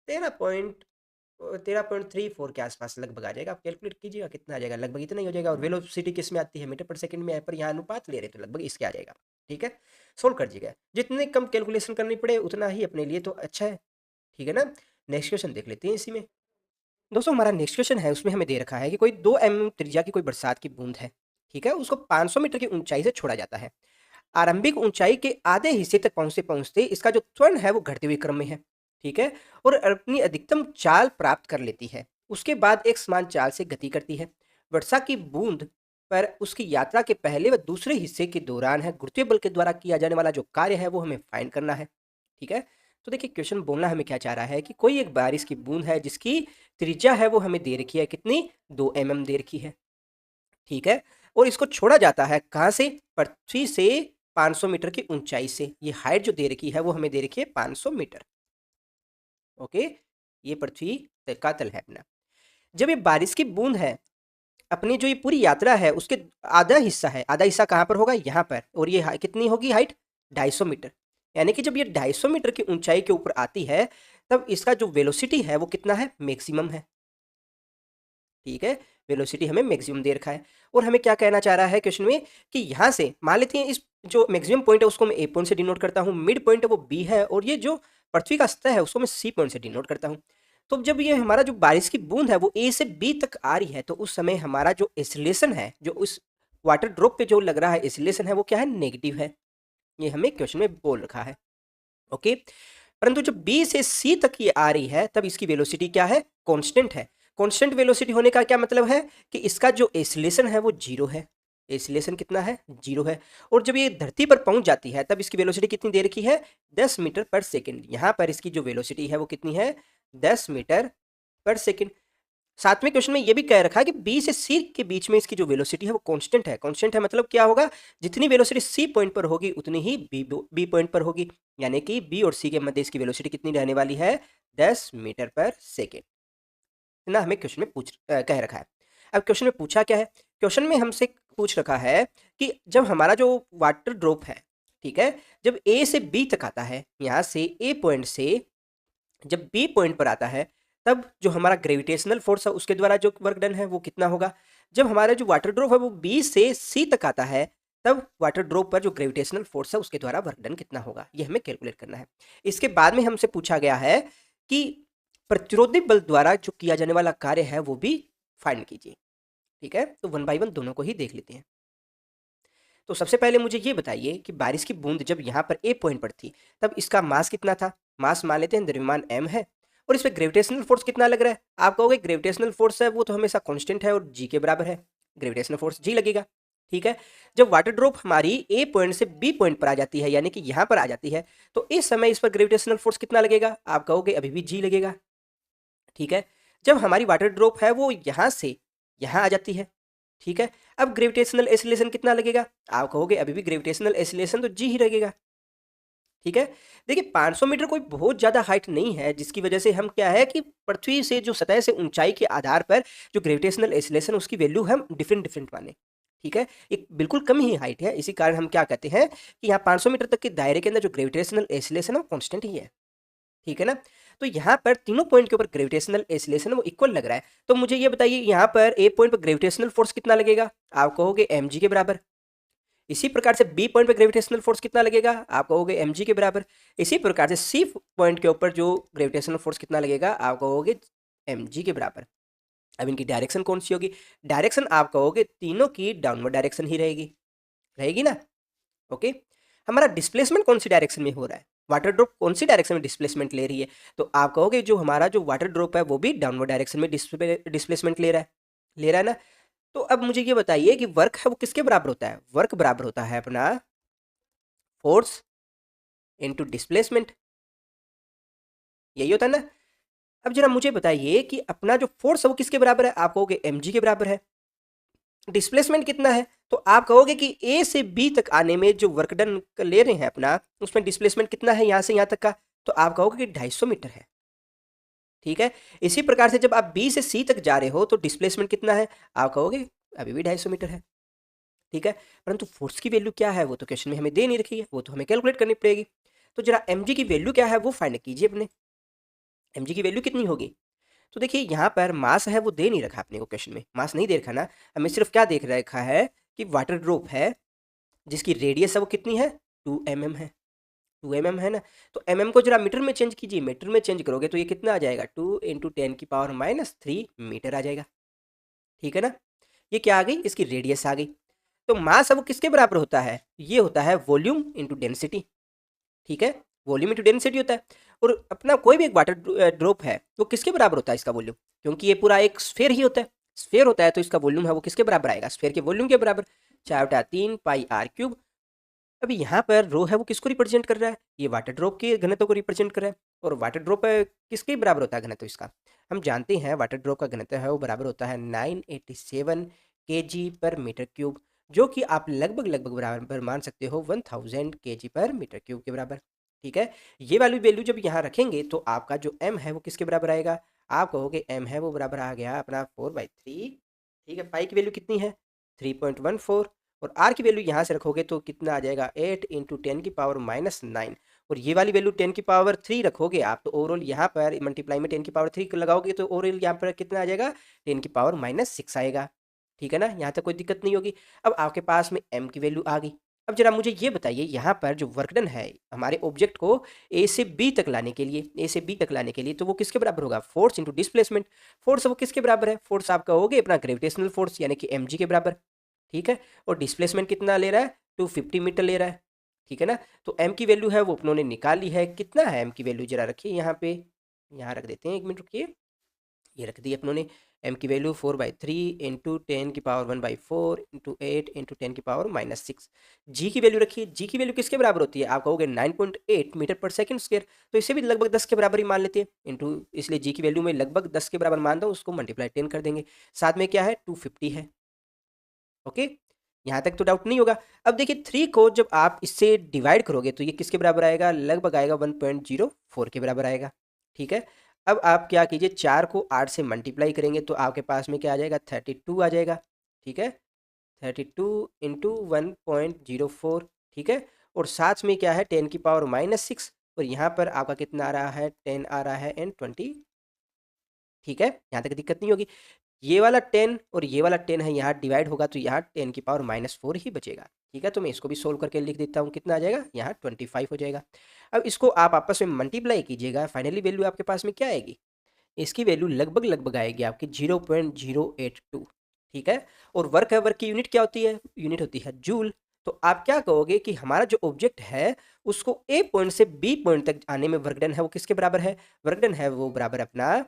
13.34 के आसपास लगभग आ जाएगा। आप कैलकुलेट कीजिएगा कितना आ जाएगा, लगभग इतना ही हो जाएगा। और वेलोसिटी किस में आती है? मीटर पर सेकंड में है, पर यहाँ अनुपात ले रहे हैं तो लगभग इसके आ जाएगा। ठीक है, सोल्व कर दीजिएगा। जितने कम कैलकुलेशन करनी पड़े उतना ही अपने लिए तो अच्छा है। ठीक है ना। नेक्स्ट क्वेश्चन देख लेते हैं इसी में। दोस्तों हमारा नेक्स्ट क्वेश्चन है, उसमें हमें दे रखा है कि कोई 2 mm त्रिज्या की कोई बरसात की बूंद है। ठीक है, उसको 500 मीटर की ऊंचाई से छोड़ा जाता है। आरंभिक ऊंचाई के आधे हिस्से तक पहुंचते पहुंचते इसका जो त्वरण है वो घटते हुए क्रम में है। ठीक है, और अपनी अधिकतम चाल प्राप्त कर लेती है। उसके बाद एक समान चाल से गति करती है। वर्षा की बूंद पर उसकी यात्रा के पहले व दूसरे हिस्से के दौरान है गुरुत्वीय बल के द्वारा किया जाने वाला जो कार्य है वो हमें फाइंड करना है। ठीक है, तो देखिए क्वेश्चन बोलना हमें क्या चाह रहा है कि कोई एक बारिश की बूंद है जिसकी त्रिज्या है वो हमें दे रखी है, कितनी? 2 mm दे रखी है। ठीक है, और इसको छोड़ा जाता है कहाँ से? पृथ्वी से 500 मीटर की ऊंचाई से। ये हाइट जो दे रखी है वो हमें दे रखी है 500 मीटर। ओके, ये पृथ्वी का तल है अपना। जब ये बारिश की बूंद है, अपनी जो ये पूरी यात्रा है उसके आधा हिस्सा है, आधा हिस्सा कहाँ पर होगा? यहाँ पर। और ये कितनी होगी हाइट? 250 मीटर। यानी कि जब ये 250 मीटर की ऊंचाई के ऊपर आती है तब इसका जो वेलोसिटी है वो कितना है? मैक्सिमम है। ठीक है, वेलोसिटी हमें मैक्सिमम दे रखा है। और हमें क्या कहना चाह रहा है क्वेश्चन में कि यहाँ से मान लेते हैं इस जो मैक्सिमम पॉइंट है उसको मैं ए पॉइंट से डिनोट करता हूँ, मिड पॉइंट है वो बी है, और ये जो पृथ्वी का सतह है उसको मैं सी पॉइंट से डिनोट करता हूँ। तो जब ये हमारा जो बारिश की बूंद है वो ए से बी तक आ रही है तो उस समय हमारा जो एसिलेशन है, जो उस वाटर ड्रॉप पे जो लग रहा है एसिलेशन है वो क्या है? नेगेटिव है। ये हमें क्वेश्चन में बोल रखा है। ओके, परंतु जब बी से सी तक ये आ रही है तब इसकी वेलोसिटी क्या है? कांस्टेंट है। कांस्टेंट वेलोसिटी होने का क्या मतलब है कि इसका जो एसिलेशन है वो जीरो है। एसिलेशन कितना है? जीरो है। और जब ये धरती पर पहुंच जाती है तब इसकी वेलोसिटी कितनी दे रखी है? 10 मीटर पर सेकंड। यहाँ पर इसकी जो वेलोसिटी है वो कितनी है? 10 मीटर पर सेकंड। सातवें क्वेश्चन में ये भी कह रखा है कि बी से सी के बीच में इसकी जो वेलोसिटी है वो कांस्टेंट है। कांस्टेंट है मतलब क्या होगा? जितनी वेलोसिटी सी पॉइंट पर होगी उतनी ही बी पॉइंट पर होगी। यानी कि बी और सी के मध्य इसकी वेलोसिटी कितनी रहने वाली है? 10 मीटर पर सेकेंड। ना हमें क्वेश्चन में कह रखा है। अब क्वेश्चन में पूछा क्या है? क्वेश्चन में हमसे पूछ रखा है कि जब हमारा जो वाटर ड्रॉप है, ठीक है, जब ए से बी तक आता है, यहाँ से ए पॉइंट से जब बी पॉइंट पर आता है तब जो हमारा ग्रेविटेशनल फोर्स है उसके द्वारा जो वर्क डन है वो कितना होगा? जब हमारा जो वाटर ड्रॉप है वो बी से सी तक आता है तब वाटर ड्रॉप पर जो ग्रेविटेशनल फोर्स है उसके द्वारा वर्क डन कितना होगा, ये हमें कैलकुलेट करना है। इसके बाद में हमसे पूछा गया है कि प्रतिरोधी बल द्वारा जो किया जाने वाला कार्य है वो भी फाइंड कीजिए। ठीक है, तो वन बाय वन दोनों को ही देख लेते हैं। तो सबसे पहले मुझे ये बताइए कि बारिश की बूंद जब यहाँ पर ए पॉइंट पर थी तब इसका मास कितना था? मास मान लेते हैं द्रव्यमान m है, और इसमें ग्रेविटेशनल फोर्स कितना लग रहा है? आप कहोगे ग्रेविटेशनल फोर्स है वो तो हमेशा कांस्टेंट है और g के बराबर है, ग्रेविटेशनल फोर्स g लगेगा। ठीक है, जब वाटर ड्रॉप हमारी ए पॉइंट से बी पॉइंट पर आ जाती है यानी कि यहाँ पर आ जाती है तो इस समय इस पर ग्रेविटेशनल फोर्स कितना लगेगा? आप कहोगे अभी भी g लगेगा। ठीक है, जब हमारी वाटर ड्रॉप है वो यहाँ से यहाँ आ जाती है, ठीक है, अब ग्रेविटेशनल एसिलेशन कितना लगेगा? आप कहोगे अभी भी ग्रेविटेशनल एसिलेशन तो जी ही लगेगा। ठीक है, देखिए 500 मीटर कोई बहुत ज़्यादा हाइट नहीं है जिसकी वजह से हम क्या है कि पृथ्वी से जो सतह से ऊंचाई के आधार पर जो ग्रेविटेशनल एसिलेशन उसकी वैल्यू हम डिफरेंट डिफरेंट माने। ठीक है, एक बिल्कुल कम ही हाइट है, इसी कारण हम क्या कहते हैं कि यहाँ 500 मीटर तक के दायरे के अंदर जो ग्रेविटेशनल एसिलेशन है वो कॉन्स्टेंट ही है। ठीक है ना, तो यहाँ पर तीनों पॉइंट के ऊपर ग्रेविटेशनल एसिलेशन वो इक्वल लग रहा है। तो मुझे ये बताइए यहाँ पर ए पॉइंट पर ग्रेविटेशनल फोर्स कितना लगेगा? आप कहोगे mg के बराबर। इसी प्रकार से बी पॉइंट पर ग्रेविटेशनल फोर्स कितना लगेगा? आप कहोगे mg के बराबर। इसी प्रकार से सी पॉइंट के ऊपर जो ग्रेविटेशनल फोर्स कितना लगेगा? आप कहोगे mg के बराबर। अब इनकी डायरेक्शन कौन सी होगी? डायरेक्शन आप कहोगे तीनों की डाउनवर्ड डायरेक्शन ही रहेगी, रहेगी ना। ओके, हमारा डिस्प्लेसमेंट कौन सी डायरेक्शन में हो रहा है? वाटर ड्रॉप कौन सी डायरेक्शन में डिस्प्लेसमेंट ले रही है? तो आप कहोगे जो हमारा जो वाटर ड्रॉप है वो भी डाउनवर्ड डायरेक्शन में डिस्प्लेसमेंट ले रहा है ना। तो अब मुझे ये बताइए कि वर्क है वो किसके बराबर होता है? वर्क बराबर होता है अपना फोर्स इनटू डिस्प्लेसमेंट, यही होता है ना। अब जरा मुझे बताइए कि अपना जो फोर्स है वो किसके बराबर है? आप कहोगे mg के बराबर है। डिस्प्लेसमेंट कितना है? तो आप कहोगे कि ए से बी तक आने में जो वर्क डन ले रहे हैं अपना, उसमें डिस्प्लेसमेंट कितना है यहाँ से यहाँ तक का? तो आप कहोगे कि 250 मीटर है। ठीक है। इसी प्रकार से जब आप बी से सी तक जा रहे हो तो डिस्प्लेसमेंट कितना है? आप कहोगे अभी भी 250 मीटर है। ठीक है। परंतु फोर्स की वैल्यू क्या है वो तो क्वेश्चन में हमें दे नहीं रखी है, वो तो हमें कैलकुलेट करनी पड़ेगी। तो जरा mg की वैल्यू क्या है वो फाइंड कीजिए अपने। mg की वैल्यू कितनी होगी? तो देखिए यहाँ पर मास है वो दे नहीं रखा आपने को क्वेश्चन में, मास नहीं दे रखा ना, हमें सिर्फ क्या देख रखा है कि वाटर ड्रॉप है जिसकी रेडियस है वो कितनी है? 2 mm है। 2 mm है ना। तो mm को जरा मीटर में चेंज कीजिए, मीटर में चेंज करोगे तो ये कितना आ जाएगा? 2 × 10⁻³ मीटर आ जाएगा। ठीक है ना। ये क्या आ गई? इसकी रेडियस आ गई। तो मास है वो किसके बराबर होता है? ये होता है वॉल्यूम इंटू डेंसिटी। ठीक है। वॉल्यूम इंटू डेंसिटी होता है। और अपना कोई भी एक वाटर ड्रॉप है वो किसके बराबर होता है इसका वॉल्यूम? क्योंकि ये पूरा एक स्फेयर ही होता है। स्फेयर होता है तो इसका वॉल्यूम है वो किसके बराबर आएगा? स्फेयर के वॉल्यूम के बराबर। 4/3 πr³। अभी यहाँ पर रो है वो किसको रिप्रेजेंट कर रहा है? ये वाटर ड्रॉप के घनत्व को रिप्रेजेंट कर रहा है। और वाटर ड्रॉप किसके बराबर होता है घनत्व इसका? हम जानते हैं वाटर ड्रॉप का घनत्व है वो बराबर होता है 987 kg/m³, जो कि आप लगभग लगभग बराबर मान सकते हो 1000 kg/m³ के बराबर। ठीक है। ये वाली वैल्यू जब यहाँ रखेंगे तो आपका जो m है वो किसके बराबर आएगा? आप कहोगे m है वो बराबर आ गया अपना 4/3। ठीक है। पाई की वैल्यू कितनी है? 3.14। और r की वैल्यू यहाँ से रखोगे तो कितना आ जाएगा? 8 × 10⁻⁻9। और ये वाली वैल्यू 10⁻³ रखोगे आप तो ओवरऑल यहाँ पर मल्टीप्लाई में 10⁻³ लगाओगे तो ओवरऑल यहाँ पर कितना आ जाएगा? 10⁻⁻6 आएगा। ठीक है ना। यहाँ तक कोई दिक्कत नहीं होगी। अब आपके पास में m की वैल्यू आ गई। अब जरा मुझे ये बताइए यहाँ पर जो वर्क डन है हमारे ऑब्जेक्ट को ए से बी तक लाने के लिए, ए से बी तक लाने के लिए तो वो किसके बराबर होगा? Force into displacement. फोर्स वो किसके बराबर है? फोर्स आप कहोगे अपना ग्रेविटेशनल फोर्स यानी कि mg के बराबर। ठीक है। और डिस्प्लेसमेंट कितना ले रहा है? 250 मीटर ले रहा है। ठीक है ना। तो m की वैल्यू है वो अपनों ने निकाल ली है। कितना है m की वैल्यू? जरा रखिए यहाँ पे, यहाँ रख देते हैं, 1 मिनट रुकिए। ये रख दी अपनों ने। m की value 4/3 into 10⁻⁴ into 8 into 10⁻⁻6। g की वैल्यू रखिए। g की वैल्यू किसके बराबर होती है? आप कहोगे 9.8 मीटर पर सेकंड स्क्वायर। तो इसे भी लगभग 10 के बराबर ही मान लेते हैं इंटू, इसलिए g की वैल्यू में लगभग 10 के बराबर मान दो, उसको मल्टीप्लाई 10 कर देंगे। साथ में क्या है? 250 है। ओके। यहाँ तक तो डाउट नहीं होगा। अब देखिए 3 को जब आप इससे डिवाइड करोगे तो ये किसके बराबर आएगा? लगभग आएगा 1.04 के बराबर आएगा। ठीक है। अब आप क्या कीजिए, 4 को 8 से मल्टीप्लाई करेंगे तो आपके पास में क्या आ जाएगा? 32 आ जाएगा। ठीक है। 32 इंटू 1.04। ठीक है। और साथ में क्या है? 10⁻⁻6। और यहाँ पर आपका कितना आ रहा है? 10 आ रहा है एंड 20। ठीक है। यहाँ तक दिक्कत नहीं होगी। ये वाला 10 और ये वाला 10 है, यहाँ डिवाइड होगा तो यहाँ 10⁻⁻4 ही बचेगा। ठीक है। तो मैं इसको भी सोल्व करके लिख देता हूँ। कितना आ जाएगा? यहाँ 25 हो जाएगा। अब इसको आप आपस में मल्टीप्लाई कीजिएगा, फाइनली वैल्यू आपके पास में क्या आएगी? इसकी वैल्यू लगभग लगभग आएगी आपकी 0.082। ठीक है। और वर्क है, वर्क की यूनिट क्या होती है? यूनिट होती है जूल। तो आप क्या कहोगे कि हमारा जो ऑब्जेक्ट है उसको ए पॉइंट से बी पॉइंट तक आने में वर्क डन है वो किसके बराबर है? वर्क डन है वो बराबर अपना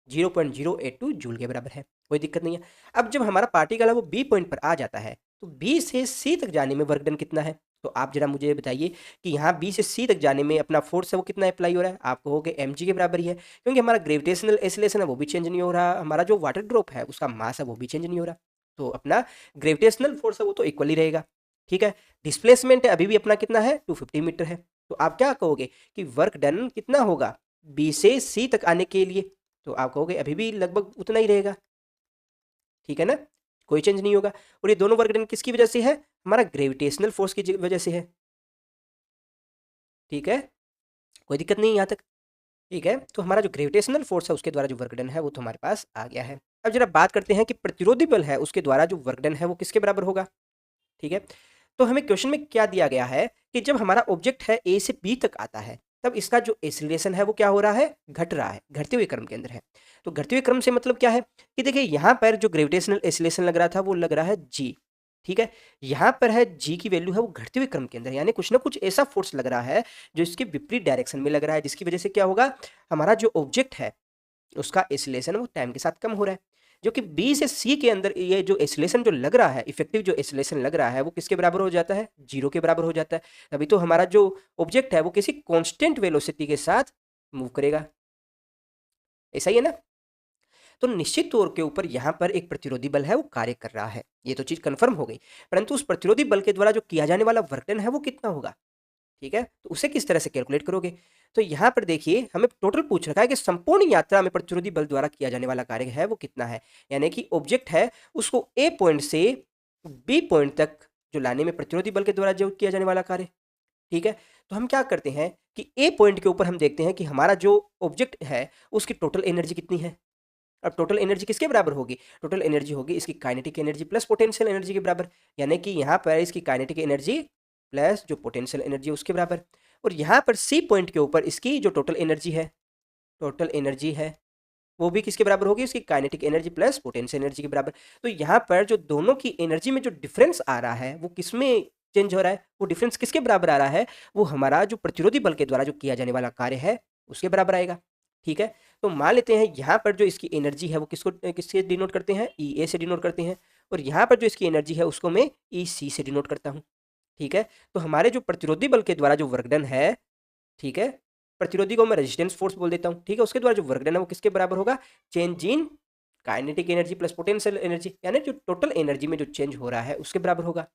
0.082 जूल के बराबर है। कोई दिक्कत नहीं है। अब जब हमारा पार्टिकल है वो बी पॉइंट पर आ जाता है तो बी से सी तक जाने में वर्क डन कितना है? तो आप जरा मुझे बताइए कि यहाँ बी से सी तक जाने में अपना फोर्स है वो कितना अप्लाई हो रहा है? आप कहोगे mg के बराबर ही है, क्योंकि हमारा ग्रेविटेशनल एक्सीलरेशन है वो भी चेंज नहीं हो रहा, हमारा जो वाटर ड्रॉप है उसका मास है वो भी चेंज नहीं हो रहा। तो अपना ग्रेविटेशनल फोर्स है वो तो इक्वली रहेगा। ठीक है। डिस्प्लेसमेंट अभी भी अपना कितना है? 250 मीटर है। तो आप क्या कहोगे कि वर्क डन कितना होगा बी से सी तक आने के लिए? तो आप कहोगे अभी भी लगभग उतना ही रहेगा। ठीक है ना। कोई चेंज नहीं होगा। और ये दोनों वर्क डन किसकी वजह से है? हमारा ग्रेविटेशनल फोर्स की वजह से है। ठीक है। कोई दिक्कत नहीं यहाँ तक। ठीक है। तो हमारा जो ग्रेविटेशनल फोर्स है उसके द्वारा जो वर्क डन है वो तो हमारे पास आ गया है। अब जरा बात करते हैं कि प्रतिरोधी बल है उसके द्वारा जो वर्क डन है वो किसके बराबर होगा? ठीक है। तो हमें क्वेश्चन में क्या दिया गया है कि जब हमारा ऑब्जेक्ट है ए से बी तक आता है तब इसका जो एक्सीलरेशन है वो क्या हो रहा है? घट रहा है, घटते हुए क्रम के अंदर है। तो घटते हुए क्रम से मतलब क्या है कि देखिए यहाँ पर जो ग्रेविटेशनल एक्सीलरेशन लग रहा था वो लग रहा है जी। ठीक है। यहाँ पर है जी की वैल्यू है वो घटते हुए क्रम के अंदर, यानी कुछ ना कुछ ऐसा फोर्स लग रहा है जो इसके विपरीत डायरेक्शन में लग रहा है, जिसकी वजह से क्या होगा? हमारा जो ऑब्जेक्ट है उसका एक्सीलरेशन वो टाइम के साथ कम हो रहा है। जो कि बी से सी के अंदर ये जो एक्सीलरेशन जो लग रहा है, इफेक्टिव जो एक्सीलरेशन लग रहा है वो किसके बराबर हो जाता है? 0 के बराबर हो जाता है। तभी तो हमारा जो ऑब्जेक्ट है वो किसी कांस्टेंट वेलोसिटी के साथ मूव करेगा। ऐसा ही है ना। तो निश्चित तौर के ऊपर यहाँ पर एक प्रतिरोधी बल है वो कार्य कर रहा है, ये तो चीज़ कन्फर्म हो गई। परंतु उस प्रतिरोधी बल के द्वारा जो किया जाने वाला वर्क डन है वो कितना होगा, ठीक है? तो उसे किस तरह से कैलकुलेट करोगे? तो यहाँ पर देखिए हमें टोटल पूछ रखा है कि संपूर्ण यात्रा में प्रतिरोधी बल द्वारा किया जाने वाला कार्य है वो कितना है? यानी कि ऑब्जेक्ट है उसको ए पॉइंट से बी पॉइंट तक जो लाने में प्रतिरोधी बल के द्वारा जो किया जाने वाला कार्य, ठीक है? तो हम क्या करते हैं कि ए पॉइंट के ऊपर हम देखते हैं कि हमारा जो ऑब्जेक्ट है उसकी टोटल एनर्जी कितनी है। अब टोटल एनर्जी किसके बराबर होगी? टोटल एनर्जी होगी इसकी kinetic energy plus potential energy के बराबर। यानी कि यहाँ पर इसकी काइनेटिक एनर्जी प्लस जो पोटेंशियल एनर्जी है उसके बराबर। और यहाँ पर सी पॉइंट के ऊपर इसकी जो टोटल एनर्जी है वो भी किसके बराबर होगी? इसकी kinetic energy plus potential energy के बराबर। तो यहाँ पर जो दोनों की एनर्जी में जो डिफरेंस आ रहा है वो किसमें चेंज हो रहा है? वो डिफरेंस किसके बराबर आ रहा है? वो हमारा जो प्रतिरोधी बल के द्वारा जो किया जाने वाला कार्य है उसके बराबर आएगा, ठीक है? तो मान लेते हैं यहाँ पर जो इसकी एनर्जी है वो किससे डिनोट करते हैं? ई ए से डिनोट करते हैं। और यहाँ पर जो इसकी एनर्जी है उसको मैं ई सी से डिनोट करता हूँ, ठीक है? तो हमारे जो प्रतिरोधी बल के द्वारा जो वर्क डन है, ठीक है, प्रतिरोधी को मैं रेजिस्टेंस फोर्स बोल देता हूँ, ठीक है, उसके द्वारा जो वर्क डन है वो किसके बराबर होगा? Change in kinetic energy plus potential energy, यानी जो टोटल एनर्जी में जो चेंज हो रहा है उसके बराबर होगा,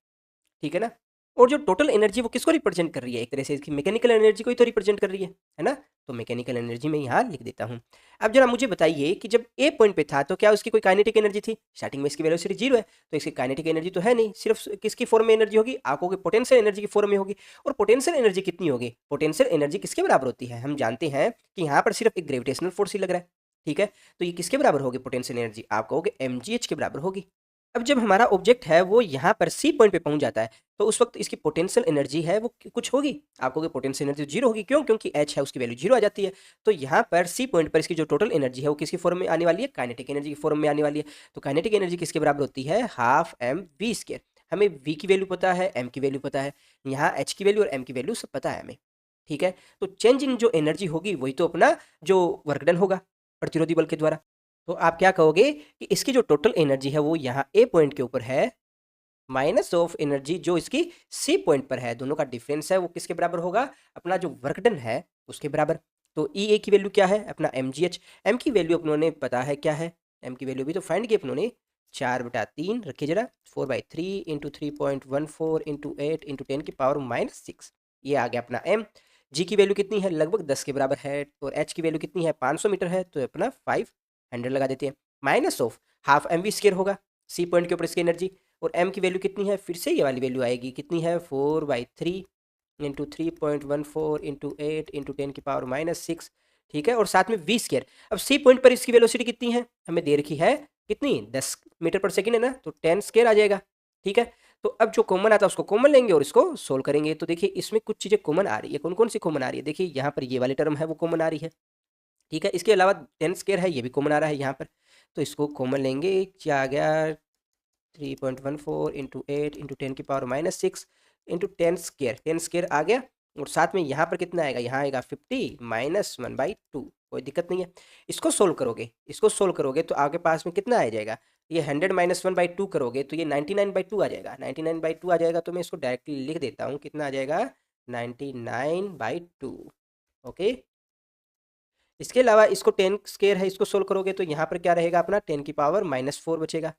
ठीक है ना। और जो टोटल एनर्जी वो किसको रिप्रेजेंट कर रही है? एक तरह से इसकी मैकेनिकल एनर्जी को ही तो रिप्रेजेंट कर रही है ना। तो मैकेनिकल एनर्जी मैं यहाँ लिख देता हूँ। अब जरा मुझे बताइए कि जब ए पॉइंट पे था तो क्या उसकी कोई काइनेटिक एनर्जी थी? स्टार्टिंग में इसकी वेलोसिटी 0 है तो इसकी काइनेटिक एनर्जी तो है नहीं, सिर्फ किसकी फॉर्म में एनर्जी होगी? आप कहोगे पोटेंशियल एनर्जी की फॉर्म में होगी। और पोटेंशियल एनर्जी कितनी होगी? पोटेंशियल एनर्जी किसके बराबर होती है? हम जानते हैं कि यहाँ पर सिर्फ एक ग्रेविटेशनल फोर्स ही लग रहा है, ठीक है। तो ये किसके बराबर होगी पोटेंशियल एनर्जी? आप कहोगे mgh के बराबर होगी। अब जब हमारा ऑब्जेक्ट है वो यहाँ पर सी पॉइंट पे पहुंच जाता है तो उस वक्त इसकी पोटेंशियल एनर्जी है वो कुछ होगी? आप कहोगे पोटेंशियल एनर्जी 0 होगी। क्यों? क्योंकि एच है उसकी वैल्यू 0 आ जाती है। तो यहाँ पर सी पॉइंट पर इसकी जो टोटल एनर्जी है वो किसकी फॉर्म में आने वाली है? काइनेटिक एनर्जी की फॉर्म में आने वाली है। तो काइनेटिक एनर्जी किसके बराबर होती है? Half m v square. हमें वी की वैल्यू पता है, एम की वैल्यू पता है, यहाँ एच की वैल्यू और एम की वैल्यू सब पता है हमें, ठीक है। तो चेंज इन जो एनर्जी होगी वही तो अपना जो वर्क डन होगा प्रतिरोधी बल के द्वारा। तो आप क्या कहोगे कि इसकी जो टोटल एनर्जी है वो यहाँ ए पॉइंट के ऊपर है माइनस ऑफ एनर्जी जो इसकी सी पॉइंट पर है, दोनों का डिफरेंस है वो किसके बराबर होगा? अपना जो वर्क डन है उसके बराबर। तो ई ए की वैल्यू क्या है? अपना एम जी एच। एम की वैल्यू अपनों ने पता है क्या है? एम की वैल्यू भी तो फाइंड की अपनों ने, 4/3 रखिए जरा, 4/3 इंटू 3.14 इंटू 8 इंटू 10⁻⁻6, ये आ गया अपना एम। जी की वैल्यू कितनी है? लगभग 10 के बराबर है। और एच की वैल्यू कितनी है? 500 मीटर है तो अपना 500 लगा देते हैं। Minus of half m v square होगा सी पॉइंट के ऊपर इसकी एनर्जी। और m की वैल्यू कितनी है? फिर से ये वाली वैल्यू आएगी, कितनी है? 4/3 इंटू 3.14 इंटू 8 इंटू 10⁻⁻6, ठीक है। और साथ में वी स्क्वायर। अब सी पॉइंट पर इसकी वेलोसिटी कितनी है? हमें दे रखी है कितनी? 10 मीटर पर सेकेंड है ना, तो 10 स्क्वायर आ जाएगा, ठीक है। तो अब जो कॉमन आता है उसको कॉमन लेंगे और इसको सोल्व करेंगे। तो देखिए इसमें कुछ चीज़ें कॉमन आ रही है। कौन कौन सी कॉमन आ रही है? देखिए यहाँ पर ये वाली टर्म है वो कॉमन आ रही है, ठीक है। इसके अलावा 10 स्क्वायर है ये भी कॉमन आ रहा है यहाँ पर। तो इसको कॉमन लेंगे, क्या आ गया? 3.14 इंटू 8 इंटू 10⁻⁻6 इंटू 10 स्क्वायर आ गया। और साथ में यहाँ पर कितना आएगा? यहाँ आएगा 50 माइनस 1/2, कोई दिक्कत नहीं है। इसको सोल्व करोगे तो आपके पास में कितना आ जाएगा? ये 100 माइनस 1/2 करोगे तो ये 99/2 आ जाएगा। 99/2 आ जाएगा तो मैं इसको डायरेक्टली लिख देता हूँ, कितना आ जाएगा? 99/2, ओके। इसके अलावा इसको 10 स्क्वायर है, इसको सोल्व करोगे तो यहाँ पर क्या रहेगा? अपना 10⁻⁻4 बचेगा,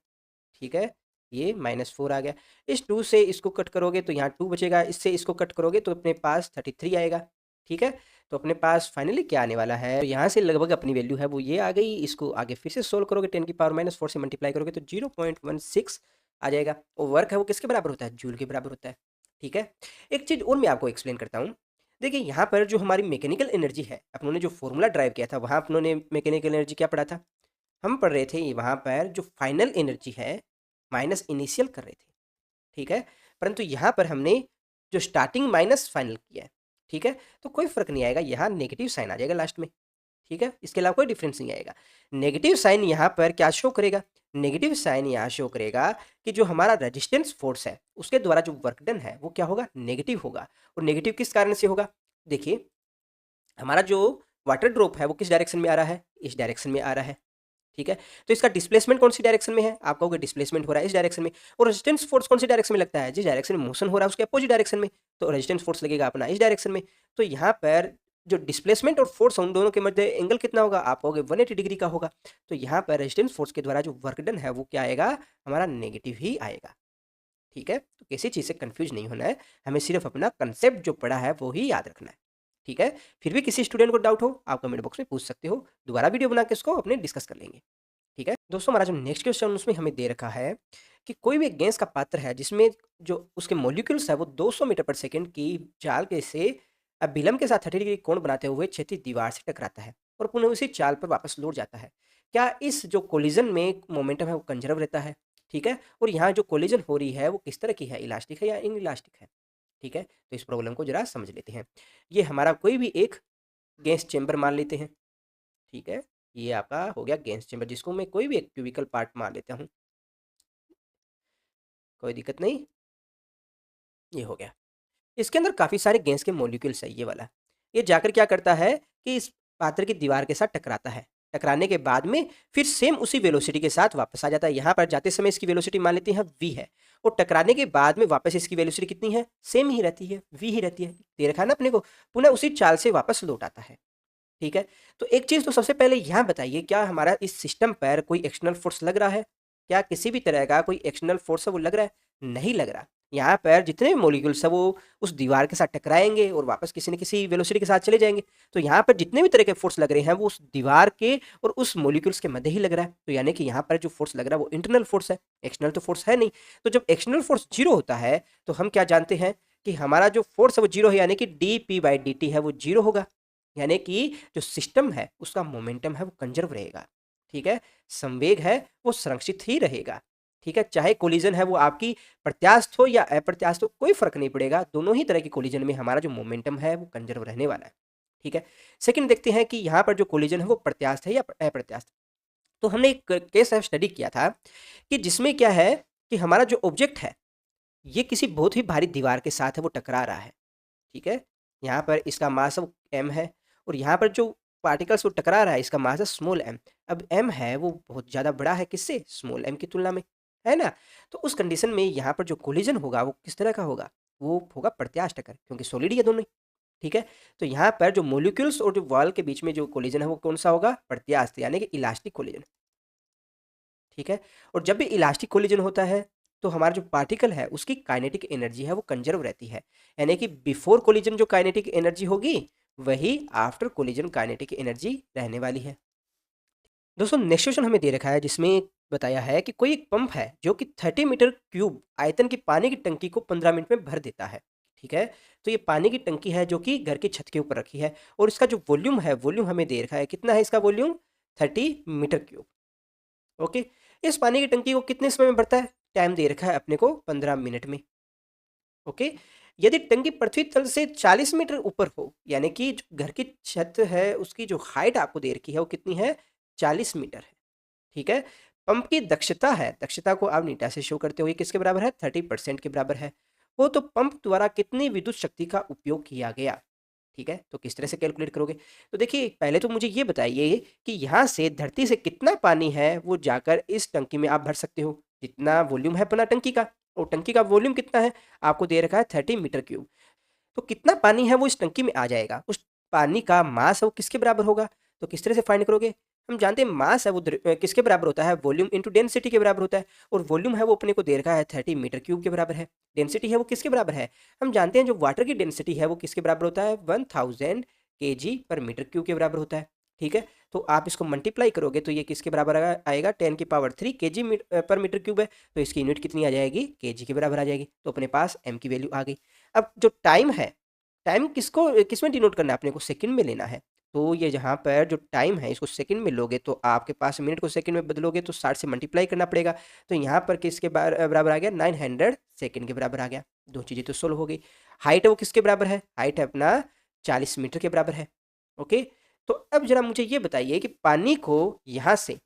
ठीक है। ये -4 आ गया। इस 2 से इसको कट करोगे तो यहाँ 2 बचेगा, इससे इसको कट करोगे तो अपने पास 33 आएगा, ठीक है। तो अपने पास फाइनली क्या आने वाला है? तो यहाँ से लगभग अपनी वैल्यू है वो ये आ गई। इसको आगे फिर से सोल्व करोगे, 10⁻⁻4 से मल्टीप्लाई करोगे तो 0.16 आ जाएगा। और वर्क है वो किसके बराबर होता है? जूल के बराबर होता है, ठीक है। एक चीज़ और मैं आपको एक्सप्लेन करता हूँ। देखिए यहाँ पर जो हमारी मैकेनिकल एनर्जी है, अपनों ने जो फॉर्मूला ड्राइव किया था वहाँ अपनों ने मैकेनिकल एनर्जी क्या पढ़ा था? हम पढ़ रहे थे वहाँ पर जो फाइनल एनर्जी है माइनस इनिशियल कर रहे थे, ठीक है। परंतु यहाँ पर हमने जो स्टार्टिंग माइनस फाइनल किया है, ठीक है। तो कोई फर्क नहीं आएगा, यहाँ नेगेटिव साइन आ जाएगा लास्ट में, ठीक है। इसके अलावा कोई डिफरेंस नहीं आएगा। नेगेटिव साइन यहाँ पर क्या शो करेगा? नेगेटिव साइन यहाँ शो करेगा कि जो हमारा रेजिस्टेंस फोर्स है उसके द्वारा जो वर्क डन है वो क्या होगा? नेगेटिव होगा। और नेगेटिव किस कारण से होगा? देखिए हमारा जो वाटर ड्रॉप है वो किस डायरेक्शन में आ रहा है? इस डायरेक्शन में आ रहा है, ठीक है। तो इसका डिस्प्लेसमेंट कौन सी डायरेक्शन में है? आप कहोगे डिस्प्लेसमेंट हो रहा है इस डायरेक्शन में। और रेजिस्टेंस फोर्स कौन सी डायरेक्शन में लगता है? जिस डायरेक्शन में मोशन हो रहा है उसके अपोजिट डायरेक्शन में। तो रेजिस्टेंस फोर्स लगेगा अपना इस डायरेक्शन में। तो यहाँ पर जो डिस्प्लेसमेंट और फोर्स उन दोनों के मध्य एंगल कितना होगा, आप कहोगे 180 डिग्री का होगा। तो यहाँ पर रेजिस्टेंस फोर्स के द्वारा जो वर्क डन है वो क्या आएगा, हमारा नेगेटिव ही आएगा। ठीक है, तो किसी चीज़ से कंफ्यूज नहीं होना है, हमें सिर्फ अपना कंसेप्ट जो पढ़ा है वो ही याद रखना है। ठीक है, फिर भी किसी स्टूडेंट को डाउट हो आप कमेंट बॉक्स में पूछ सकते हो, दोबारा वीडियो बना के इसको अपने डिस्कस कर लेंगे। ठीक है दोस्तों, हमारा जो नेक्स्ट क्वेश्चन उसमें हमें दे रखा है कि कोई भी एक गैस का पात्र है जिसमें जो उसके मॉलिक्यूल्स है वो 200 मीटर पर सेकंड की चाल के से विलंब के साथ 30 डिग्री कोण बनाते हुए क्षैतिज दीवार से टकराता है और पुनः उसी चाल पर वापस लौट जाता है। क्या इस जो कोलिजन में मोमेंटम है वो कंजर्व रहता है? ठीक है, और यहाँ जो कोलिजन हो रही है वो किस तरह की है, इलास्टिक है या इन इलास्टिक है? ठीक है, तो इस प्रॉब्लम को जरा समझ लेते हैं। ये हमारा कोई भी एक गैस चेंबर मान लेते हैं। ठीक है, ये आपका हो गया गैस चेंबर, जिसको मैं कोई भी एक क्यूबिकल पार्ट मान लेता हूँ, कोई दिक्कत नहीं। ये हो गया, इसके अंदर काफ़ी सारे गैस के मॉलिक्यूल्स है ये वाला। ये जाकर क्या करता है कि इस पात्र की दीवार के साथ टकराता है, टकराने के बाद में फिर सेम उसी वेलोसिटी के साथ वापस आ जाता है। यहाँ पर जाते समय इसकी वेलोसिटी मान लेते हैं v है, और टकराने के बाद में वापस इसकी वेलोसिटी कितनी है, सेम ही रहती है, v ही रहती है। दे रखा है ना अपने को, पुनः उसी चाल से वापस लौट आता है। ठीक है, तो एक चीज़ तो सबसे पहले यहाँ बताइए, क्या हमारा इस सिस्टम पर कोई एक्सटर्नल फोर्स लग रहा है? क्या किसी भी तरह का कोई एक्सटर्नल फोर्स है वो लग रहा है? नहीं लग रहा। यहाँ पर जितने भी मॉलिक्यूल्स है वो उस दीवार के साथ टकराएंगे और वापस किसी न किसी वेलोसिटी के साथ चले जाएंगे। तो यहाँ पर जितने भी तरह के फोर्स लग रहे हैं वो उस दीवार के और उस मॉलिक्यूल्स के मध्य ही लग रहा है। तो यानी कि यहाँ पर जो फोर्स लग रहा है वो इंटरनल फोर्स है, एक्सटर्नल तो फोर्स है नहीं। तो जब एक्सटर्नल फोर्स जीरो होता है तो हम क्या जानते हैं कि हमारा जो फोर्स है वो जीरो है, यानी कि dp/dt है वो जीरो होगा, यानी कि जो सिस्टम है उसका मोमेंटम है वो कंजर्व रहेगा। ठीक है, संवेग है वो संरक्षित ही रहेगा। ठीक है, चाहे कोलिजन है वो आपकी प्रत्यास्थ हो या अप्रत्यास्थ हो, कोई फर्क नहीं पड़ेगा, दोनों ही तरह की कोलिजन में हमारा जो मोमेंटम है वो कंजर्व रहने वाला है। ठीक है, सेकंड देखते हैं कि यहाँ पर जो कोलिजन है वो प्रत्यास्थ है या अप्रत्यास्थ। तो हमने एक केस स्टडी किया था कि जिसमें क्या है कि हमारा जो ऑब्जेक्ट है ये किसी बहुत ही भारी दीवार के साथ है वो टकरा रहा है। ठीक है, यहाँ पर इसका मास m है और यहाँ पर जो पार्टिकल्स वो टकरा रहा है इसका मास है स्मॉल m। अब m है वो बहुत ज़्यादा बड़ा है किससे, स्मॉल m की तुलना में, है ना? तो उस कंडीशन में यहाँ पर जो कोलिजन होगा वो किस तरह का होगा, वो होगा प्रत्यास्थ टक्कर, क्योंकि सॉलिड ही है दोनों। ठीक है, तो यहाँ पर जो मोलिक्यूल्स और जो वॉल के बीच में जो कोलिजन है वो कौन सा होगा, प्रत्यास्थ, यानी कि इलास्टिक कोलिजन। ठीक है, और जब भी इलास्टिक कोलिजन होता है तो हमारा जो पार्टिकल है उसकी काइनेटिक एनर्जी है वो कंजर्व रहती है, यानी कि बिफोर कोलिजन जो काइनेटिक एनर्जी होगी वही आफ्टर कोलिजन काइनेटिक एनर्जी रहने वाली है। दोस्तों नेक्स्ट क्वेश्चन हमें दे रखा है जिसमें बताया है कि कोई एक पंप है जो कि 30 मीटर क्यूब आयतन की पानी की टंकी को 15 मिनट में भर देता है। ठीक है, तो ये पानी की टंकी है जो कि घर की छत के ऊपर रखी है और इसका जो वॉल्यूम है, वॉल्यूम हमें दे रखा है, कितना है इसका वॉल्यूम, 30 मीटर क्यूब। ओके, इस पानी की टंकी को कितने समय में भरता है, टाइम दे रखा है अपने को 15 मिनट में। ओके, यदि टंकी पृथ्वी तल से 40 मीटर ऊपर हो, यानी कि जो घर की छत है उसकी जो हाइट आपको दे रखी है वो कितनी है, 40 मीटर है। ठीक है, पंप की दक्षता है, दक्षता को आप नीटा से शो करते हो, ये किसके बराबर है, 30% के बराबर है। वो तो पंप द्वारा कितनी विद्युत शक्ति का उपयोग किया गया। ठीक है, तो किस तरह से कैलकुलेट करोगे, तो देखिए पहले तो मुझे ये बताइए कि यहाँ से धरती से कितना पानी है वो जाकर इस टंकी में आप भर सकते हो, जितना वॉल्यूम है अपना टंकी का, और टंकी का वॉल्यूम कितना है आपको दे रखा है 30 मीटर क्यूब। तो कितना पानी है वो इस टंकी में आ जाएगा, उस पानी का मास है वो किसके बराबर होगा, तो किस तरह से फाइंड करोगे, हम जानते हैं मास है वो किसके बराबर होता है, वॉल्यूम इंटू डेंसिटी के बराबर होता है, और वॉल्यूम है वो अपने को दे रखा है 30 मीटर क्यूब के बराबर है। डेंसिटी है वो किसके बराबर है, हम जानते हैं जो वाटर की डेंसिटी है वो किसके बराबर होता है, 1000 kg पर मीटर क्यूब के बराबर होता है। ठीक है, तो आप इसको मल्टीप्लाई करोगे तो ये किसके बराबर आएगा, 10⁻³ kg पर मीटर क्यूब है, तो इसकी यूनिट कितनी आ जाएगी, kg के बराबर आ जाएगी। तो अपने पास m की वैल्यू आ गई। अब जो टाइम है, टाइम किसको किसमें डिनोट करना है, अपने को सेकंड में लेना है। तो ये जहाँ पर जो टाइम है इसको सेकंड में लोगे तो आपके पास मिनट को सेकंड में बदलोगे तो 60 से मल्टीप्लाई करना पड़ेगा। तो यहाँ पर किसके बराबर आ गया, 900 सेकंड के बराबर आ गया। दो चीज़ें तो सोल्व हो गई। हाइट है वो किसके बराबर है, हाइट है अपना 40 मीटर के बराबर है। ओके, तो अब जरा मुझे ये बताइए कि पानी को यहाँ से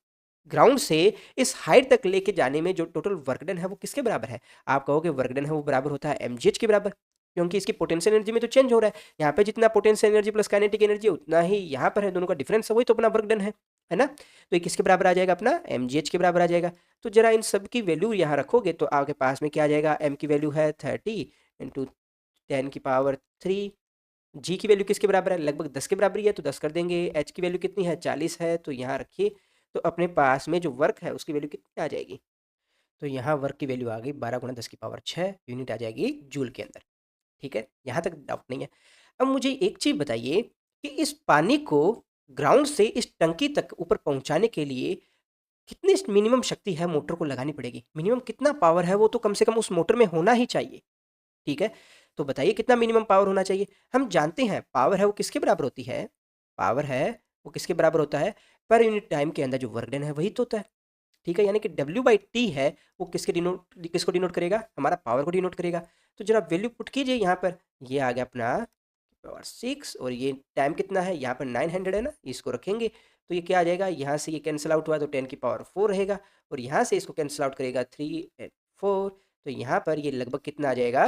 ग्राउंड से इस हाइट तक लेके जाने में जो टोटल वर्क डन है वो किसके बराबर है, आप कहोगे वर्क डन है वो बराबर होता है mgh के बराबर, क्योंकि इसकी पोटेंशियल एनर्जी में तो चेंज हो रहा है, यहाँ पे जितना potential energy plus kinetic energy उतना ही यहाँ पर है, दोनों का डिफरेंस है, वही तो अपना वर्क डन है ना। तो ये किसके बराबर आ जाएगा, अपना mgh के बराबर आ जाएगा। तो जरा इन सब की वैल्यू यहाँ रखोगे तो आपके पास में क्या आ जाएगा, m की वैल्यू है 30 × 10⁻³ जी की वैल्यू किसके बराबर है, लगभग 10 के बराबर ही है, तो 10 कर देंगे। एच की वैल्यू कितनी है, 40 है, तो यहाँ रखिए। तो अपने पास में जो वर्क है उसकी वैल्यू कितनी आ जाएगी, तो यहाँ वर्क की वैल्यू आ गई 12 गुणा 10 की पावर 6 यूनिट आ जाएगी जूल के अंदर। ठीक है, यहाँ तक डाउट नहीं है। अब मुझे एक चीज़ बताइए कि इस पानी को ग्राउंड से इस टंकी तक ऊपर पहुँचाने के लिए कितनी मिनिमम शक्ति है मोटर को लगानी पड़ेगी, मिनिमम कितना पावर है वो तो कम से कम उस मोटर में होना ही चाहिए। ठीक है, तो बताइए कितना मिनिमम पावर होना चाहिए। हम जानते हैं पावर है वो किसके बराबर होती है, पावर है वो किसके बराबर होता है, पर यूनिट टाइम के अंदर जो वर्क डन है वही तो होता है। ठीक है, यानी कि W/T है वो किसको डिनोट करेगा, हमारा पावर को डिनोट करेगा। तो जरा वैल्यू पुट कीजिए यहाँ पर, ये आ गया अपना पावर 6 और ये टाइम कितना है यहाँ पर 900 है ना, इसको रखेंगे तो ये क्या आ जाएगा, यहाँ से ये कैंसिल आउट हुआ तो 10 की पावर 4 रहेगा, और यहाँ से इसको कैंसिल आउट करेगा 3 and 4, तो यहाँ पर ये लगभग कितना आ जाएगा,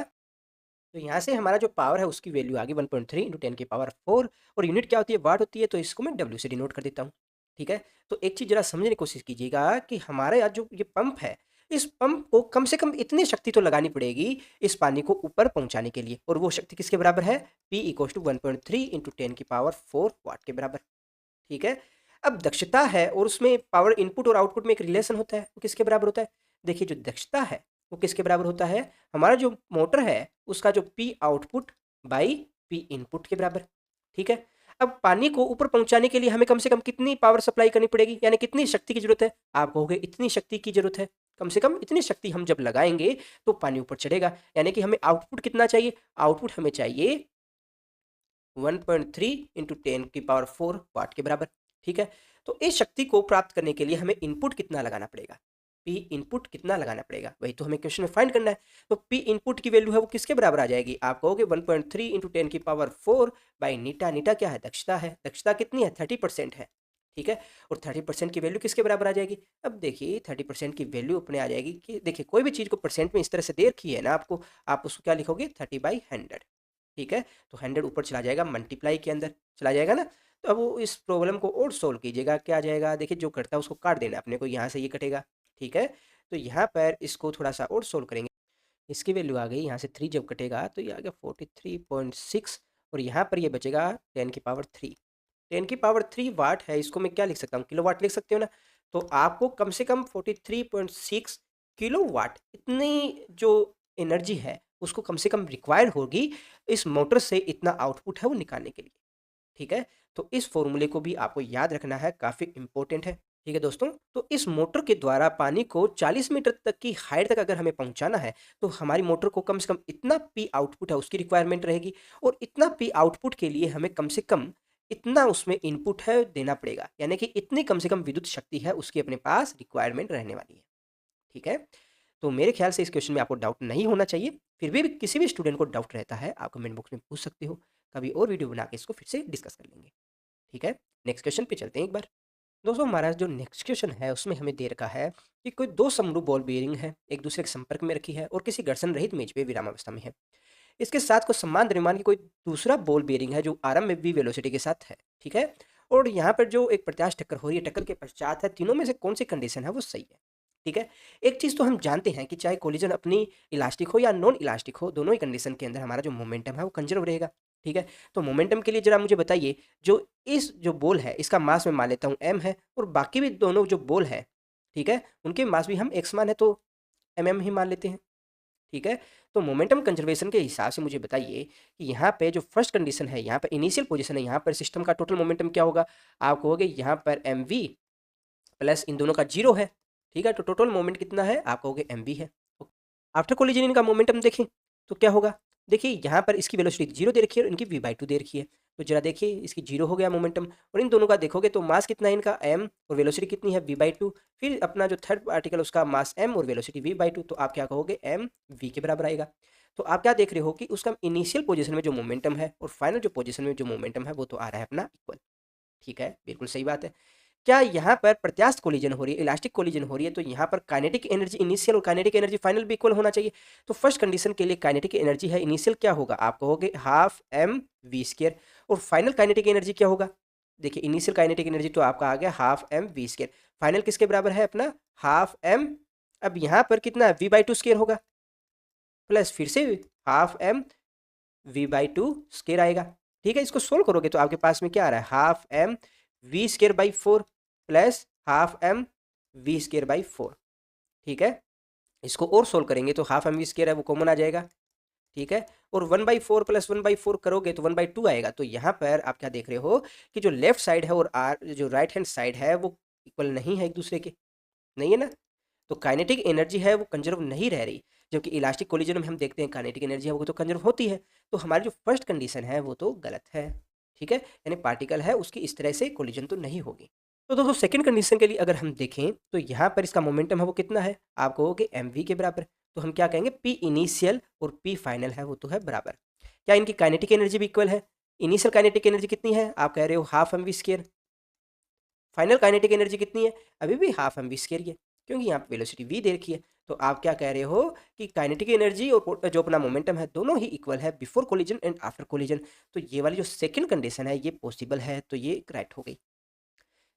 तो यहाँ से हमारा जो पावर है उसकी वैल्यू आ गई 1.3 इंटू 10 की पावर 4, और यूनिट क्या होती है, वाट होती है, तो इसको मैं डब्ल्यू से डिनोट कर देता हूँ। ठीक है, तो एक चीज़ जरा समझने की कोशिश कीजिएगा कि हमारे यहाँ जो ये पंप है, इस पंप को कम से कम इतनी शक्ति तो लगानी पड़ेगी इस पानी को ऊपर पहुंचाने के लिए, और वो शक्ति किसके बराबर है, P इक्वल टू 1.3 इंटू 10 की पावर 4 वाट के बराबर। ठीक है, अब दक्षता है और उसमें पावर इनपुट और आउटपुट में एक रिलेशन होता है, वो किसके बराबर होता है, देखिए जो दक्षता है वो किसके बराबर होता है, हमारा जो मोटर है उसका जो P output by P input के बराबर। ठीक है, अब पानी को ऊपर पहुंचाने के लिए हमें कम से कम कितनी पावर सप्लाई करनी पड़ेगी, यानी कितनी शक्ति की जरूरत है, आप कहोगे इतनी शक्ति की जरूरत है, कम से कम इतनी शक्ति हम जब लगाएंगे तो पानी ऊपर चढ़ेगा, यानी कि हमें आउटपुट कितना चाहिए, आउटपुट हमें चाहिए 1.3 इंटू 10 की पावर 4 वाट के बराबर। ठीक है, तो इस शक्ति को प्राप्त करने के लिए हमें इनपुट कितना लगाना पड़ेगा, पी इनपुट कितना लगाना पड़ेगा, वही तो हमें क्वेश्चन में फाइंड करना है। तो पी इनपुट की वैल्यू है वो किसके बराबर आ जाएगी, आप कहोगे 1.3 इंटू 10 की पावर 4 बाई नीटा, नीटा क्या है, दक्षता है, दक्षता कितनी है 30% है। ठीक है, और 30% की वैल्यू किसके बराबर आ जाएगी, अब देखिए 30% की वैल्यू अपने आ जाएगी कि देखिए कोई भी चीज़ को परसेंट में इस तरह से दे रखी है ना आपको, आप उसको क्या लिखोगे 30/100। ठीक है, तो 100 ऊपर चला जाएगा, मल्टीप्लाई के अंदर चला जाएगा ना, तो अब वो इस प्रॉब्लम को और सोल्व कीजिएगा, क्या आ जाएगा, देखिए जो करता है उसको काट देना अपने को, यहाँ से ये कटेगा। ठीक है, तो यहाँ पर इसको थोड़ा सा और सोल्व करेंगे, इसकी वैल्यू आ गई यहाँ से 3 जब कटेगा तो ये आ गया 43.6, और यहाँ पर ये बचेगा 10 की पावर 3, 10 की पावर 3 वाट है, इसको मैं क्या लिख सकता हूँ, किलो वाट लिख सकते हो ना, तो आपको कम से कम 43.6 किलो वाट इतनी जो एनर्जी है उसको कम से कम रिक्वायर्ड होगी इस मोटर से इतना आउटपुट है वो निकालने के लिए। ठीक है, तो इस फॉर्मूले को भी आपको याद रखना है, काफ़ी इंपॉर्टेंट है। ठीक है दोस्तों, तो इस मोटर के द्वारा पानी को 40 मीटर तक की हाइट तक अगर हमें पहुंचाना है तो हमारी मोटर को कम से कम इतना पी आउटपुट है उसकी रिक्वायरमेंट रहेगी, और इतना पी आउटपुट के लिए हमें कम से कम इतना उसमें इनपुट है देना पड़ेगा, यानी कि इतनी कम से कम विद्युत शक्ति है उसकी अपने पास रिक्वायरमेंट रहने वाली है। ठीक है, तो मेरे ख्याल से इस क्वेश्चन में आपको डाउट नहीं होना चाहिए, फिर भी किसी भी स्टूडेंट को डाउट रहता है आप कमेंट बॉक्स में पूछ सकते हो, कभी और वीडियो बना के इसको फिर से डिस्कस कर लेंगे। ठीक है, नेक्स्ट क्वेश्चन पे चलते हैं एक बार। दोस्तों हमारा जो नेक्स्ट क्वेश्चन है उसमें हमें दे रखा है कि कोई दो समरूप बॉल बेयरिंग है एक दूसरे के संपर्क में रखी है और किसी घर्षण रहित मेज पे विरामावस्था में है। इसके साथ को समान द्रव्यमान की कोई दूसरा बॉल बेयरिंग है जो आरंभ में v वेलोसिटी के साथ है। ठीक है, और यहाँ पर जो एक प्रत्यास्थ टक्कर हो रही है, टक्कर के पश्चात है, तीनों में से कौन सी कंडीशन है वो सही है। ठीक है, एक चीज़ तो हम जानते हैं कि चाहे कोलिजन अपनी इलास्टिक हो या नॉन इलास्टिक हो, दोनों ही कंडीशन के अंदर हमारा जो मोमेंटम है वो कंजर्व रहेगा। ठीक है, तो मोमेंटम के लिए जरा मुझे बताइए, जो इस जो बॉल है इसका मास मैं मान लेता हूँ m है, और बाकी भी दोनों जो बॉल है, ठीक है, उनके मास भी हम x मान है तो mm ही मान लेते हैं। ठीक है, तो मोमेंटम कंजर्वेशन के हिसाब से मुझे बताइए कि यहाँ पे जो फर्स्ट कंडीशन है, यहाँ पर इनिशियल पोजीशन है, यहाँ पर सिस्टम का टोटल मोमेंटम क्या होगा, आप कहोगे यहाँ पर mv प्लस इन दोनों का 0 है। ठीक है, तो टोटल मोमेंट कितना है, आप कहोगे mv है। आफ्टर कोलिजन इनका मोमेंटम देखें तो क्या होगा, देखिए यहाँ पर इसकी वेलोसिटी 0 दे रखी है और इनकी v/2 दे रखी है, तो जरा देखिए इसकी 0 हो गया मोमेंटम, और इन दोनों का देखोगे तो मास कितना है इनका m और वेलोसिटी कितनी है v/2, फिर अपना जो थर्ड पार्टिकल उसका मास m और वेलोसिटी v/2, तो आप क्या कहोगे m v के बराबर आएगा। तो आप क्या देख रहे हो कि उसका इनिशियल पोजीशन में जो मोमेंटम है और फाइनल जो पोजीशन में जो मोमेंटम है वो तो आ रहा है अपना इक्वल। ठीक है, बिल्कुल सही बात है। क्या यहाँ पर प्रत्यास्थ कोलिजन हो रही है, इलास्टिक कोलिजन हो रही है, तो यहाँ पर काइनेटिक एनर्जी इनिशियल और काइनेटिक एनर्जी फाइनल भी इक्वल होना चाहिए। तो फर्स्ट कंडीशन के लिए काइनेटिक एनर्जी है इनिशियल क्या होगा, आप कहोगे हाफ m v², और फाइनल काइनेटिक एनर्जी क्या होगा, देखिए इनिशियल काइनेटिक एनर्जी तो आपका आ गया हाफ m v², फाइनल किसके बराबर है अपना हाफ m, अब यहाँ पर कितना v/2 होगा प्लस फिर से हाफ m v/2 आएगा। ठीक है, इसको सोल्व करोगे तो आपके पास में क्या आ रहा है, half m v square by 4 plus half m v square by 4। ठीक है, इसको और सोल्व करेंगे तो हाफ एम वी स्केयर है वो कॉमन आ जाएगा। ठीक है, और 1/4 प्लस 1/4 करोगे तो 1/2 आएगा। तो यहाँ पर आप क्या देख रहे हो कि जो लेफ्ट साइड है और जो राइट हैंड साइड है वो इक्वल नहीं है एक दूसरे के, नहीं है ना। तो काइनेटिक एनर्जी है वो कंजर्व नहीं रह रही, जबकि इलास्टिक कोलिजन में हम देखते हैं काइनेटिक एनर्जी है वो तो कंजर्व होती है। तो हमारी जो फर्स्ट कंडीशन है वो तो गलत है। ठीक है, यानी पार्टिकल है उसकी इस तरह से कोलिजन तो नहीं होगी। तो दोस्तों सेकंड कंडीशन के लिए अगर हम देखें तो यहाँ पर इसका मोमेंटम है वो कितना है, आप कहोगे एम वी के बराबर। तो हम क्या कहेंगे, पी इनिशियल और पी फाइनल है वो तो है बराबर। क्या इनकी काइनेटिक एनर्जी भी इक्वल है। इनिशियल काइनेटिक एनर्जी कितनी है, आप कह रहे हो half m v square. Final kinetic energy कितनी है, अभी भी हाफ एम वी स्केयर ही है, क्योंकि यहाँ पे वेलोसिटी वी दे रखी है। तो आप क्या कह रहे हो कि काइनेटिक एनर्जी और जो अपना मोमेंटम है दोनों ही इक्वल है before collision and after collision. तो ये वाली जो सेकंड कंडीशन है ये पॉसिबल है, तो ये करेक्ट हो गई।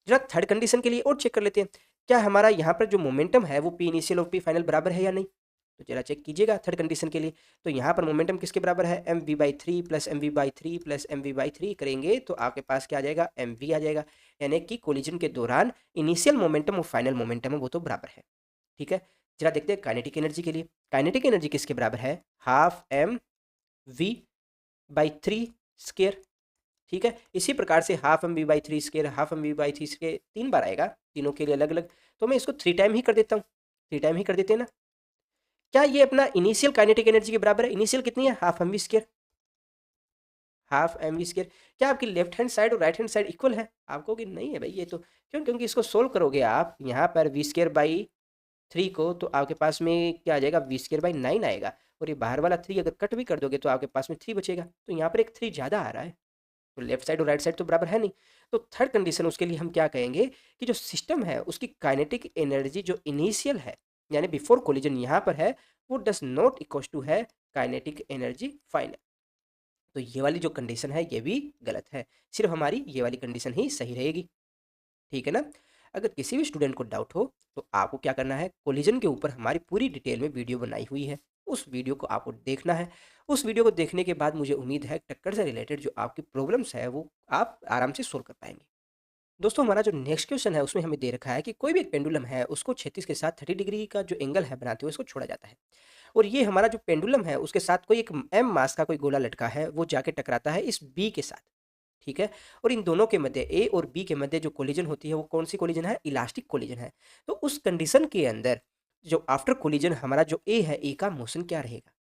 जरा थर्ड कंडीशन के लिए और चेक कर लेते हैं, क्या हमारा यहाँ पर जो मोमेंटम है वो पी इनिशियल और पी फाइनल बराबर है या नहीं। तो जरा चेक कीजिएगा थर्ड कंडीशन के लिए। तो यहाँ पर मोमेंटम किसके बराबर है, m v by three plus m v by three plus m v by three करेंगे तो आपके पास क्या आ जाएगा, एम वी आ जाएगा। यानी कि कोलिजन के दौरान इनिशियल मोमेंटम और फाइनल मोमेंटम है वो तो बराबर है। ठीक है, जरा देखते हैं काइनेटिक एनर्जी के लिए। काइनेटिक एनर्जी किसके बराबर है, half m v by three square. ठीक है, इसी प्रकार से half m v by three square, half m v by three square 3 बार आएगा, तीनों के लिए अलग अलग। तो मैं इसको 3 टाइम ही कर देता हूँ, 3 टाइम ही कर देते हैं ना। क्या ये अपना इनिशियल काइनेटिक एनर्जी के बराबर है, इनिशियल कितनी है, half m v square, half m v square. क्या आपकी लेफ्ट हैंड साइड और राइट हैंड साइड इक्वल है, आप कहोगे नहीं है भाई ये तो, क्यों, क्योंकि इसको सोल्व करोगे आप यहाँ पर वी स्केयर बाई 3 को तो आपके पास में क्या आ जाएगा, वी स्केयर बाई 9 आएगा। और ये बाहर वाला 3 अगर कट भी कर दोगे तो आपके पास में 3 बचेगा। तो यहाँ पर एक 3 ज़्यादा आ रहा है, तो लेफ्ट साइड और राइट साइड तो बराबर है नहीं। तो थर्ड कंडीशन उसके लिए हम क्या कहेंगे कि जो सिस्टम है उसकी काइनेटिक एनर्जी जो इनिशियल है यानी बिफोर कोलिजन यहाँ पर है वो डस नॉट इक्वल टू है काइनेटिक एनर्जी फाइनल। तो ये वाली जो कंडीशन है ये भी गलत है, सिर्फ हमारी ये वाली कंडीशन ही सही रहेगी। ठीक है ना। अगर किसी भी स्टूडेंट को डाउट हो तो आपको क्या करना है, कोलिजन के ऊपर हमारी पूरी डिटेल में वीडियो बनाई हुई है, उस वीडियो को आपको देखना है। उस वीडियो को देखने के बाद मुझे उम्मीद है टक्कर से रिलेटेड जो आपकी प्रॉब्लम्स है वो आप आराम से सोल्व कर पाएंगे। दोस्तों हमारा जो नेक्स्ट क्वेश्चन है उसमें हमें दे रखा है कि कोई भी एक पेंडुलम है उसको क्षैतिज के साथ 30 डिग्री का जो एंगल है बनाते हुए इसको छोड़ा जाता है, और ये हमारा जो पेंडुलम है उसके साथ कोई एक एम मास का कोई गोला लटका है वो जाके टकराता है इस बी के साथ। ठीक है, और इन दोनों के मध्य ए और बी के मध्य जो कोलिजन होती है वो कौन सी कोलिजन है, इलास्टिक कोलिजन है। तो उस कंडीशन के अंदर जो आफ्टर कोलिजन हमारा जो ए है, ए का मोशन क्या रहेगा।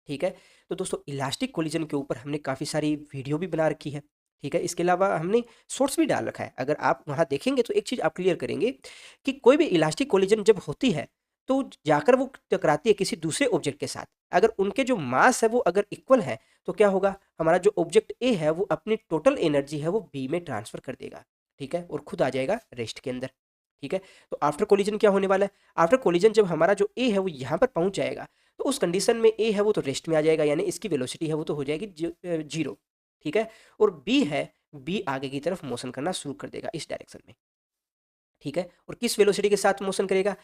ठीक है, तो दोस्तों इलास्टिक कोलिजन के ऊपर हमने काफ़ी सारी वीडियो भी बना रखी है। ठीक है, इसके अलावा हमने शॉर्ट्स भी डाल रखा है, अगर आप वहाँ देखेंगे तो एक चीज़ आप क्लियर करेंगे कि कोई भी इलास्टिक कोलिजन जब होती है तो जाकर वो टकराती है किसी दूसरे ऑब्जेक्ट के साथ, अगर उनके जो मास है वो अगर इक्वल है तो क्या होगा, हमारा जो ऑब्जेक्ट ए है वो अपनी टोटल एनर्जी है वो बी में ट्रांसफर कर देगा। ठीक है, और खुद आ जाएगा रेस्ट के अंदर। ठीक है, तो आफ्टर कोलिजन क्या होने वाला है, आफ्टर कोलिजन जब हमारा जो ए है वो यहाँ पर पहुँच जाएगा तो उस कंडीशन में ए है वो तो रेस्ट में आ जाएगा, यानी इसकी वेलोसिटी है वो तो हो जाएगी जीरो। ठीक है, और बी है, बी आगे की तरफ मोशन करना शुरू कर देगा इस डायरेक्शन में। ठीक है, और किस वेलोसिटी के साथ मोशन करेगा,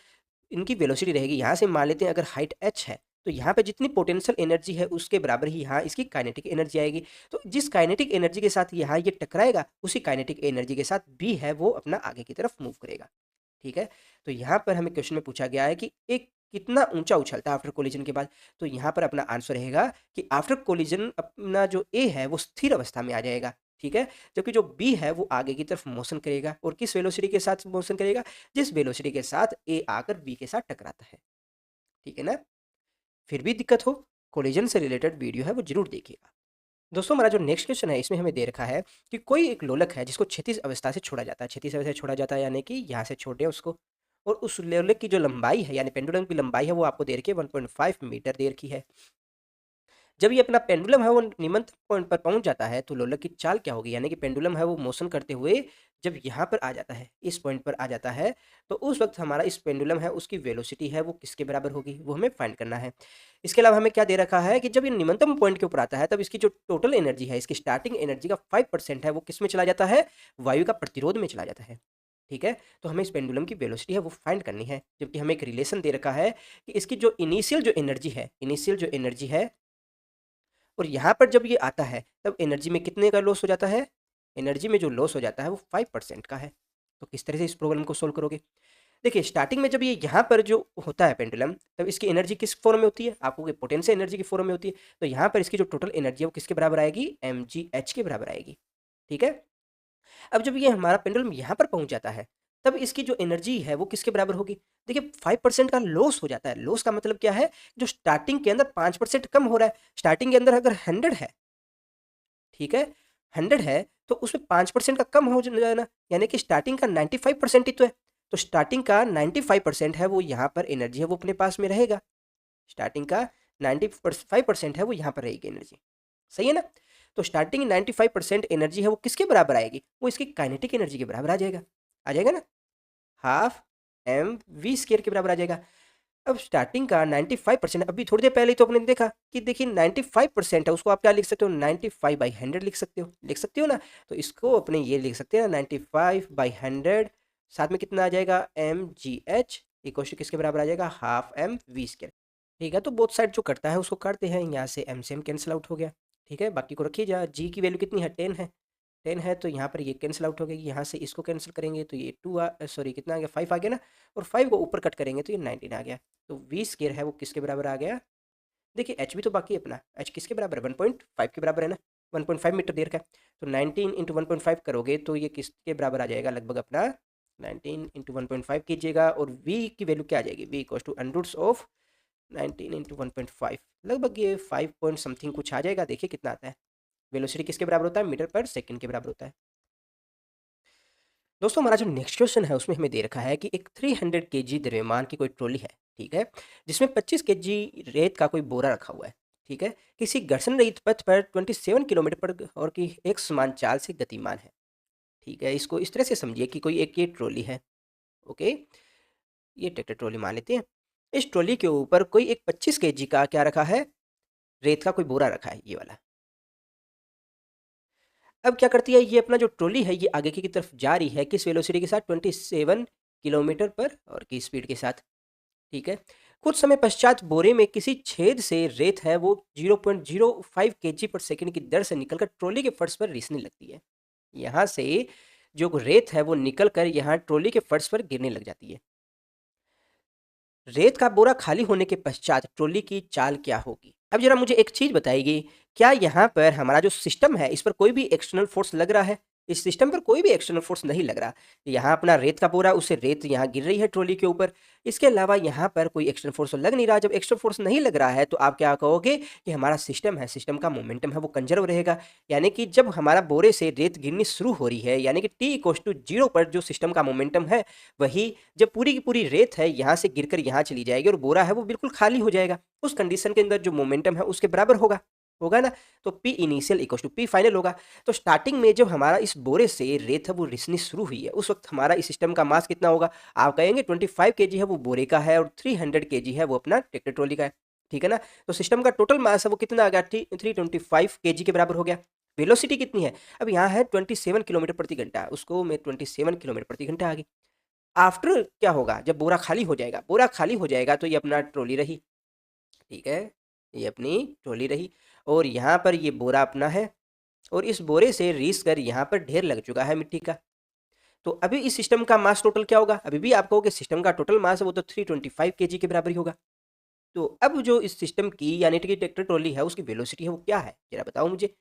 इनकी वेलोसिटी रहेगी, यहाँ से मान लेते हैं अगर हाइट h है तो यहाँ पे जितनी पोटेंशियल एनर्जी है उसके बराबर ही यहाँ इसकी काइनेटिक एनर्जी आएगी। तो जिस काइनेटिक एनर्जी के साथ यहाँ ये टकराएगा उसी काइनेटिक एनर्जी के साथ बी है वो अपना आगे की तरफ मूव करेगा। ठीक है, तो यहाँ पर हमें क्वेश्चन में पूछा गया है कि एक कितना ऊंचा उछलता है आफ्टर कोलिजन के बाद। तो यहाँ पर अपना आंसर रहेगा कि आफ्टर कोलिजन अपना जो ए है वो स्थिर अवस्था में आ जाएगा। ठीक है, जबकि जो बी है वो आगे की तरफ मोशन करेगा, और किस वेलोसिटी के साथ मोशन करेगा, जिस वेलोसिटी के साथ ए आकर बी के साथ टकराता है। ठीक है ना, फिर भी दिक्कत हो कोलिजन से रिलेटेड वीडियो है वो जरूर देखिएगा। दोस्तों हमारा जो नेक्स्ट क्वेश्चन है इसमें हमें दे रखा है कि कोई एक लोलक है जिसको क्षैतिज अवस्था से छोड़ा जाता है, क्षैतिज अवस्था से छोड़ा जाता है यानी कि यहाँ से छोड़ दें उसको, और उस लोलक की जो लंबाई है यानी पेंडुलम की लंबाई है वो आपको दे रखी है 1.5 मीटर दे रखी है। जब ये अपना पेंडुलम है वो निम्नतम पॉइंट पर पहुंच जाता है तो लोलक की चाल क्या होगी, यानी कि पेंडुलम है वो मोशन करते हुए जब यहाँ पर आ जाता है, इस पॉइंट पर आ जाता है, तो उस वक्त हमारा इस पेंडुलम है उसकी वेलोसिटी है वो किसके बराबर होगी वो हमें फाइंड करना है। इसके अलावा हमें क्या दे रखा है कि जब ये निम्नतम पॉइंट के ऊपर आता है तब इसकी जो टोटल एनर्जी है, इसकी स्टार्टिंग एनर्जी का 5% है वो किस में चला जाता है, वायु का प्रतिरोध में चला जाता है। ठीक है, तो हमें इस पेंडुलम की वेलोसिटी है वो फाइंड करनी है, जबकि हमें एक रिलेशन दे रखा है कि इसकी जो इनिशियल जो एनर्जी है, इनिशियल जो एनर्जी है और यहाँ पर जब ये आता है तब एनर्जी में कितने का लॉस हो जाता है? एनर्जी में जो लॉस हो जाता है वो 5% का है। तो किस तरह से इस प्रॉब्लम को सोल्व करोगे? देखिए स्टार्टिंग में जब ये यहाँ पर जो होता है पेंडुलम, तब इसकी एनर्जी किस फॉर्म में होती है? आपको पोटेंशियल एनर्जी की फॉर्म में होती है। तो यहाँ पर इसकी जो टोटल एनर्जी है वो किसके बराबर आएगी? mgh के बराबर आएगी। ठीक है। अब जब ये हमारा पेंडुलम यहाँ पर पहुंच जाता है तब इसकी जो एनर्जी है वो किसके बराबर होगी? देखिए 5% का लॉस हो जाता है। लॉस का मतलब क्या है? जो स्टार्टिंग के अंदर 5% कम हो रहा है। स्टार्टिंग के अंदर अगर 100 है, ठीक है, 100 है तो उसमें 5% का कम हो जाना, यानी कि स्टार्टिंग का 95% ही तो है। तो स्टार्टिंग का 95% है वो यहाँ पर एनर्जी है वो अपने पास में रहेगा। स्टार्टिंग का 95% है वो यहाँ पर रहेगी एनर्जी। सही है ना? तो स्टार्टिंग 95% एनर्जी है वो किसके बराबर आएगी? वो इसकी काइनेटिक एनर्जी के बराबर आ जाएगा। आ जाएगा ना? हाफ एम वी स्केयर के बराबर आ जाएगा। अब स्टार्टिंग का 95%, अभी थोड़ी देर पहले ही तो अपने देखा कि देखिए 95% है, उसको आप क्या लिख सकते हो? 95/100 लिख सकते हो ना? तो इसको अपने ये लिख सकते हैं 95/100, साथ में कितना आ जाएगा? mgh इक्वल टू किसके बराबर आ जाएगा? Half m v square. ठीक है, तो बोथ साइड जो करता है उसको काटते हैं, यहाँ से एम कैंसिल आउट हो गया। ठीक है, बाकी को रखिए। जा जी की वैल्यू कितनी है? 10 है। 10 है तो यहाँ पर ये कैंसिल आउट हो गई। यहाँ से इसको कैंसिल करेंगे तो ये सॉरी कितना आ गया? 5 आ गया ना। और 5 को ऊपर कट करेंगे तो ये 19 आ गया। तो वी स्केयर है वो किसके बराबर आ गया? देखिए एच भी तो बाकी है अपना। एच किसके बराबर है? 1.5 के बराबर है ना। 1.5 मीटर देर का है। तो 19 इंटू 1.5 करोगे तो ये किसके बराबर आ जाएगा? लगभग अपना 19 इंटू 1.5 कीजिएगा और वी की वैल्यू क्या आ जाएगी? V equal to under of 19 into 1.5, लगभग ये 5 पॉइंट समथिंग कुछ आ जाएगा। देखिए कितना आता है। वेलोसिटी किसके बराबर होता है? मीटर पर सेकंड के बराबर होता है। दोस्तों हमारा जो नेक्स्ट क्वेश्चन है उसमें हमें दे रखा है कि एक 300 केजी द्रव्यमान की कोई ट्रॉली है, ठीक है, जिसमें 25 केजी रेत का कोई बोरा रखा हुआ है, ठीक है, किसी घर्षण रहित पथ पर 27 किलोमीटर पर और की एक समान चाल से गतिमान है। ठीक है, इसको इस तरह से समझिए कि कोई एक ये ट्रॉली है। ओके, ये ट्रैक्टर ट्रॉली मान लेते हैं। इस ट्रॉली के ऊपर कोई एक 25 केजी का क्या रखा है? रेत का कोई बोरा रखा है, ये वाला। अब क्या करती है ये अपना जो ट्रॉली है ये आगे की तरफ जा रही है किस वेलोसिटी के साथ? 27 किलोमीटर पर और की स्पीड के साथ। ठीक है, कुछ समय पश्चात बोरे में किसी छेद से रेत है वो 0.05 केजी पर सेकंड की दर से निकलकर ट्रॉली के फर्श पर रिसने लगती है। यहाँ से जो रेत है वो निकलकर यहाँ ट्रॉली के फर्श पर गिरने लग जाती है। रेत का बोरा खाली होने के पश्चात ट्रॉली की चाल क्या होगी? अब जरा मुझे एक चीज बताइए, क्या यहाँ पर हमारा जो सिस्टम है इस पर कोई भी एक्सटर्नल फोर्स लग रहा है? इस सिस्टम पर कोई भी एक्सटर्नल फोर्स नहीं लग रहा। यहाँ अपना रेत का बोरा, उससे रेत यहाँ गिर रही है ट्रॉली के ऊपर। इसके अलावा यहाँ पर कोई एक्सटर्नल फोर्स लग नहीं रहा। जब एक्सटर्नल फोर्स नहीं लग रहा है तो आप क्या कहोगे कि हमारा सिस्टम है, सिस्टम का मोमेंटम है वो कंजर्व रहेगा। यानी कि जब हमारा बोरे से रेत गिरनी शुरू हो रही है, यानी कि टी इक्वल्स टू 0 पर जो सिस्टम का मोमेंटम है, वही जब पूरी की पूरी रेत है यहाँ से गिरकर यहाँ चली जाएगी और बोरा है वो बिल्कुल खाली हो जाएगा, उस कंडीशन के अंदर जो मोमेंटम है उसके बराबर होगा। होगा ना? तो p initial equal to p final होगा। तो स्टार्टिंग में जब हमारा इस बोरे से रेत है वो रिसनी शुरू हुई है, उस वक्त हमारा इस सिस्टम का मास कितना होगा? आप कहेंगे 25 केजी है वो बोरे का है और 300 केजी है वो अपना ट्रैक्टर ट्रॉली का है। ठीक है ना? तो सिस्टम का टोटल मास है वो कितना आ गया? 325 केजी के बराबर हो गया। वेलोसिटी कितनी है? अब यहाँ है 27 किलोमीटर प्रति घंटा, उसको मैं 27 किलोमीटर प्रति घंटा आ गई। आफ्टर क्या होगा? जब बोरा खाली हो जाएगा, बोरा खाली हो जाएगा तो ये अपना ट्रॉली रही। ठीक है, ये अपनी ट्रॉली रही और यहाँ पर ये बोरा अपना है और इस बोरे से रीस कर यहाँ पर ढेर लग चुका है मिट्टी का। तो अभी इस सिस्टम का मास टोटल क्या होगा? अभी भी आप कहोगे सिस्टम का टोटल मास है वो तो 325 केजी के बराबर ही होगा। तो अब जो इस सिस्टम की यानी कि ट्रैक्टर ट्रॉली है उसकी वेलोसिटी है वो क्या है? जरा बताओ मुझे।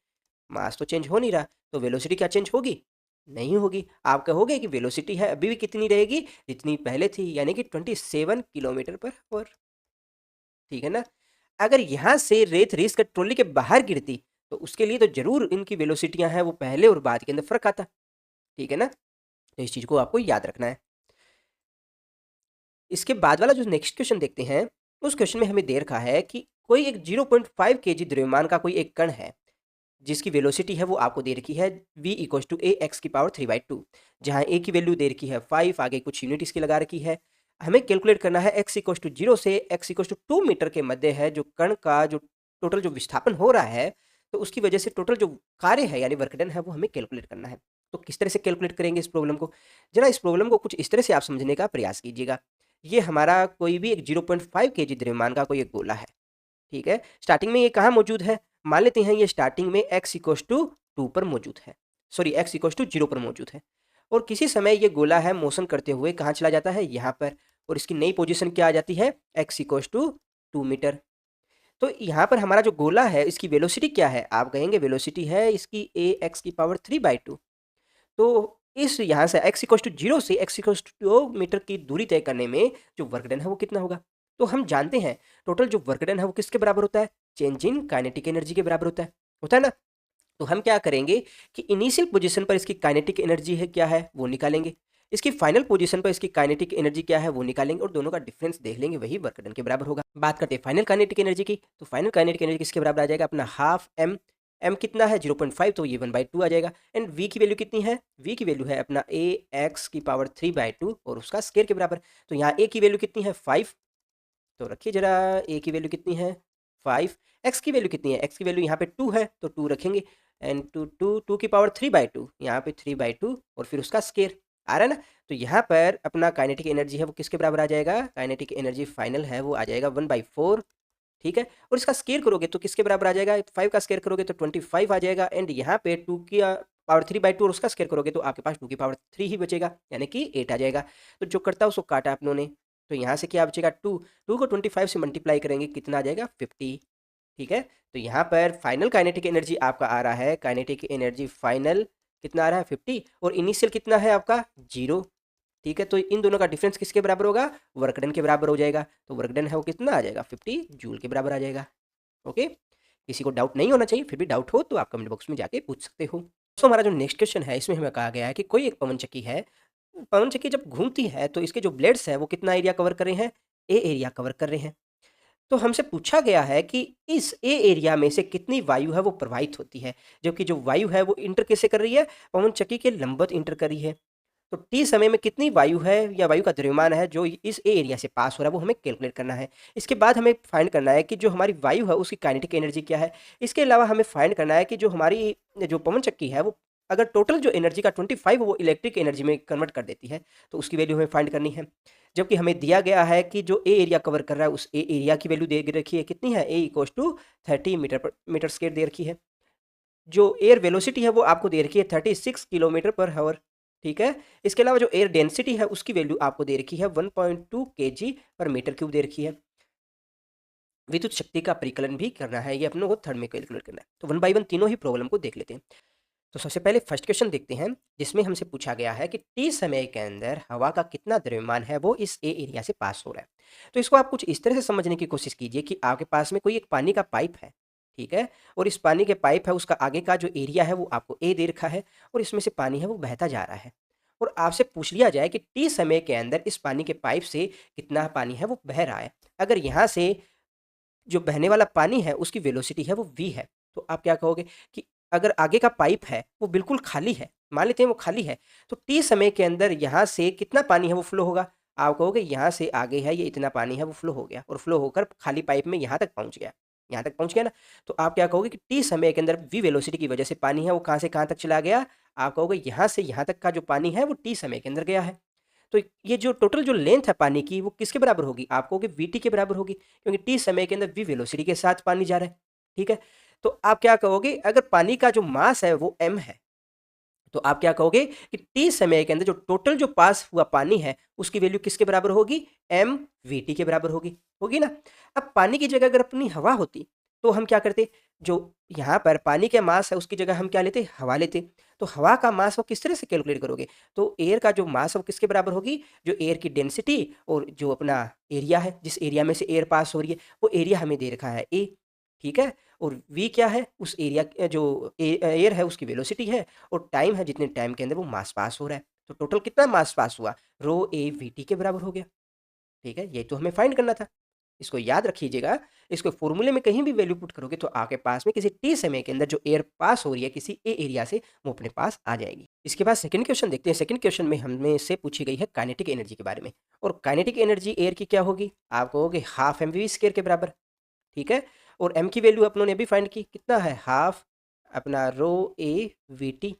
मास तो चेंज हो नहीं रहा, तो वेलोसिटी क्या चेंज होगी? नहीं होगी। आप कहोगे कि वेलोसिटी है अभी भी कितनी रहेगी? जितनी पहले थी, यानी कि 27 किलोमीटर पर आवर। ठीक है ना? अगर यहाँ से रेत रेस कर ट्रॉली के बाहर गिरती तो उसके लिए तो जरूर इनकी वेलोसिटियां हैं वो पहले और बाद के अंदर फर्क आता। ठीक है ना? तो इस चीज को आपको याद रखना है। इसके बाद वाला जो नेक्स्ट क्वेश्चन देखते हैं, उस क्वेश्चन में हमें दे रखा है कि कोई एक 0.5 केजी द्रव्यमान का कोई एक कण है जिसकी वेलोसिटी है वो आपको दे रखी है v equal to a x की पावर 3/2, जहाँ a की वैल्यू दे रखी है 5, आगे कुछ यूनिट इसकी लगा रखी है। हमें कैलकुलेट करना है x इक्वल टू 0 से x इक्वल टू 2 मीटर के मध्य है जो कण का जो टोटल जो विस्थापन हो रहा है, तो उसकी वजह से टोटल जो कार्य है यानी वर्क डन है वो हमें कैलकुलेट करना है। तो किस तरह से कैलकुलेट करेंगे इस प्रॉब्लम को? जरा इस प्रॉब्लम को कुछ इस तरह से आप समझने का प्रयास कीजिएगा। ये हमारा कोई भी एक 0.5 केजी द्रव्यमान का कोई एक गोला है। ठीक है, स्टार्टिंग में ये कहाँ मौजूद है? मान लेते हैं ये स्टार्टिंग में x इक्वस टू 2 पर मौजूद है, सॉरी x इक्वस टू 0 पर मौजूद है, और किसी समय ये गोला है मोशन करते हुए कहाँ चला जाता है, यहाँ पर, और इसकी नई पोजीशन क्या आ जाती है, x इक्वस टू 2 मीटर। तो यहाँ पर हमारा जो गोला है इसकी वेलोसिटी क्या है, आप कहेंगे वेलोसिटी है इसकी ax की पावर 3/2। तो इस यहाँ से x इक्वस टू 0 से x इक्वस टू 2 मीटर की दूरी तय करने में जो वर्क डन है वो कितना होगा। तो हम जानते हैं टोटल जो वर्क डन है वो किसके बराबर होता है, चेंज इन काइनेटिक एनर्जी के बराबर होता है ना। तो हम क्या करेंगे कि इनिशियल पोजीशन पर इसकी काइनेटिक एनर्जी है क्या है वो निकालेंगे, इसकी फाइनल पोजीशन पर इसकी काइनेटिक एनर्जी क्या है वो निकालेंगे, और दोनों का डिफरेंस देख लेंगे, वही वर्क डन के बराबर होगा। बात करते हैं फाइनल काइनेटिक एनर्जी की, तो फाइनल काइनेटिक एनर्जी किसके बराबर आ जाएगा, अपना हाफ एम, एम कितना है 0.5, तो ये 1/2 आ जाएगा। एंड वी की वैल्यू कितनी है, वी की वैल्यू है अपना ए एक्स की पावर 3/2 और उसका स्केयर के बराबर। तो यहाँ ए की वैल्यू कितनी है 5, तो रखिए जरा, ए की वैल्यू कितनी है 5, एक्स की वैल्यू कितनी है, एक्स की वैल्यू यहाँ पे 2 है तो 2 रखेंगे, एंड टू की पावर 3/2, यहाँ पे 3/2 और फिर उसका स्केयर आ रहा है ना। तो यहाँ पर अपना काइनेटिक एनर्जी है वो किसके बराबर आ जाएगा, काइनेटिक एनर्जी फाइनल है वो आ जाएगा 1/4, ठीक है। और इसका स्केयर करोगे तो किसके बराबर आ जाएगा, 5 का स्केयर करोगे तो 25 आ जाएगा, एंड यहाँ पे 2 की पावर 3/2 और उसका स्केयर करोगे तो आपके पास 2 की पावर 3 ही बचेगा, यानी कि 8 आ जाएगा। तो जो करता है उसको काटा आप लोगों ने, तो यहाँ से क्या बचेगा 2, 2 को 25 से मल्टीप्लाई करेंगे कितना आ जाएगा 50, ठीक है। तो यहाँ पर फाइनल काइनेटिक एनर्जी आपका आ रहा है, काइनेटिक एनर्जी फाइनल कितना आ रहा है 50, और इनिशियल कितना है आपका 0, ठीक है। तो इन दोनों का डिफरेंस किसके बराबर होगा, वर्क डन के बराबर हो जाएगा। तो वर्क डन है वो कितना आ जाएगा 50 जूल के बराबर आ जाएगा। ओके, किसी को डाउट नहीं होना चाहिए, फिर भी डाउट हो तो आप कमेंट बॉक्स में जाके पूछ सकते हो। तो हमारा जो नेक्स्ट क्वेश्चन है इसमें हमें कहा गया है कि कोई एक पवन चक्की है, पवन चक्की जब घूमती है तो इसके जो ब्लेड्स हैं वो कितना एरिया कवर कर रहे हैं, ए एरिया कवर कर रहे हैं। तो हमसे पूछा गया है कि इस ए एरिया में से कितनी वायु है वो प्रवाहित होती है, जबकि जो वायु है वो इंटर कैसे कर रही है, पवन चक्की के लंबवत इंटर कर रही है। तो टी समय में कितनी वायु है या वायु का द्रव्यमान है जो इस ए एरिया से पास हो रहा है वो हमें कैलकुलेट करना है। इसके बाद हमें फाइंड करना है कि जो हमारी वायु है उसकी काइनेटिक एनर्जी क्या है। इसके अलावा हमें फाइंड करना है कि जो हमारी जो पवन चक्की है वो अगर टोटल जो एनर्जी का 25 वो इलेक्ट्रिक एनर्जी में कन्वर्ट कर देती है तो उसकी वैल्यू हमें फाइंड करनी है। जबकि हमें दिया गया है कि जो ए एरिया कवर कर रहा है उस ए एरिया की वैल्यू दे रखी है कितनी है, ए इक्वल टू 30 मीटर स्क्वायर दे रखी है। जो एयर वेलोसिटी है वो आपको दे रखी है 36 किलोमीटर पर हावर, ठीक है। इसके अलावा जो एयर डेंसिटी है उसकी वैल्यू आपको दे रखी है 1.2 kg पर मीटर क्यूब दे रखी है। विद्युत शक्ति का परिकलन भी करना है, ये अपनों को थर्ड में कैलकुलेट करना है। तो 1 बाय 1 तीनों ही प्रॉब्लम को देख लेते हैं। तो सबसे पहले फर्स्ट क्वेश्चन देखते हैं, जिसमें हमसे पूछा गया है कि टी समय के अंदर हवा का कितना द्रव्यमान है वो इस ए एरिया से पास हो रहा है। तो इसको आप कुछ इस तरह से समझने की कोशिश कीजिए कि आपके पास में कोई एक पानी का पाइप है, ठीक है, और इस पानी के पाइप है उसका आगे का जो एरिया है वो आपको ए दे रखा है, और इसमें से पानी है वो बहता जा रहा है, और आपसे पूछ लिया जाए कि टी समय के अंदर इस पानी के पाइप से कितना पानी है वो बह रहा है। अगर यहाँ से जो बहने वाला पानी है उसकी वेलोसिटी है वो v है, तो आप क्या कहोगे कि अगर आगे का पाइप है वो बिल्कुल खाली है, मान लेते हैं वो खाली है, तो टी समय के अंदर यहाँ से कितना पानी है वो फ्लो होगा। आप कहोगे यहाँ से आगे है ये इतना पानी है वो फ्लो हो गया, और फ्लो होकर खाली पाइप में यहाँ तक पहुँच गया, यहाँ तक पहुँच गया ना। तो आप क्या कहोगे कि टी समय के अंदर v वेलोसिटी की वजह से पानी है वो कहाँ से कहाँ तक चला गया। आप कहोगे यहाँ से यहाँ तक का जो पानी है वो टी समय के अंदर गया है। तो ये जो टोटल जो लेंथ है पानी की वो किसके बराबर होगी, आप कहोगे वीटी के बराबर होगी, क्योंकि टी समय के अंदर वी वेलोसिटी के साथ पानी जा रहा है, ठीक है। तो आप क्या कहोगे, अगर पानी का जो मास है वो m है, तो आप क्या कहोगे कि टी समय के अंदर जो टोटल जो पास हुआ पानी है उसकी वैल्यू किसके बराबर होगी, एम वी टी के बराबर होगी, होगी ना। अब पानी की जगह अगर अपनी हवा होती तो हम क्या करते, जो यहाँ पर पानी का मास है उसकी जगह हम क्या लेते, हवा लेते। तो हवा का मास वो किस तरह से कैलकुलेट करोगे, तो एयर का जो मास है वो किसके बराबर होगी, जो एयर की डेंसिटी और जो अपना एरिया है जिस एरिया में से एयर पास हो रही है वो एरिया हमें दे रखा है ए, ठीक है। और वी क्या है, उस एरिया जो एयर है उसकी वेलोसिटी है, और टाइम है जितने टाइम के अंदर वो मास पास हो रहा है। तो टोटल कितना मास पास हुआ, रो ए वी टी के बराबर हो गया, ठीक है। ये तो हमें फाइंड करना था, इसको याद रखिएगा। इसको फॉर्मूले में कहीं भी वैल्यू पुट करोगे तो आपके पास में किसी टी समय के अंदर जो एयर पास हो रही है किसी ए एरिया से वो अपने पास आ जाएगी। इसके बाद सेकंड क्वेश्चन देखते हैं। सेकंड क्वेश्चन में हमें से पूछी गई है काइनेटिक एनर्जी के बारे में, और काइनेटिक एनर्जी एयर की क्या होगी, आप कहोगे हाफ एम वी स्क्वायर के बराबर, ठीक है। और m की वैल्यू अपनों ने अभी फाइंड की, कितना है हाफ अपना रो ए वी टी,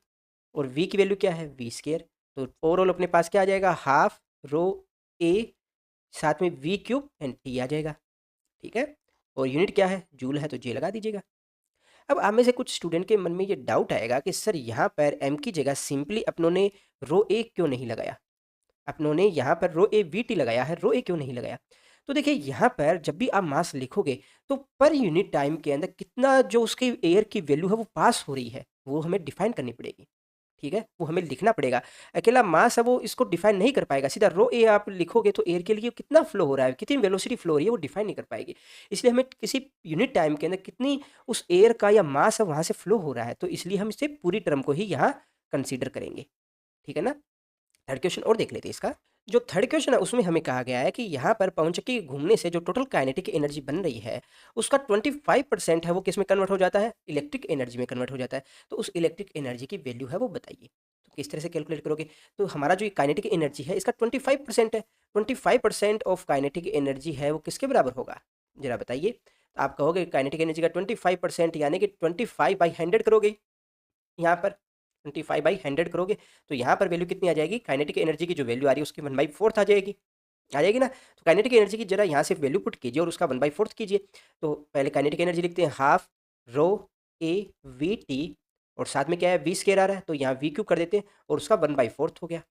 और v की वैल्यू क्या है वी स्केयर। तो ओवरऑल अपने पास क्या आ जाएगा, हाफ रो ए साथ में वी क्यूब एंड टी आ जाएगा, ठीक है। और यूनिट क्या है, जूल है तो जे लगा दीजिएगा। अब आप में से कुछ स्टूडेंट के मन में ये डाउट आएगा कि सर यहाँ पर m की जगह सिंपली अपनों ने रो ए क्यों नहीं लगाया, अपनों ने यहाँ पर रो ए वी टी लगाया है, रो ए क्यों नहीं लगाया। तो देखिए यहाँ पर जब भी आप मास लिखोगे तो पर यूनिट टाइम के अंदर कितना जो उसकी एयर की वैल्यू है वो पास हो रही है वो हमें डिफाइन करनी पड़ेगी, ठीक है, वो हमें लिखना पड़ेगा। अकेला मास है वो इसको डिफाइन नहीं कर पाएगा, सीधा रो ए आप लिखोगे तो एयर के लिए कितना फ्लो हो रहा है, कितनी वेलोसिटी फ्लो हो रही है वो डिफाइन नहीं कर पाएगी। इसलिए हमें किसी यूनिट टाइम के अंदर कितनी उस एयर का या मास है वहाँ से फ्लो हो रहा है, तो इसलिए हम इसे पूरी टर्म को ही यहाँ कंसीडर करेंगे, ठीक है ना। थर्ड क्वेश्चन और देख लेते हैं इसका। जो थर्ड क्वेश्चन है उसमें हमें कहा गया है कि यहाँ पर पवनचक्की घूमने से जो टोटल काइनेटिक एनर्जी बन रही है उसका 25% है वो किस में कन्वर्ट हो जाता है, इलेक्ट्रिक एनर्जी में कन्वर्ट हो जाता है। तो उस इलेक्ट्रिक एनर्जी की वैल्यू है वो बताइए, तो किस तरह से कैलकुलेट करोगे। तो हमारा जो काइनेटिक एनर्जी है इसका 25% है, 25% ऑफ काइनेटिक एनर्जी है वो किसके बराबर होगा, जरा बताइए। तो आप कहोगे काइनेटिक एनर्जी का 25% यानी कि 25/100 करोगे, यहाँ पर 25/100 करोगे तो यहाँ पर वैल्यू कितनी आ जाएगी, काइनेटिक एनर्जी की जो वैल्यू आ रही है उसकी 1/4 आ जाएगी ना। तो काइनेटिक एनर्जी की जरा यहाँ से वैल्यू पुट कीजिए और उसका 1/4 कीजिए। तो पहले काइनेटिक एनर्जी लिखते हैं half rho A V T और साथ में क्या है वी स्केयर आ रहा है तो यहाँ वी क्यू कर देते हैं और उसका 1/4 हो गया,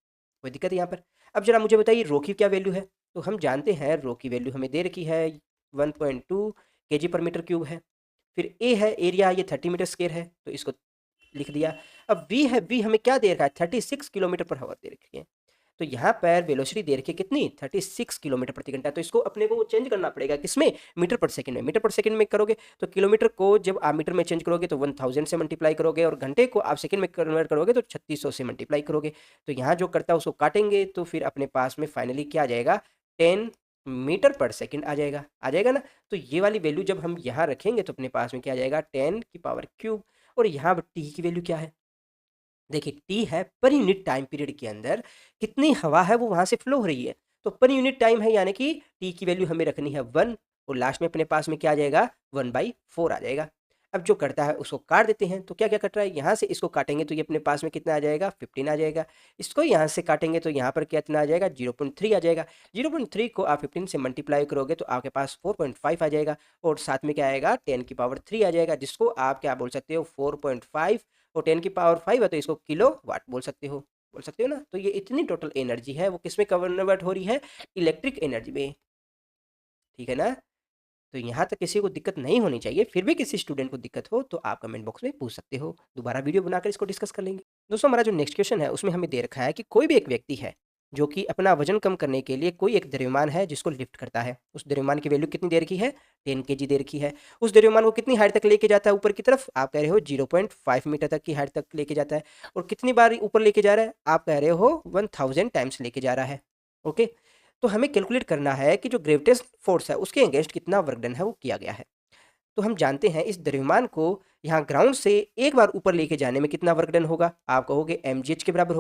कोई दिक्कत है यहाँ पर। अब जरा मुझे बताइए रो की क्या वैल्यू है। तो हम जानते हैं रो की वैल्यू हमें दे रखी है 1.2 kg/m³ है। फिर ए है एरिया, ये 30 मीटर स्क्वायर है तो इसको लिख दिया। अब वी है, वी हमें क्या दे रखा है 36 किलोमीटर पर हावर दे रखी है। तो यहाँ पर वेलोसिटी दे रखी है कितनी 36 किलोमीटर प्रति घंटा। तो इसको अपने को चेंज करना पड़ेगा किसमें, मीटर पर सेकंड में। मीटर पर सेकंड में करोगे तो किलोमीटर को जब आप मीटर में चेंज करोगे तो 1000 से मल्टीप्लाई करोगे और घंटे को आप सेकंड में कन्वर्ट करोगे तो 3600 से मल्टीप्लाई करोगे। तो यहाँ जो करता है उसको काटेंगे तो फिर अपने पास में फाइनली क्या आ जाएगा 10 मीटर पर सेकंड आ जाएगा ना। तो ये वाली वैल्यू जब हम यहाँ रखेंगे तो अपने पास में क्या आ जाएगा 10⁻³ और यहाँ टी की वैल्यू क्या है, देखिए टी है पर यूनिट टाइम पीरियड के अंदर कितनी हवा है वो वहां से फ्लो हो रही है। तो पर यूनिट टाइम है यानी कि टी की वैल्यू हमें रखनी है 1 और लास्ट में अपने पास में क्या आ जाएगा 1/4 आ जाएगा। अब जो करता है उसको काट देते हैं तो क्या क्या कट रहा है, यहाँ से इसको काटेंगे तो ये अपने पास में कितना आ जाएगा 15 आ जाएगा। इसको यहाँ से काटेंगे तो यहाँ पर कितना आ जाएगा 0.3 आ जाएगा। 0.3 को आप 15 से मल्टीप्लाई करोगे तो आपके पास 4.5 आ जाएगा और साथ में क्या आएगा 10⁻³ आ जाएगा, जिसको आप क्या बोल सकते हो 4.5 और 10⁻5 है तो इसको किलो वाट बोल सकते हो ना। तो ये इतनी टोटल एनर्जी है वो किस में कन्वर्ट हो रही है, इलेक्ट्रिक एनर्जी में, ठीक है ना। तो यहाँ तक किसी को दिक्कत नहीं होनी चाहिए, फिर भी किसी स्टूडेंट को दिक्कत हो तो आप कमेंट बॉक्स में पूछ सकते हो, दोबारा वीडियो बनाकर इसको डिस्कस कर लेंगे। दोस्तों हमारा जो नेक्स्ट क्वेश्चन है उसमें हमें दे रखा है कि कोई भी एक व्यक्ति है जो कि अपना वजन कम करने के लिए कोई एक द्रव्यमान है जिसको लिफ्ट करता है। उस द्रव्यमान की वैल्यू कितनी दे रखी है 10 kg दे रखी है। उस द्रव्यमान को कितनी हाइट तक लेके जाता है ऊपर की तरफ, आप कह रहे हो 0.5 मीटर तक की हाइट तक लेके जाता है। और कितनी बार ऊपर लेके जा रहा है, आप कह रहे हो 1000 टाइम्स लेके जा रहा है। ओके, तो हमें कैलकुलेट करना है कि जो ग्रेविटेशनल फोर्स है उसके अगेंस्ट कितना वर्क डन है वो किया गया है। तो हम जानते हैं इस द्रव्यमान को यहाँ ग्राउंड से एक बार ऊपर लेके जाने में कितना वर्क डन होगा, आप कहोगे mgh के बराबर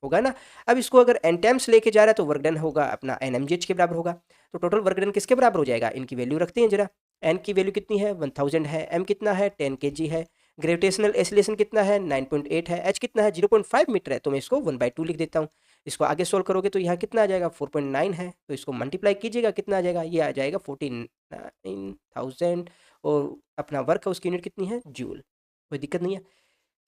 होगा ना। अब इसको अगर n टाइम्स लेके जा रहा है तो वर्क डन होगा अपना nmgh के बराबर होगा। तो टोटल वर्क डन किसके बराबर हो जाएगा, इनकी वैल्यू रखते हैं जरा। n की वैल्यू कितनी है 1000 है, m कितना है 10 kg है, ग्रेविटेशनल एसिलेशन कितना है 9.8 है, h कितना है 0.5 मीटर है तो मैं इसको 1/2 लिख देता हूँ। इसको आगे सोल्व करोगे तो यहाँ कितना आ जाएगा 4.9 है तो इसको मल्टीप्लाई कीजिएगा कितना आ जाएगा, ये आ जाएगा 49,000 और अपना वर्क है उसकी यूनिट कितनी है जूल, कोई दिक्कत नहीं है।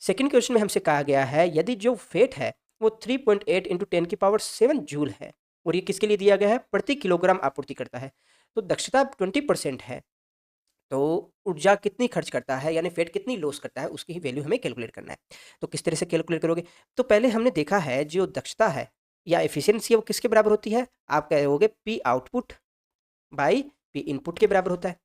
सेकंड क्वेश्चन में हमसे कहा गया है यदि जो फेट है वो 3.8 इंटू 10⁻7 जूल है और ये किसके लिए दिया गया है, प्रति किलोग्राम आपूर्ति करता है। तो दक्षता 20% है तो ऊर्जा कितनी खर्च करता है यानी फेट कितनी लॉस करता है उसकी ही वैल्यू हमें कैलकुलेट करना है। तो किस तरह से कैलकुलेट करोगे, तो पहले हमने देखा है जो दक्षता है या एफिशिएंसी है वो किसके बराबर होती है, आप कहोगे P output by P input के बराबर होता है।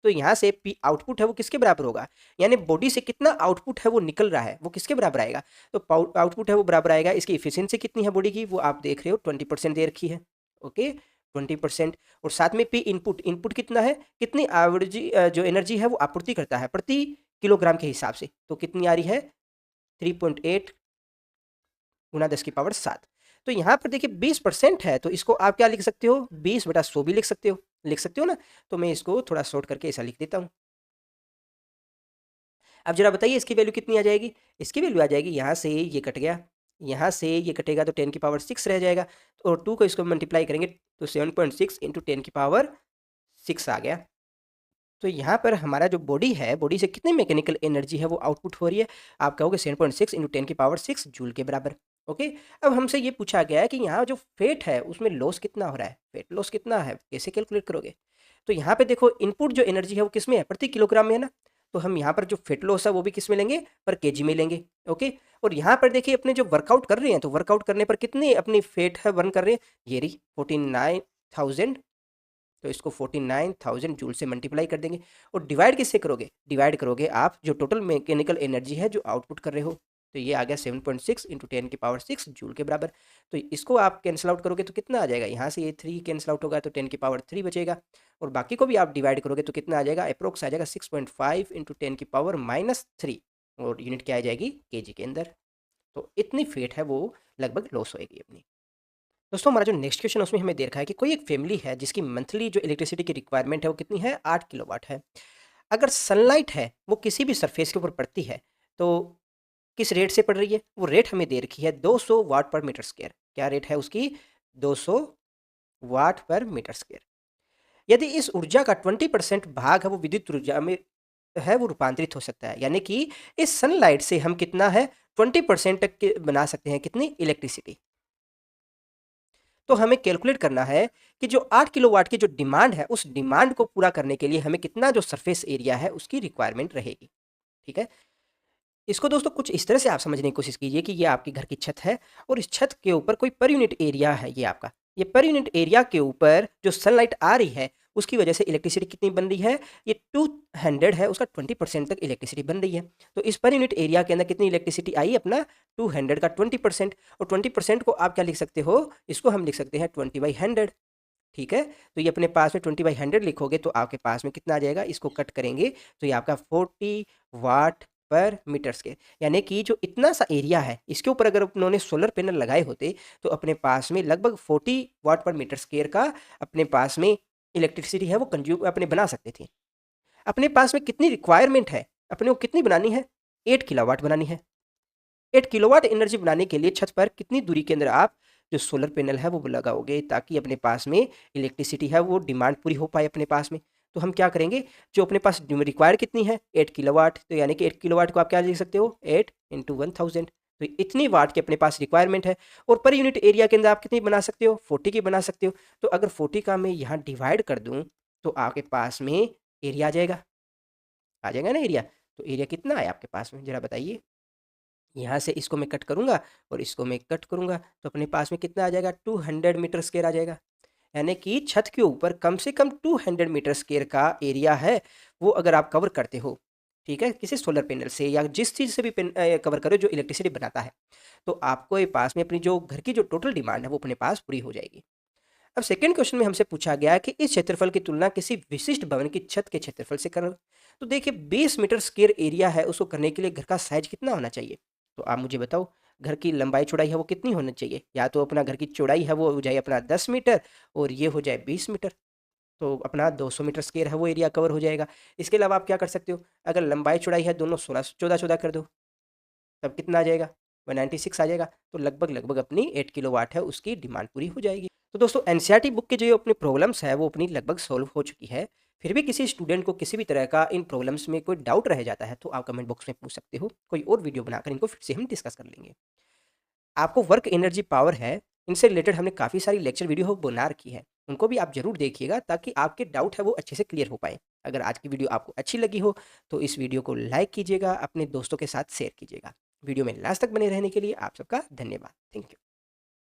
तो यहाँ से पी आउटपुट है वो किसके बराबर होगा, यानी बॉडी से कितना आउटपुट है वो निकल रहा है वो किसके बराबर आएगा। तो आउटपुट है वो बराबर आएगा, इसकी इफिशियंसी कितनी है बॉडी की वो आप देख रहे हो 20% दे रखी है। ओके 20% और साथ में पी इनपुट, इनपुट कितना है, कितनी एवरेज जो एनर्जी है वो आपूर्ति करता है प्रति किलोग्राम के हिसाब से, तो कितनी आ रही है 3.8 गुना 10⁻7। तो यहाँ पर देखिए 20% है तो इसको आप क्या लिख सकते हो 20/100 भी लिख सकते हो ना। तो मैं इसको थोड़ा शॉर्ट करके ऐसा लिख देता हूँ। अब जरा बताइए इसकी वैल्यू कितनी आ जाएगी, इसकी वैल्यू आ जाएगी यहाँ से ये कट गया, यहाँ से ये कटेगा तो 10⁻6 रह जाएगा और 2 को इसको मल्टीप्लाई करेंगे तो 7.6 इंटू 10⁻6 आ गया। तो यहाँ पर हमारा जो बॉडी है, बॉडी से कितनी मैकेनिकल एनर्जी है वो आउटपुट हो रही है, आप कहोगे 7.6 × 10⁶ जूल के बराबर। ओके, अब हमसे ये पूछा गया है कि यहाँ जो फेट है उसमें लॉस कितना हो रहा है, फेट लॉस कितना है, कैसे कैलकुलेट करोगे? तो यहाँ पे देखो इनपुट जो एनर्जी है वो किस में है, प्रति किलोग्राम में है ना, तो हम यहाँ पर जो फेट लॉस है वो भी किस में लेंगे, पर केजी में लेंगे। ओके, और यहाँ पर देखिए अपने जो वर्कआउट कर रहे हैं, तो वर्कआउट करने पर कितनी अपनी फेट है बर्न कर रहे हैं, ये रही 49,000, तो इसको 49,000 जूल से मल्टीप्लाई कर देंगे। और डिवाइड किससे करोगे, डिवाइड करोगे आप जो टोटल मैकेनिकल एनर्जी है जो आउटपुट कर रहे हो, तो ये आ गया 7.6 × 10⁶ जूल के बराबर। तो इसको आप कैंसिल आउट करोगे तो कितना आ जाएगा, यहाँ से ये 3 कैंसिल आउट होगा तो 10⁻³ बचेगा, और बाकी को भी आप डिवाइड करोगे तो कितना आ जाएगा, अप्रोक्स आ जाएगा 6.5 × 10⁻³ और यूनिट क्या आ जाएगी, केजी के अंदर। तो इतनी फेट है वो लगभग लॉस होएगी अपनी। दोस्तों हमारा जो नेक्स्ट क्वेश्चन है उसमें हमें दे रखा है कि कोई एक फैमिली है जिसकी मंथली जो इलेक्ट्रिसिटी की रिक्वायरमेंट है वो कितनी है, 8 किलोवाट है। अगर सनलाइट है वो किसी भी सरफेस के ऊपर पड़ती है तो किस रेट से पड़ रही है, वो रेट हमें दे रखी है 200 वाट पर मीटर स्क्वायर। क्या रेट है उसकी, 200 वाट पर मीटर स्क्वायर। यदि इस ऊर्जा का 20% भाग है वो विद्युत ऊर्जा में है वो रूपांतरित हो सकता है, यानी कि इस सनलाइट से हम कितना है 20% तक के बना सकते हैं कितनी इलेक्ट्रिसिटी। तो हमें कैलकुलेट करना है कि जो 8 किलोवाट की जो डिमांड है उस डिमांड को पूरा करने के लिए हमें कितना जो सरफेस एरिया है उसकी रिक्वायरमेंट रहेगी। ठीक है, इसको दोस्तों कुछ इस तरह से आप समझने की कोशिश कीजिए कि ये आपके घर की छत है और इस छत के ऊपर कोई पर यूनिट एरिया है, ये आपका, ये पर यूनिट एरिया के ऊपर जो सनलाइट आ रही है उसकी वजह से इलेक्ट्रिसिटी कितनी बन रही है, ये 200 है, उसका 20% तक इलेक्ट्रिसिटी बन रही है। तो इस पर यूनिट एरिया के अंदर कितनी इलेक्ट्रिसिटी आई अपना, 200 का 20%, और 20% को आप क्या लिख सकते हो, इसको हम लिख सकते हैं 20/100। ठीक है, तो ये अपने पास में 20/100 लिखोगे तो आपके पास में कितना आ जाएगा, इसको कट करेंगे तो ये आपका 40 वाट पर मीटर स्क्वायर, यानी कि जो इतना सा एरिया है इसके ऊपर अगर उन्होंने सोलर पैनल लगाए होते तो अपने पास में लगभग 40 वाट पर मीटर स्क्वायर का अपने पास में इलेक्ट्रिसिटी है वो कंज्यूम अपने बना सकते थे। अपने पास में कितनी रिक्वायरमेंट है, अपने को कितनी बनानी है, 8 किलोवाट बनानी है। 8 किलोवाट एनर्जी बनाने के लिए छत पर कितनी दूरी के अंदर आप जो सोलर पैनल है वो लगाओगे ताकि अपने पास में इलेक्ट्रिसिटी है वो डिमांड पूरी हो पाए अपने पास में। तो हम क्या करेंगे, जो अपने पास रिक्वायर कितनी है 8 किलोवाट, तो यानी कि 8 किलोवाट को आप क्या लिख सकते हो, 8 × 1000, तो इतनी वाट की अपने पास रिक्वायरमेंट है। और पर यूनिट एरिया के अंदर आप कितनी बना सकते हो, 40 की बना सकते हो। तो अगर 40 का मैं यहाँ डिवाइड कर दूँ तो आपके पास में एरिया आ जाएगा ना एरिया। तो एरिया कितना है आपके पास में, जरा बताइए। यहाँ से इसको मैं कट करूँगा और इसको मैं कट करूँगा तो अपने पास में कितना आ जाएगा, 200 मीटर स्क्वायर आ जाएगा। यानी कि छत के ऊपर कम से कम 200 मीटर स्क्वायर का एरिया है वो अगर आप कवर करते हो, ठीक है, किसी सोलर पैनल से या जिस चीज़ से भी कवर करो जो इलेक्ट्रिसिटी बनाता है, तो आपको ये पास में अपनी जो घर की जो टोटल डिमांड है वो अपने पास पूरी हो जाएगी। अब सेकंड क्वेश्चन में हमसे पूछा गया कि इस क्षेत्रफल की तुलना किसी विशिष्ट भवन की छत के क्षेत्रफल से करो। तो देखिए 20 मीटर स्क्वायर एरिया है उसको करने के लिए घर का साइज कितना होना चाहिए, तो आप मुझे बताओ। घर की लंबाई चौड़ाई है वो कितनी होनी चाहिए, या तो अपना घर की चौड़ाई है वो हो जाए अपना 10 मीटर और ये हो जाए 20 मीटर, तो अपना 200 मीटर स्क्वायर है वो एरिया कवर हो जाएगा। इसके अलावा आप क्या कर सकते हो, अगर लंबाई चौड़ाई है दोनों 16 14 14 कर दो, तब कितना आ जाएगा, 196 आ जाएगा। तो लगभग लगभग अपनी 8 किलोवाट है उसकी डिमांड पूरी हो जाएगी। तो दोस्तों एनसीईआरटी बुक के जो अपनी प्रॉब्लम्स है वो अपनी लगभग सॉल्व हो चुकी है। फिर भी किसी स्टूडेंट को किसी भी तरह का इन प्रॉब्लम्स में कोई डाउट रह जाता है तो आप कमेंट बॉक्स में पूछ सकते हो, कोई और वीडियो बनाकर इनको फिर से हम डिस्कस कर लेंगे। आपको वर्क एनर्जी पावर है, इनसे रिलेटेड हमने काफ़ी सारी लेक्चर वीडियो बना रखी है, उनको भी आप ज़रूर देखिएगा ताकि आपके डाउट है वो अच्छे से क्लियर हो पाए। अगर आज की वीडियो आपको अच्छी लगी हो तो इस वीडियो को लाइक कीजिएगा, अपने दोस्तों के साथ शेयर कीजिएगा। वीडियो में लास्ट तक बने रहने के लिए आप सबका धन्यवाद। Thank you.